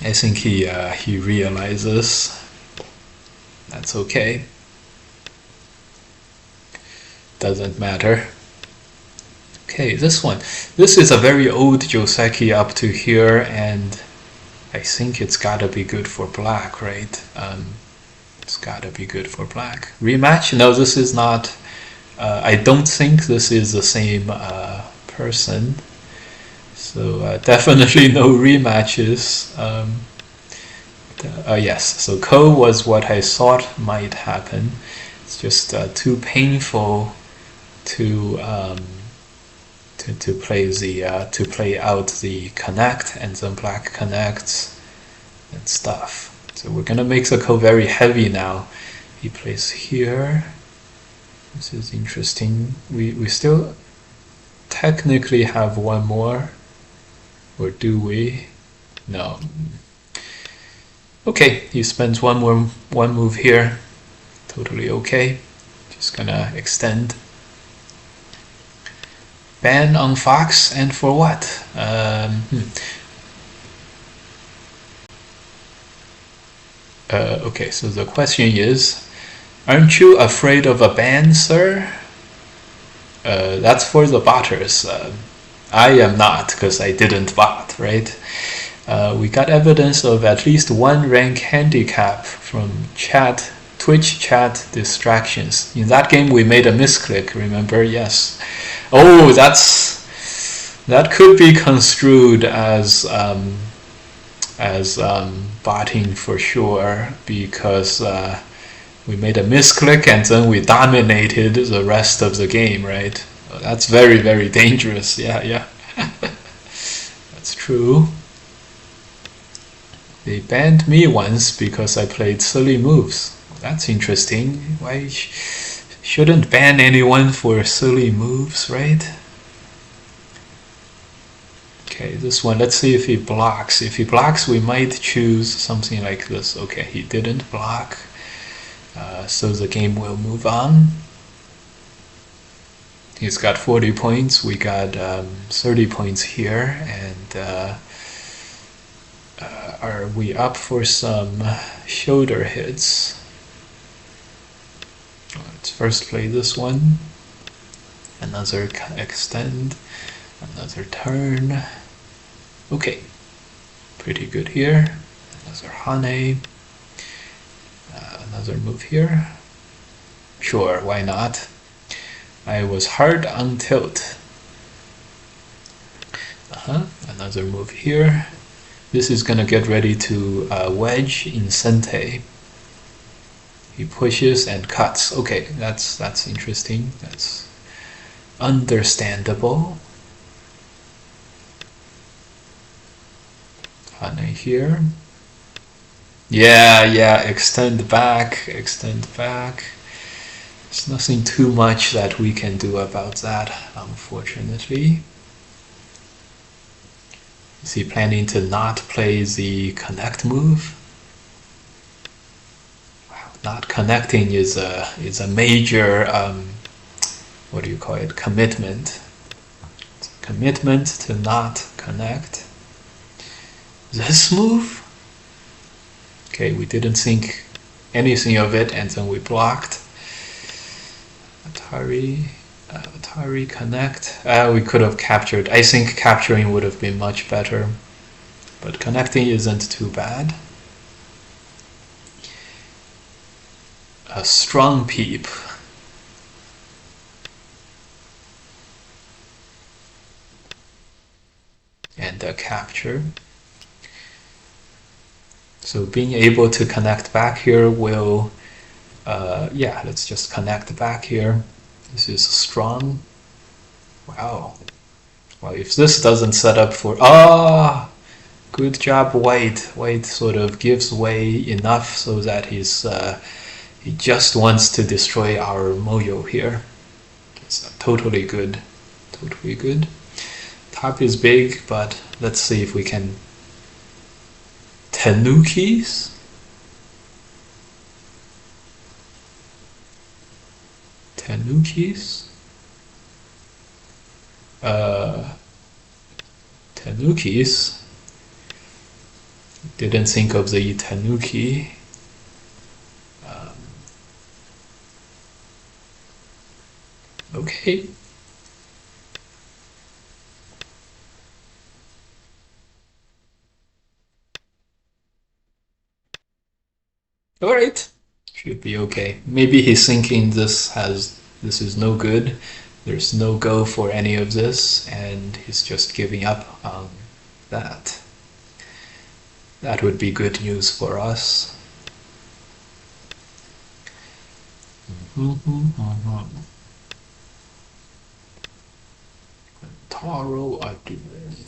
A: I think he realizes. That's okay. doesn't matter. Okay, this one. This is a very old Joseki up to here, and I think it's gotta be good for black, right? It's gotta be good for black. Rematch? No, this is not. I don't think this is the same person. So definitely no rematches. Yes, so Ko was what I thought might happen. It's just too painful to play out the connect, and then black connects and stuff. So we're gonna make the Ko very heavy now. He plays here. This is interesting. We still technically have one more, or do we? No. Okay, he spends one move here. Totally okay. Just gonna extend. Ban on Fox, and for what? Okay, so the question is, aren't you afraid of a ban, sir? That's for the botters. I am not, because I didn't bot, right? We got evidence of at least one rank handicap from Twitch chat distractions. In that game, we made a misclick, remember? Yes. Oh, that could be construed as botting for sure, because we made a misclick and then we dominated the rest of the game, right? That's very, very dangerous. Yeah. That's true. They banned me once because I played silly moves. That's interesting. Why shouldn't ban anyone for silly moves, right? Okay, this one, let's see if he blocks. If he blocks, we might choose something like this. Okay, he didn't block. So the game will move on. He's got 40 points. We got 30 points here. And are we up for some shoulder hits? Let's first play this one. Another extend. Another turn. Okay. Pretty good here. Another Hane. Another move here. Sure, why not? I was hard on tilt. Another move here. This is gonna get ready to wedge in Sente. He pushes and cuts. Okay, that's interesting. That's understandable. Hane here. Yeah, extend back. There's nothing too much that we can do about that, unfortunately. Is he planning to not play the connect move? Wow, not connecting is a major what do you call it? Commitment. It's a commitment to not connect. This move? Okay, we didn't think anything of it, and then we blocked. Atari connect. We could have captured. I think capturing would have been much better, but connecting isn't too bad. A strong peep. And a capture. So being able to connect back here will, yeah, let's just connect back here. This is strong. Wow. Well, if this doesn't set up for, good job, White. White sort of gives way enough so that he just wants to destroy our Moyo here. It's totally good. Totally good. Top is big, but let's see if we can. Tenukis? Tenukis? Tenukis? Didn't think of the Tanuki. Okay. All right. Should be okay. Maybe he's thinking this is no good. There's no go for any of this, and he's just giving up on that. That would be good news for us. Taro argument.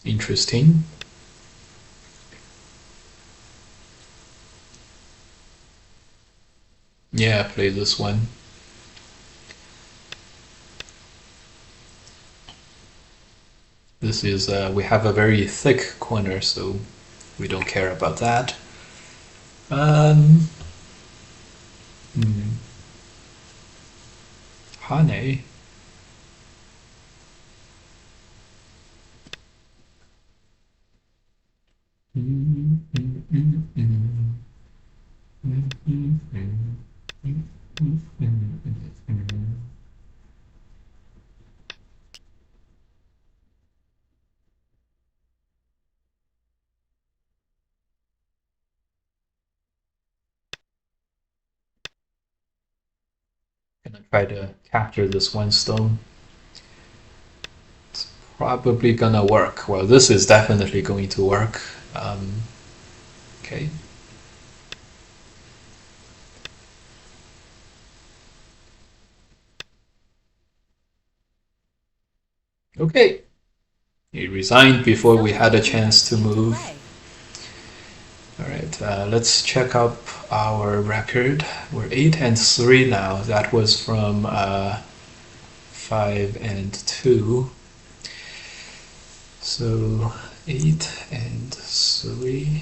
A: Interesting. Yeah, play this one. This is, we have a very thick corner, so we don't care about that. Um, hmm, Hane. Gonna try to capture this one stone. It's probably gonna work. Well, this is definitely going to work. Okay. Okay. He resigned before we had a chance to move. All right, let's check up our record. We're 8-3 now. That was from 5-2. So 8-3.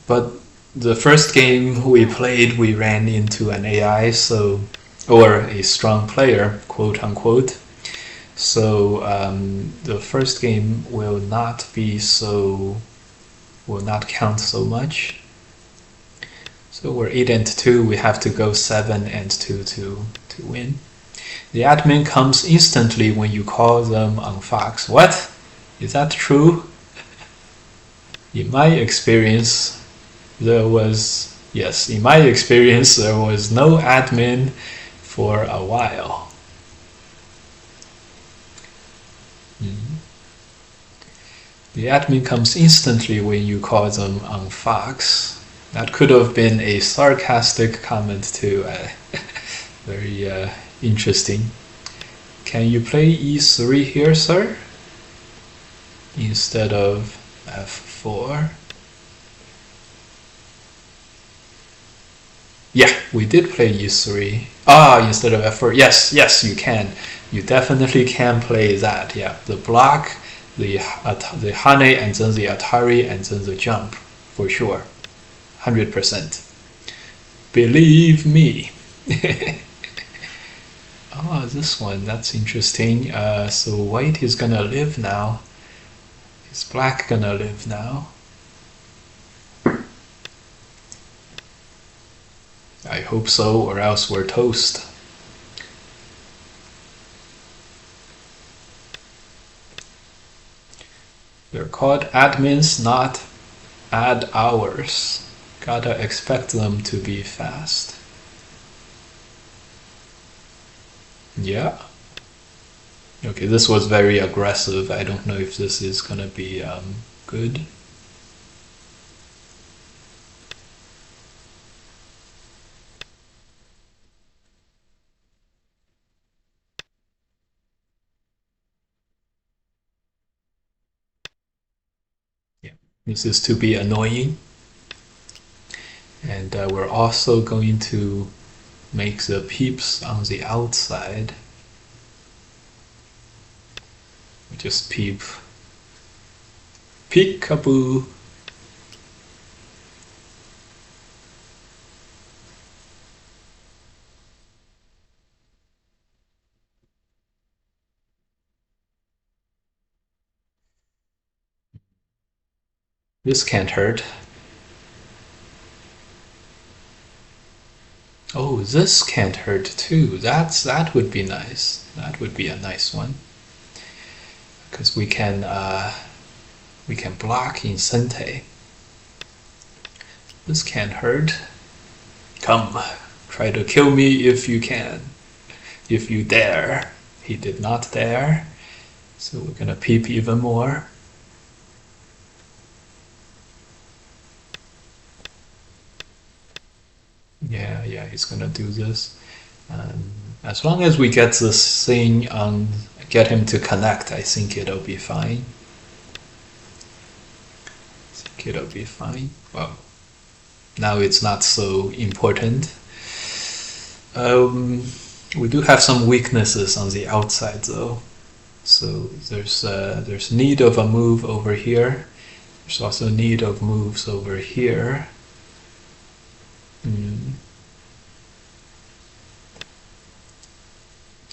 A: But the first game we played, we ran into an AI, or a strong player, quote unquote. So the first game will not count so much. So we're 8-2. We have to go 7-2 to win. The admin comes instantly when you call them on Fox. What? Is that true? In my experience, there was no admin for a while. The admin comes instantly when you call them on Fox. That could have been a sarcastic comment too. Very interesting. Can you play e3 here, sir? Instead of f4? Yeah, we did play e3. Instead of f4. Yes, you can. You definitely can play that. Yeah, the block, the Hane, and then the Atari, and then the jump, for sure. 100%. Believe me. This one, that's interesting. So white is gonna live now. Is black gonna live now? I hope so, or else we're toast. They're called admins, not ad hours. Gotta expect them to be fast. Yeah. Okay, this was very aggressive. I don't know if this is gonna be good. Yeah, this is to be annoying. And we're also going to make the peeps on the outside. We just peep. Peekaboo. This can't hurt. Oh, this can't hurt too. That would be nice. That would be a nice one. Because we can block in Sente. This can't hurt. Come, try to kill me if you can. If you dare. He did not dare. So we're gonna peep even more. Yeah, he's gonna do this. As long as we get this thing on, get him to connect, I think it'll be fine. Well, now it's not so important. We do have some weaknesses on the outside though. So there's need of a move over here. There's also need of moves over here.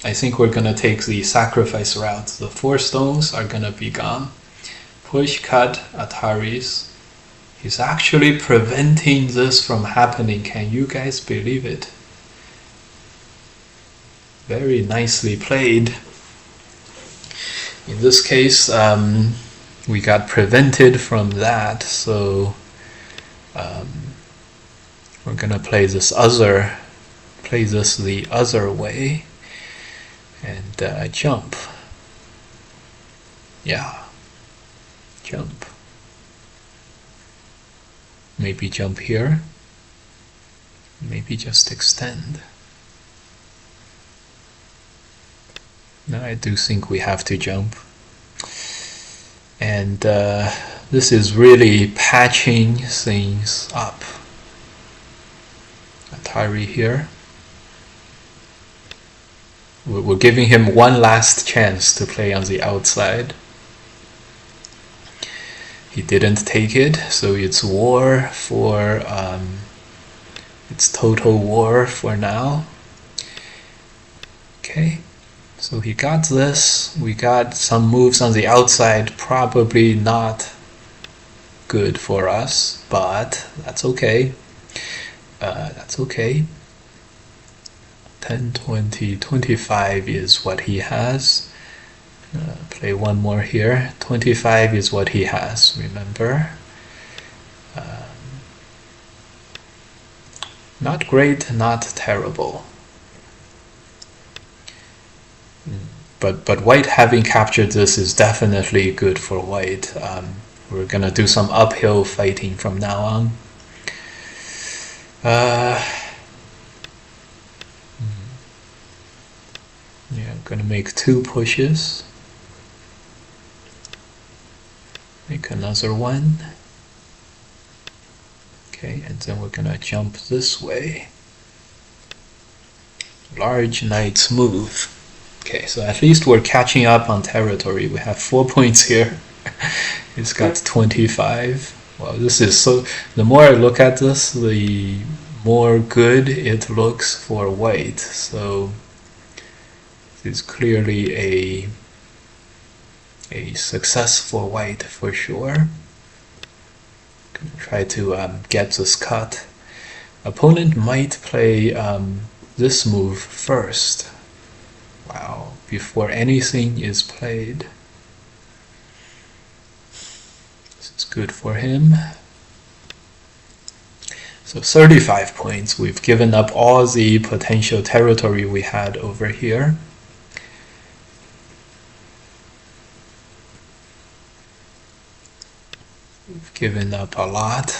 A: I think we're gonna take the sacrifice route. The 4 stones are gonna be gone. Push, cut, Ataris. He's actually preventing this from happening. Can you guys believe it? Very nicely played. In this case, we got prevented from that, so we're gonna play this the other way, and jump. Yeah, jump. Maybe jump here. Maybe just extend. No, I do think we have to jump. And this is really patching things up. Atari here. We're giving him one last chance to play on the outside. He didn't take it, so it's war for it's total war for now. Okay, so he got this. We got some moves on the outside, probably not good for us, but that's okay. That's okay. 10, 20, 25 is what he has. Play one more here. 25 is what he has, remember. Not great, not terrible. But white having captured this is definitely good for white. We're gonna do some uphill fighting from now on. Yeah, I'm gonna make 2 pushes. Make another one. Okay, and then we're gonna jump this way. Large knight's move. Okay, so at least we're catching up on territory. We have 4 points here. It's got 25. Well, this is so. The more I look at this, the more good it looks for white. So this is clearly a success for white for sure. Gonna try to get this cut. Opponent might play this move first. Wow, before anything is played. This is good for him. So 35 points. We've given up all the potential territory we had over here. We've given up a lot.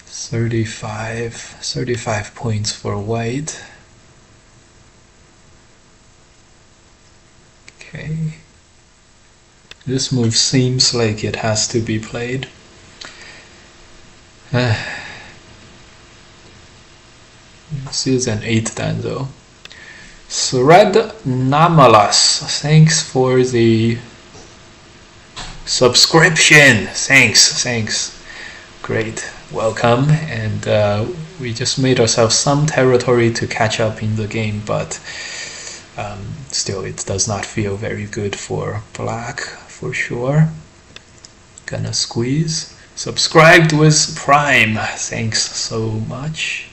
A: 35 points for white. Okay. This move seems like it has to be played. This is an 8 dan though. Thread Namalas, thanks for the subscription. Thanks. Great, welcome. And we just made ourselves some territory to catch up in the game, but still it does not feel very good for black for sure. Gonna squeeze. Subscribed with Prime, thanks so much.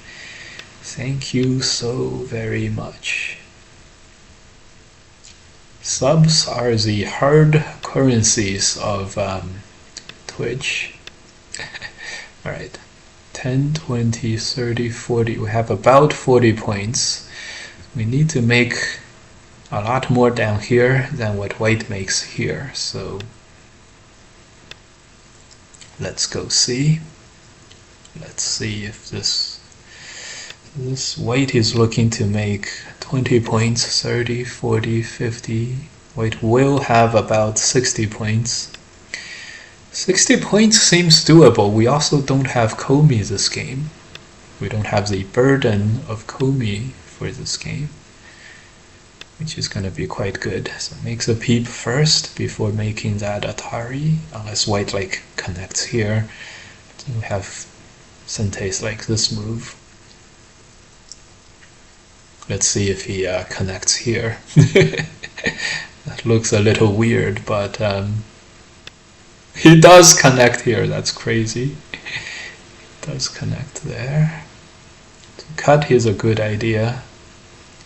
A: Thank you so very much. Subs are the hard currencies of Twitch. All right, 10, 20, 30, 40. We have about 40 points. We need to make a lot more down here than what white makes here. So let's go see. Let's see if this white is looking to make 20 points, 30, 40, 50. White will have about 60 points. 60 points seems doable. We also don't have Komi this game. We don't have the burden of Komi for this game, which is going to be quite good. So makes a peep first before making that Atari, unless white like connects here. So we have Senteis like this move. Let's see if he connects here. That looks a little weird, but he does connect here. That's crazy. He does connect there. To cut is a good idea.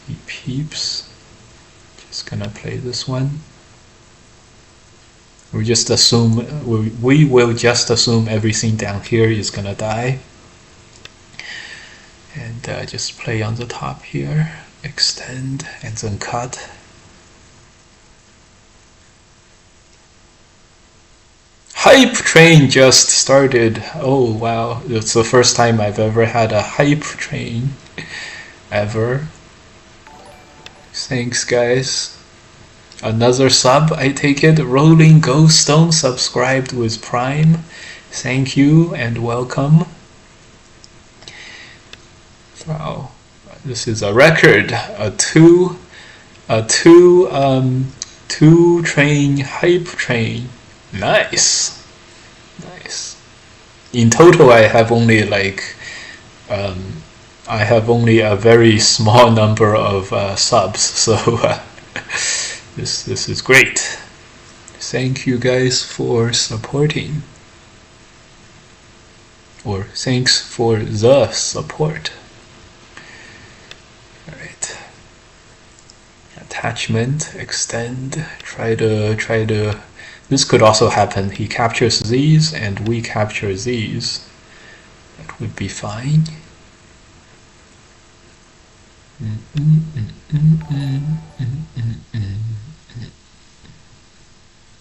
A: He peeps. Just gonna play this one. We just assume we will just assume everything down here is gonna die. And just play on the top here, extend, and then cut. Hype train just started. Oh wow, it's the first time I've ever had a hype train ever. Thanks guys. Another sub, I take it. Rolling Ghoststone subscribed with Prime. Thank you and welcome. Wow, this is a record. A two train hype train. Nice, nice. In total, I have only like I have only a very small number of subs, so this is great. Thank you guys for supporting, or thanks for the support. All right. Attachment, extend. Try to. This could also happen. He captures these and we capture these. That would be fine.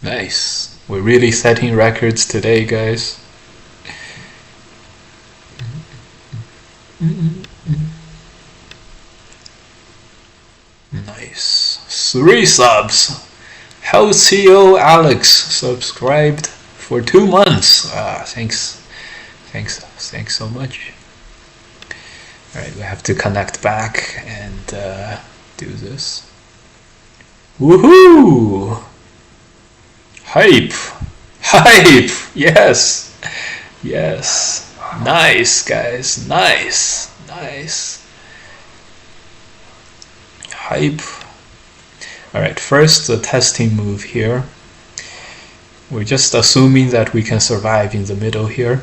A: Nice. We're really setting records today, guys. Nice. 3 subs. Halcyo Alex subscribed for 2 months. Thanks so much. Alright, we have to connect back and do this. Woohoo! Hype! Hype! Yes! Yes! Nice, guys. Nice! Nice. Hype. Alright, first the testing move here. We're just assuming that we can survive in the middle here.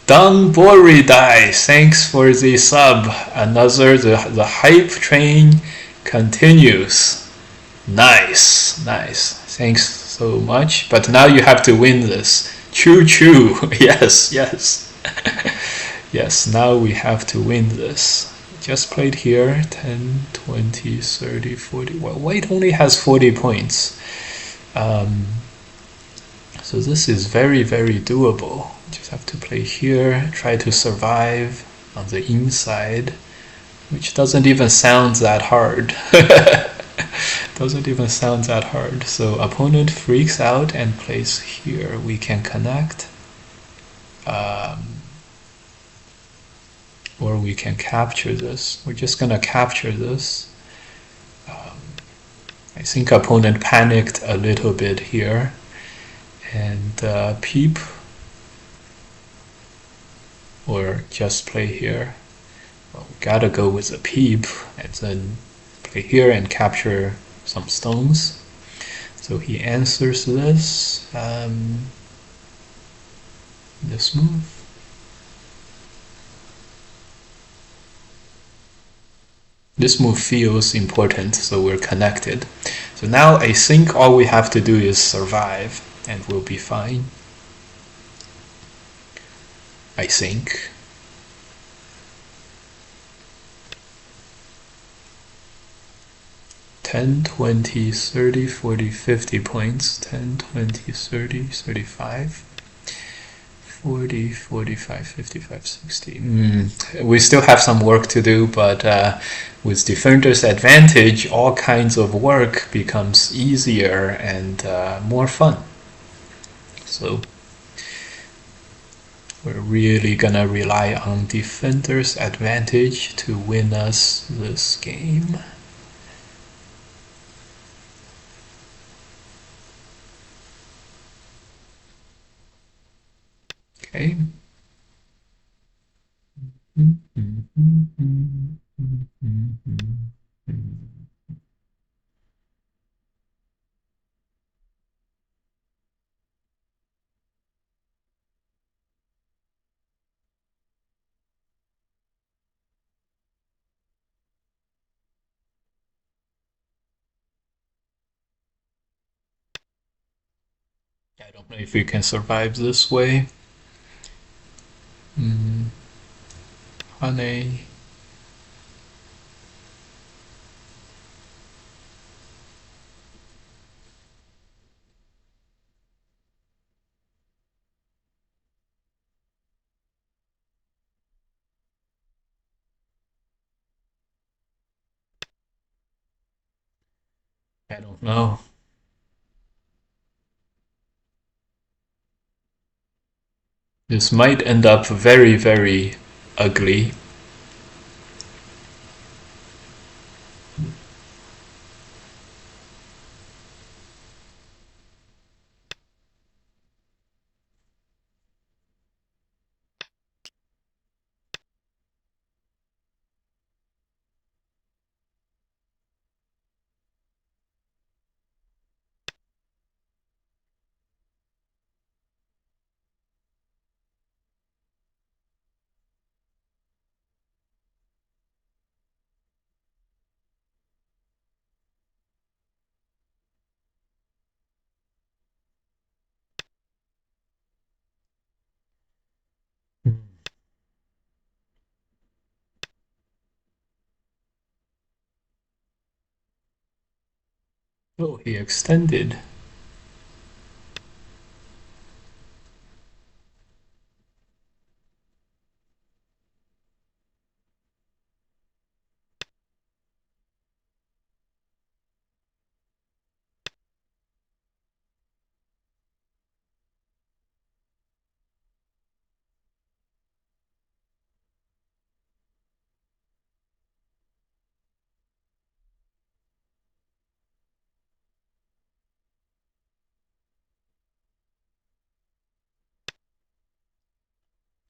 A: Dung Boridai, thanks for the sub. Another, the hype train continues. Nice, nice. Thanks so much. But now you have to win this. Choo choo. Yes, yes. Yes, now we have to win this. Just played here, 10, 20, 30, 40. Well, white only has 40 points. So this is very, very doable. Just have to play here, try to survive on the inside, which doesn't even sound that hard. Doesn't even sound that hard. So opponent freaks out and plays here. We can connect. Or we can capture this. We're just gonna capture this. I think opponent panicked a little bit here. And peep. Or just play here. Well, we gotta go with a peep and then play here and capture some stones. So he answers this. This move. This move feels important, so we're connected. So now I think all we have to do is survive, and we'll be fine. I think. 10, 20, 30, 40, 50 points. 10, 20, 30, 35, 40, 45, 55, 60. We still have some work to do, but with defender's advantage, all kinds of work becomes easier and more fun. So we're really gonna rely on defender's advantage to win us this game. Okay. I don't know if we can survive this way. Honey. I don't know. This might end up very, very ugly. Oh, he extended.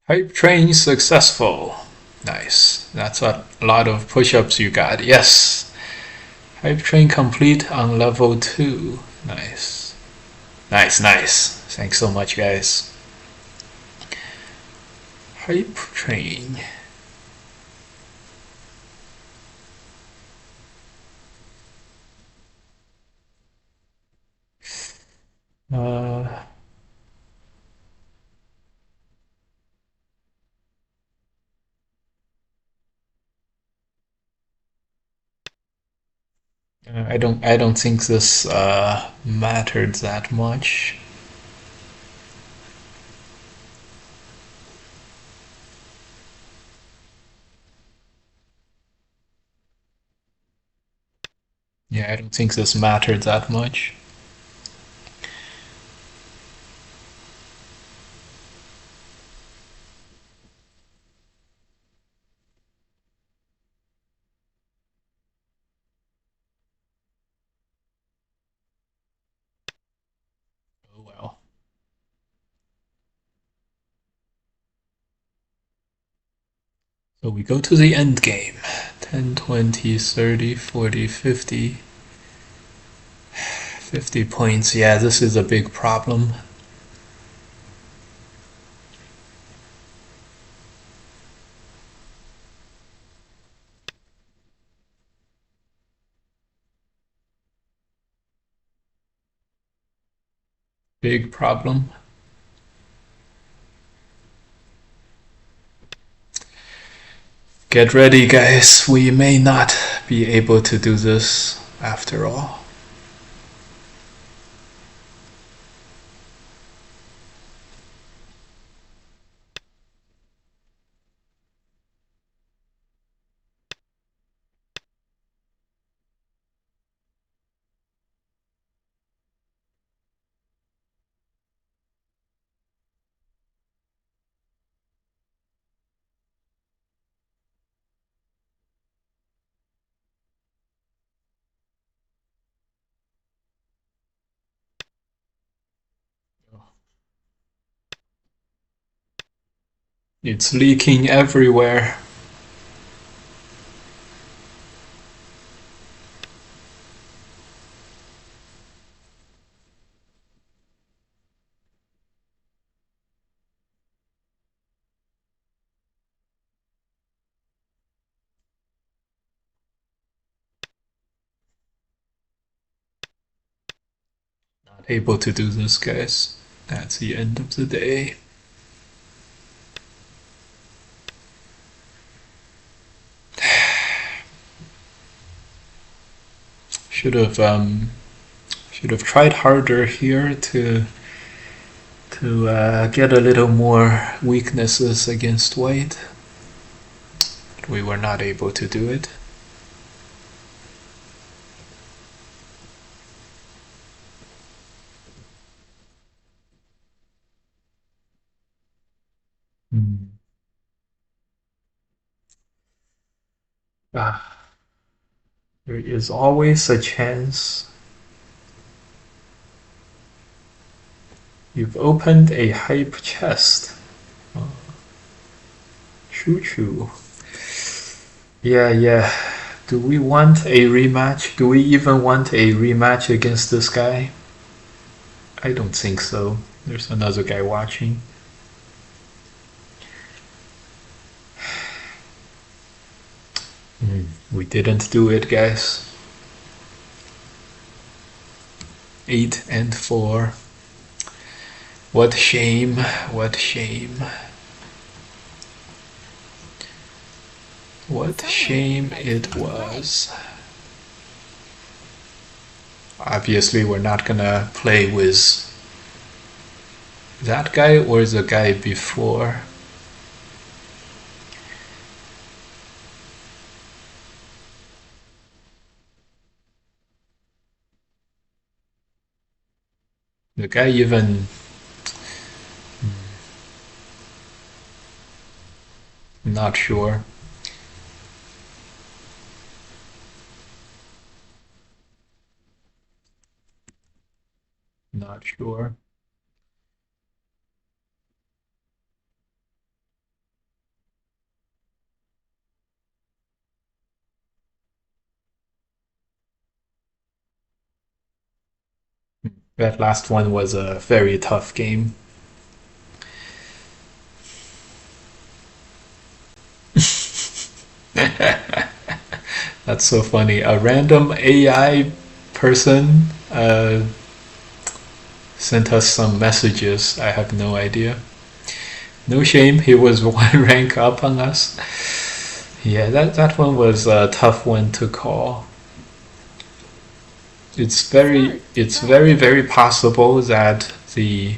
A: Hype train successful. Nice. That's a lot of push-ups you got. Yes. Hype train complete on level 2. Nice. Nice, nice. Thanks so much, guys. Hype train. Uh, I don't think this mattered that much. Yeah, I don't think this mattered that much. Oh well. So we go to the end game. 10, 20, 30, 40, 50. 50 points. Yeah, this is a big problem. Big problem. Get ready, guys. We may not be able to do this after all. It's leaking everywhere. Not able to do this, guys. That's the end of the day. Should have tried harder here to get a little more weaknesses against white. But we were not able to do it. Ah, there is always a chance. You've opened a hype chest. Oh. Choo choo. Yeah. Do we want a rematch? Do we even want a rematch against this guy? I don't think so. There's another guy watching. We didn't do it, guys. 8 and 4. What shame, what shame. What shame it was. Obviously, we're not gonna play with that guy or the guy before. The guy even not sure. Not sure. That last one was a very tough game. That's so funny. A random AI person sent us some messages. I have no idea. No shame, he was one rank up on us. Yeah, that one was a tough one to call. It's very possible that the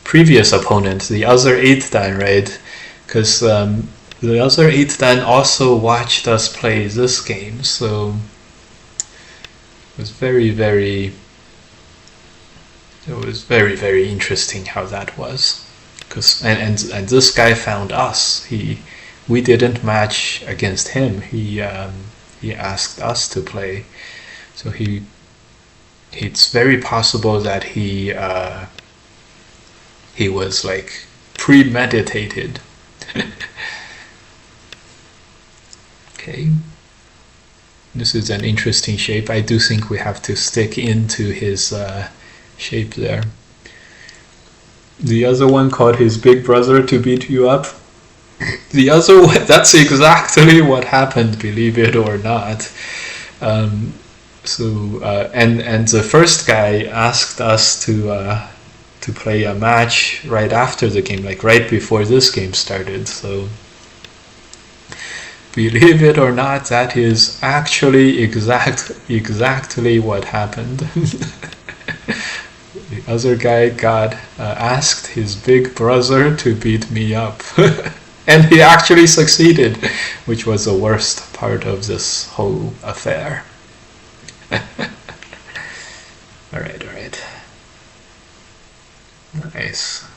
A: previous opponent, the other 8 dan, right? Because the other 8 dan also watched us play this game, so it was very interesting how that was. Cause, and this guy found us. We didn't match against him. He asked us to play, so it's very possible that he was like premeditated. Okay, this is an interesting shape. I do think we have to stick into his shape there. The other one called his big brother to beat you up. The other one, that's exactly what happened, believe it or not. And the first guy asked us to play a match right after the game, like right before this game started. So believe it or not, that is actually exactly what happened. The other guy asked his big brother to beat me up. And he actually succeeded, which was the worst part of this whole affair. Alright. Nice.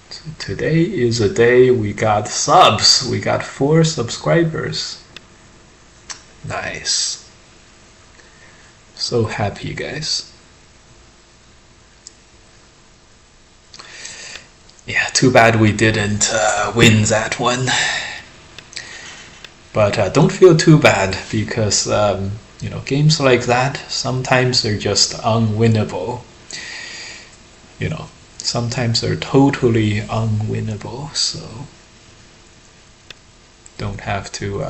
A: So today is a day we got subs. We got 4 subscribers. Nice. So happy, guys. Yeah, too bad we didn't win that one. But don't feel too bad, because games like that, sometimes they're just unwinnable. Sometimes they're totally unwinnable, so don't have to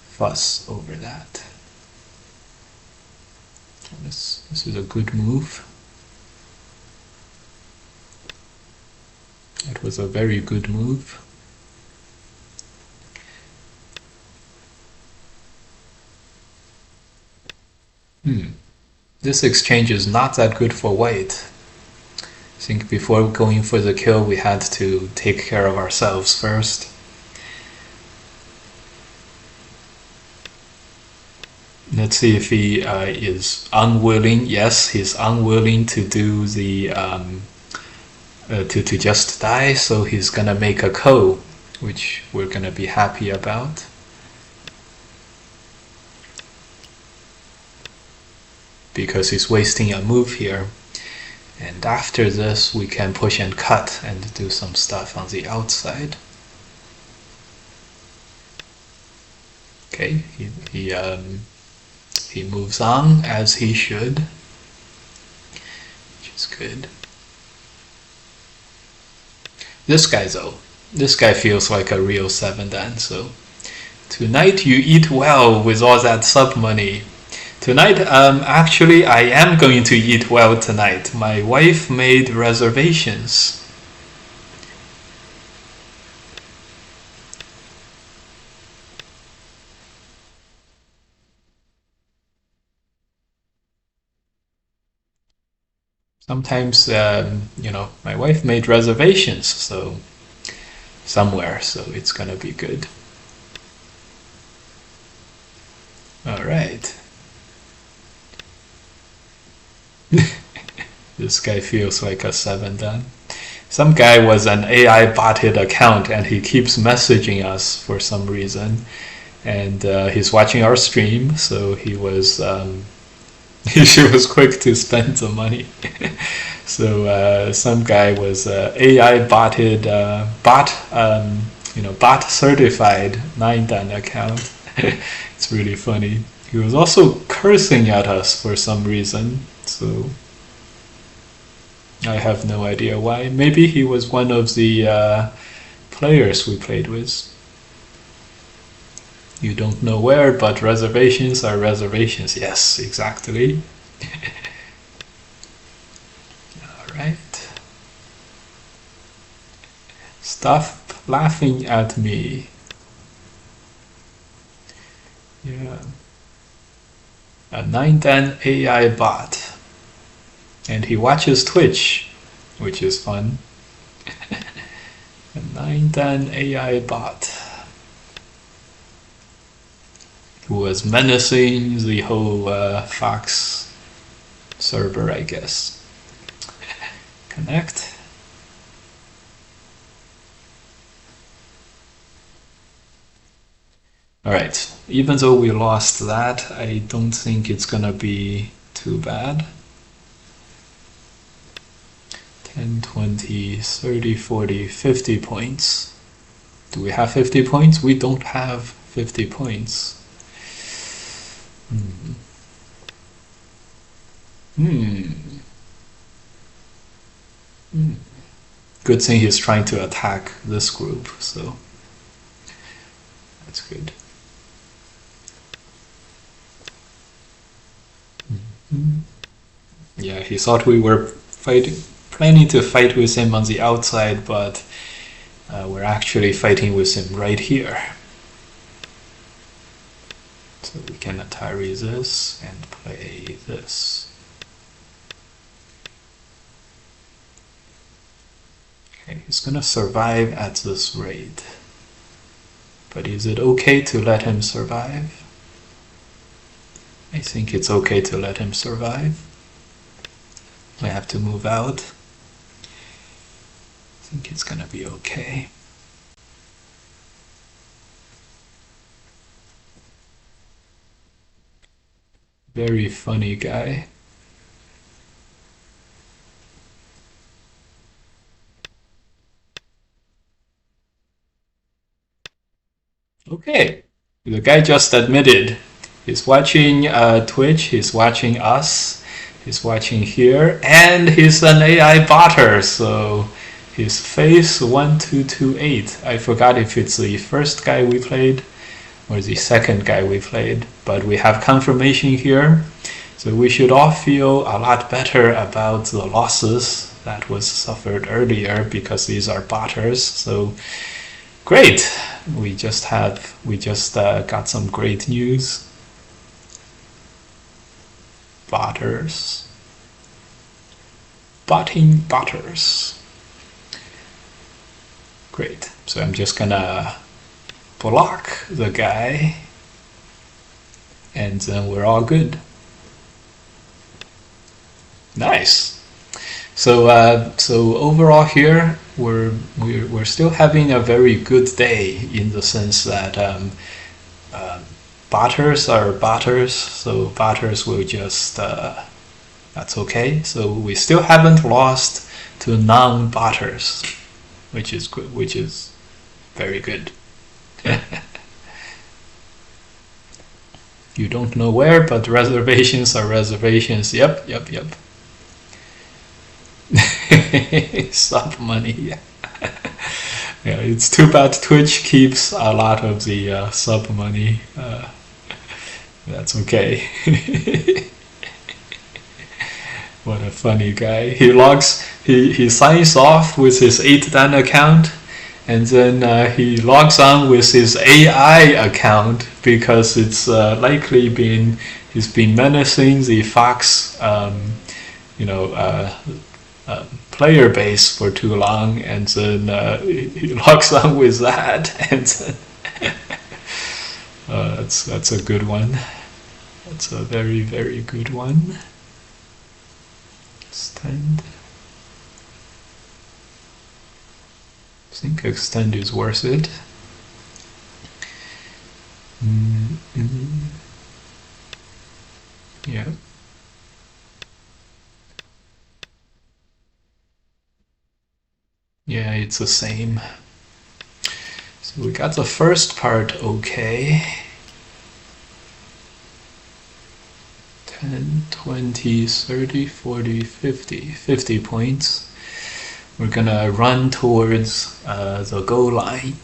A: fuss over that. This is a good move. It was a very good move. This exchange is not that good for white. I think before going for the kill, we had to take care of ourselves first. Let's see if he is unwilling. Yes, he's unwilling to do the to just die, so he's gonna make a ko, which we're gonna be happy about. Because he's wasting a move here. And after this, we can push and cut and do some stuff on the outside. Okay, he moves on as he should, which is good. This guy feels like a real 7 dan, so tonight you eat well with all that sub money. Tonight, actually, I am going to eat well tonight. My wife made reservations. Sometimes, my wife made reservations, so somewhere, so it's gonna be good. All right. This guy feels like a 7 dan. Some guy was an AI botted account, and he keeps messaging us for some reason. And he's watching our stream, so he was he was quick to spend the money. So some guy was AI botted bot certified 9 dan account. It's really funny. He was also cursing at us for some reason, so I have no idea why. Maybe he was one of the players we played with. You don't know where, but reservations are reservations. Yes, exactly. Alright. Stop laughing at me. Yeah. A 9 dan AI bot. And he watches Twitch, which is fun. A 9 dan AI bot who was menacing the whole Fox server, I guess. Connect. Alright, even though we lost that, I don't think it's gonna be too bad. 10, 20, 30, 40, 50 points. Do we have 50 points? We don't have 50 points. Good thing he's trying to attack this group, so that's good. Yeah, he thought we were fighting. planning to fight with him on the outside, but we're actually fighting with him right here. So we can Atari this and play this. Okay, he's gonna survive at this rate. But is it okay to let him survive? I think it's okay to let him survive. I have to move out. I think it's gonna be okay. Very funny guy. Okay, the guy just admitted he's watching Twitch, he's watching us, he's watching here, and he's an AI botter, so his face 1228. I forgot if it's the first guy we played or the second guy we played, but we have confirmation here. So we should all feel a lot better about the losses that was suffered earlier because these are botters. So great. We just got some great news. Botters. Botters. Great. So I'm just gonna block the guy and then we're all good. Nice. So overall here we're still having a very good day in the sense that botters are botters, so botters will just that's okay. So we still haven't lost to non-botters, which is good, which is very good. You don't know where, but reservations are reservations. Yep. Sub money, yeah. Yeah, it's too bad Twitch keeps a lot of the sub money. That's okay. What a funny guy. He signs off with his 8Dan account, and then he logs on with his AI account because it's likely he's been menacing the Fox player base for too long, and then he logs on with that, and then that's a good one. That's a very, very good one. Extend. I think extend is worth it. Yeah. Yeah, it's the same. So we got the first part okay. 10, 20, 30, 40, 50. 50 points. We're gonna run towards the goal line.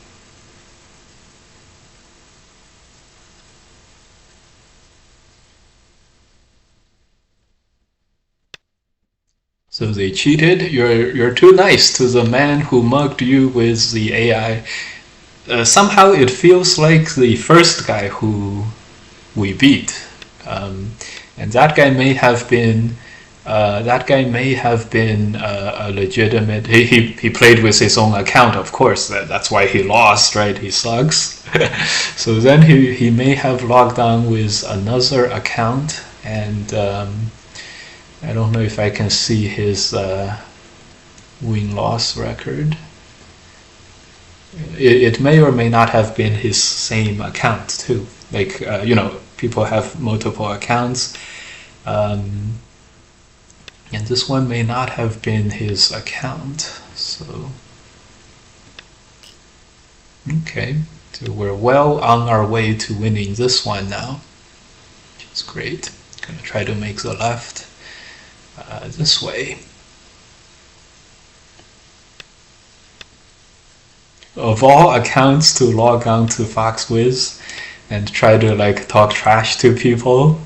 A: So they cheated. You're too nice to the man who mugged you with the AI. Somehow it feels like the first guy who we beat, and that guy may have been a legitimate. He played with his own account, of course. That's why he lost, right? He sucks. So then he may have logged on with another account, and I don't know if I can see his win-loss record. It may or may not have been his same account too. Like people have multiple accounts, and this one may not have been his account. So okay, so we're well on our way to winning this one now, which is great. Gonna try to make the left this way. Of all accounts to log on to Fox with and try to talk trash to people,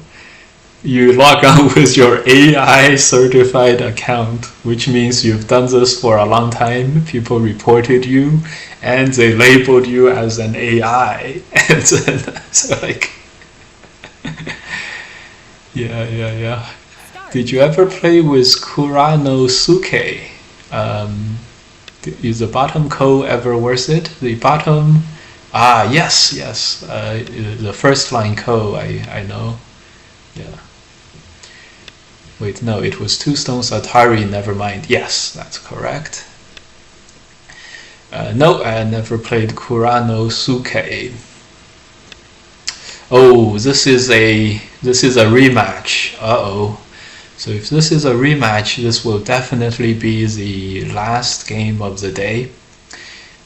A: You log on with your AI certified account, which means you've done this for a long time. People reported you and they labeled you as an AI. And then, so like, yeah.
B: Start.
A: Did you ever play with Kuranosuke? Is the bottom ko ever worth it? The bottom, yes. The first line ko, I know. Yeah. Wait, no, it was Two Stones Atari, never mind. Yes, that's correct. No, I never played Kuranosuke. Oh, this is a rematch. Uh-oh. So if this is a rematch, this will definitely be the last game of the day.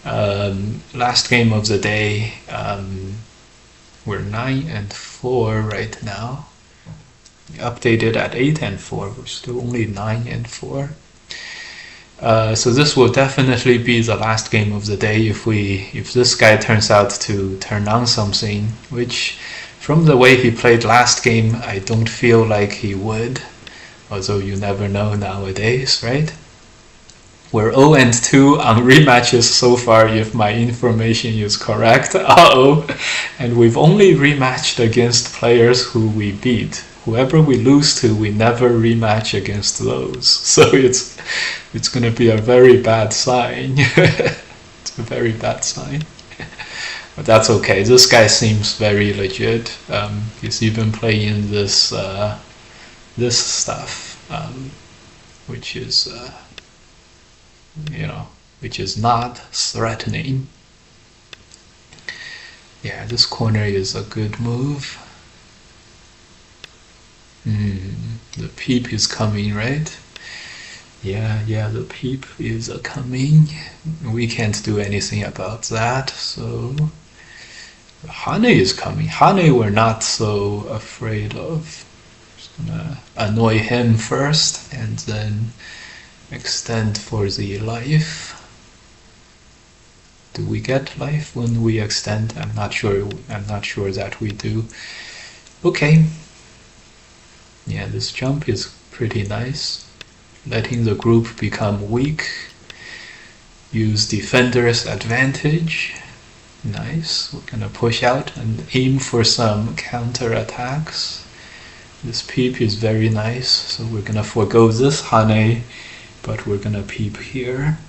A: Last game of the day. We're 9-4 right now. Updated at 8-4. We're still only 9-4. So this will definitely be the last game of the day if this guy turns out to turn on something, which from the way he played last game, I don't feel like he would. Although you never know nowadays, right? We're 0-2 on rematches so far if my information is correct. And we've only rematched against players who we beat. Whoever we lose to, we never rematch against those. So it's gonna be a very bad sign. It's a very bad sign. But that's okay. This guy seems very legit. He's even playing this this stuff, which is which is not threatening. Yeah, this corner is a good move. The peep is coming, right? Yeah, the peep is coming. We can't do anything about that, so Hane is coming. Hane we're not so afraid of. Just gonna annoy him first and then extend for the life. Do we get life when we extend? I'm not sure that we do. Okay. Yeah, this jump is pretty nice. Letting the group become weak. Use defender's advantage. Nice. We're gonna push out and aim for some counter attacks. This peep is very nice, so we're gonna forego this Hane, but we're gonna peep here.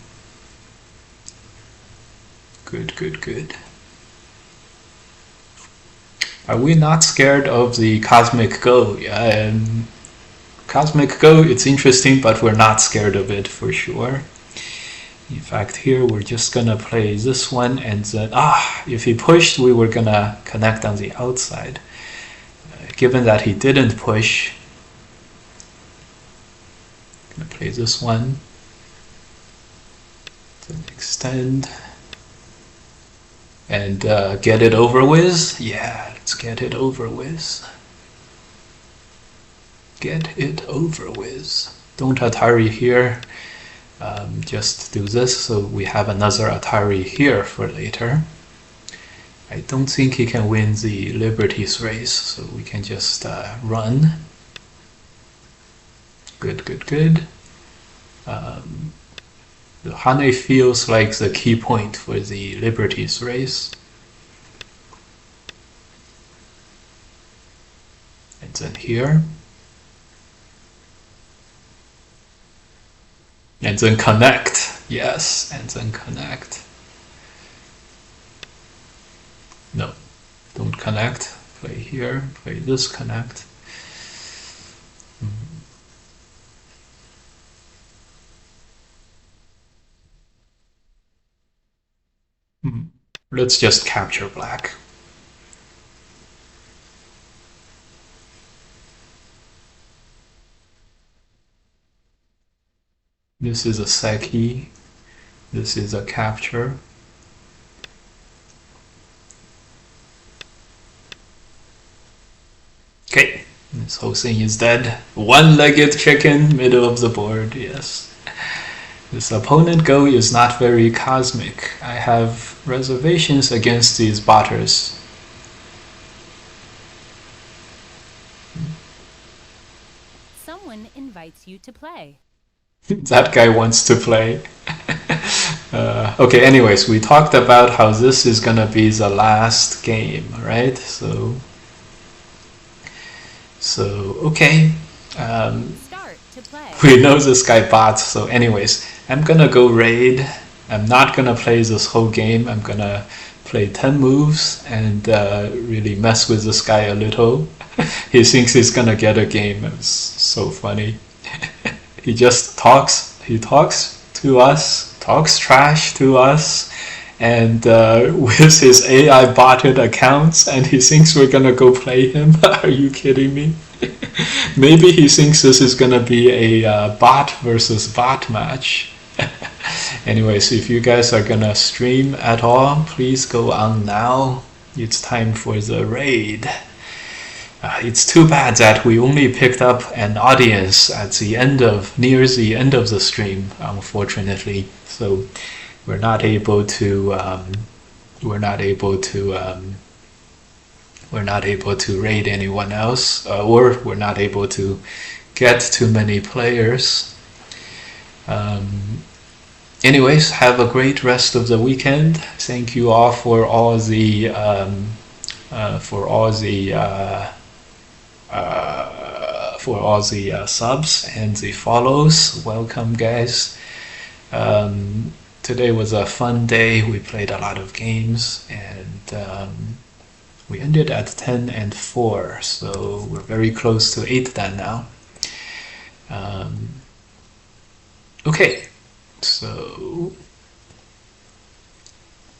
A: Good. Are we not scared of the Cosmic Go? Cosmic Go, it's interesting, but we're not scared of it for sure. In fact, here we're just gonna play this one, and then, if he pushed, we were gonna connect on the outside. Given that he didn't push, I'm gonna play this one. Then extend. And get it over with? Yeah, let's get it over with. Get it over with. Don't Atari here. Just do this so we have another Atari here for later. I don't think he can win the Liberties race, so we can just run. Good. The Hane feels like the key point for the Liberties race. And then here. And then connect. Yes, and then connect. No, don't connect. Play here, play this connect. Let's just capture black. This is a Seki. This is a capture. Okay, this whole thing is dead. One-legged chicken, middle of the board, yes. This opponent go is not very cosmic. I have reservations against these botters.
B: Someone invites you to play.
A: That guy wants to play. Okay, anyways, we talked about how this is gonna be the last game, right? So okay.
B: Start to play.
A: We know this guy bots, so anyways, I'm gonna go raid. I'm not gonna play this whole game. I'm gonna play 10 moves and really mess with this guy a little. He thinks he's gonna get a game. It's so funny. He just talks. He talks to us, talks trash to us, and with his AI botted accounts, and he thinks we're gonna go play him. Are you kidding me? Maybe he thinks this is gonna be a bot versus bot match. Anyways, if you guys are gonna stream at all, please go on now. It's time for the raid. It's too bad that we only picked up an audience at the end of near the end of the stream, unfortunately. So we're not able to raid anyone else, or we're not able to get too many players. Anyways, have a great rest of the weekend. Thank you all for all the subs and the follows. Welcome, guys. Today was a fun day. We played a lot of games, and we ended at 10 and 4, so we're very close to 8 then now. Okay, so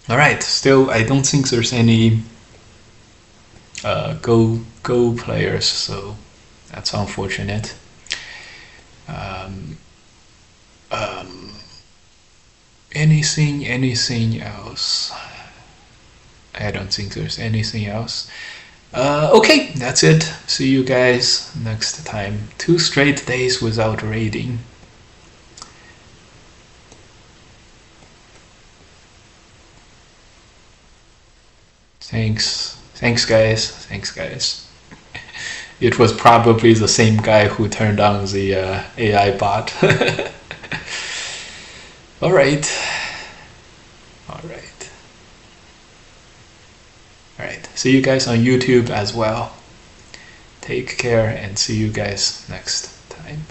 A: all right. Still, I don't think there's any Go players, so that's unfortunate. Anything else? I don't think there's anything else. Okay, that's it. See you guys next time. 2 straight days without raiding. Thanks guys. It was probably the same guy who turned on the AI bot. All right. See you guys on YouTube as well. Take care and see you guys next time.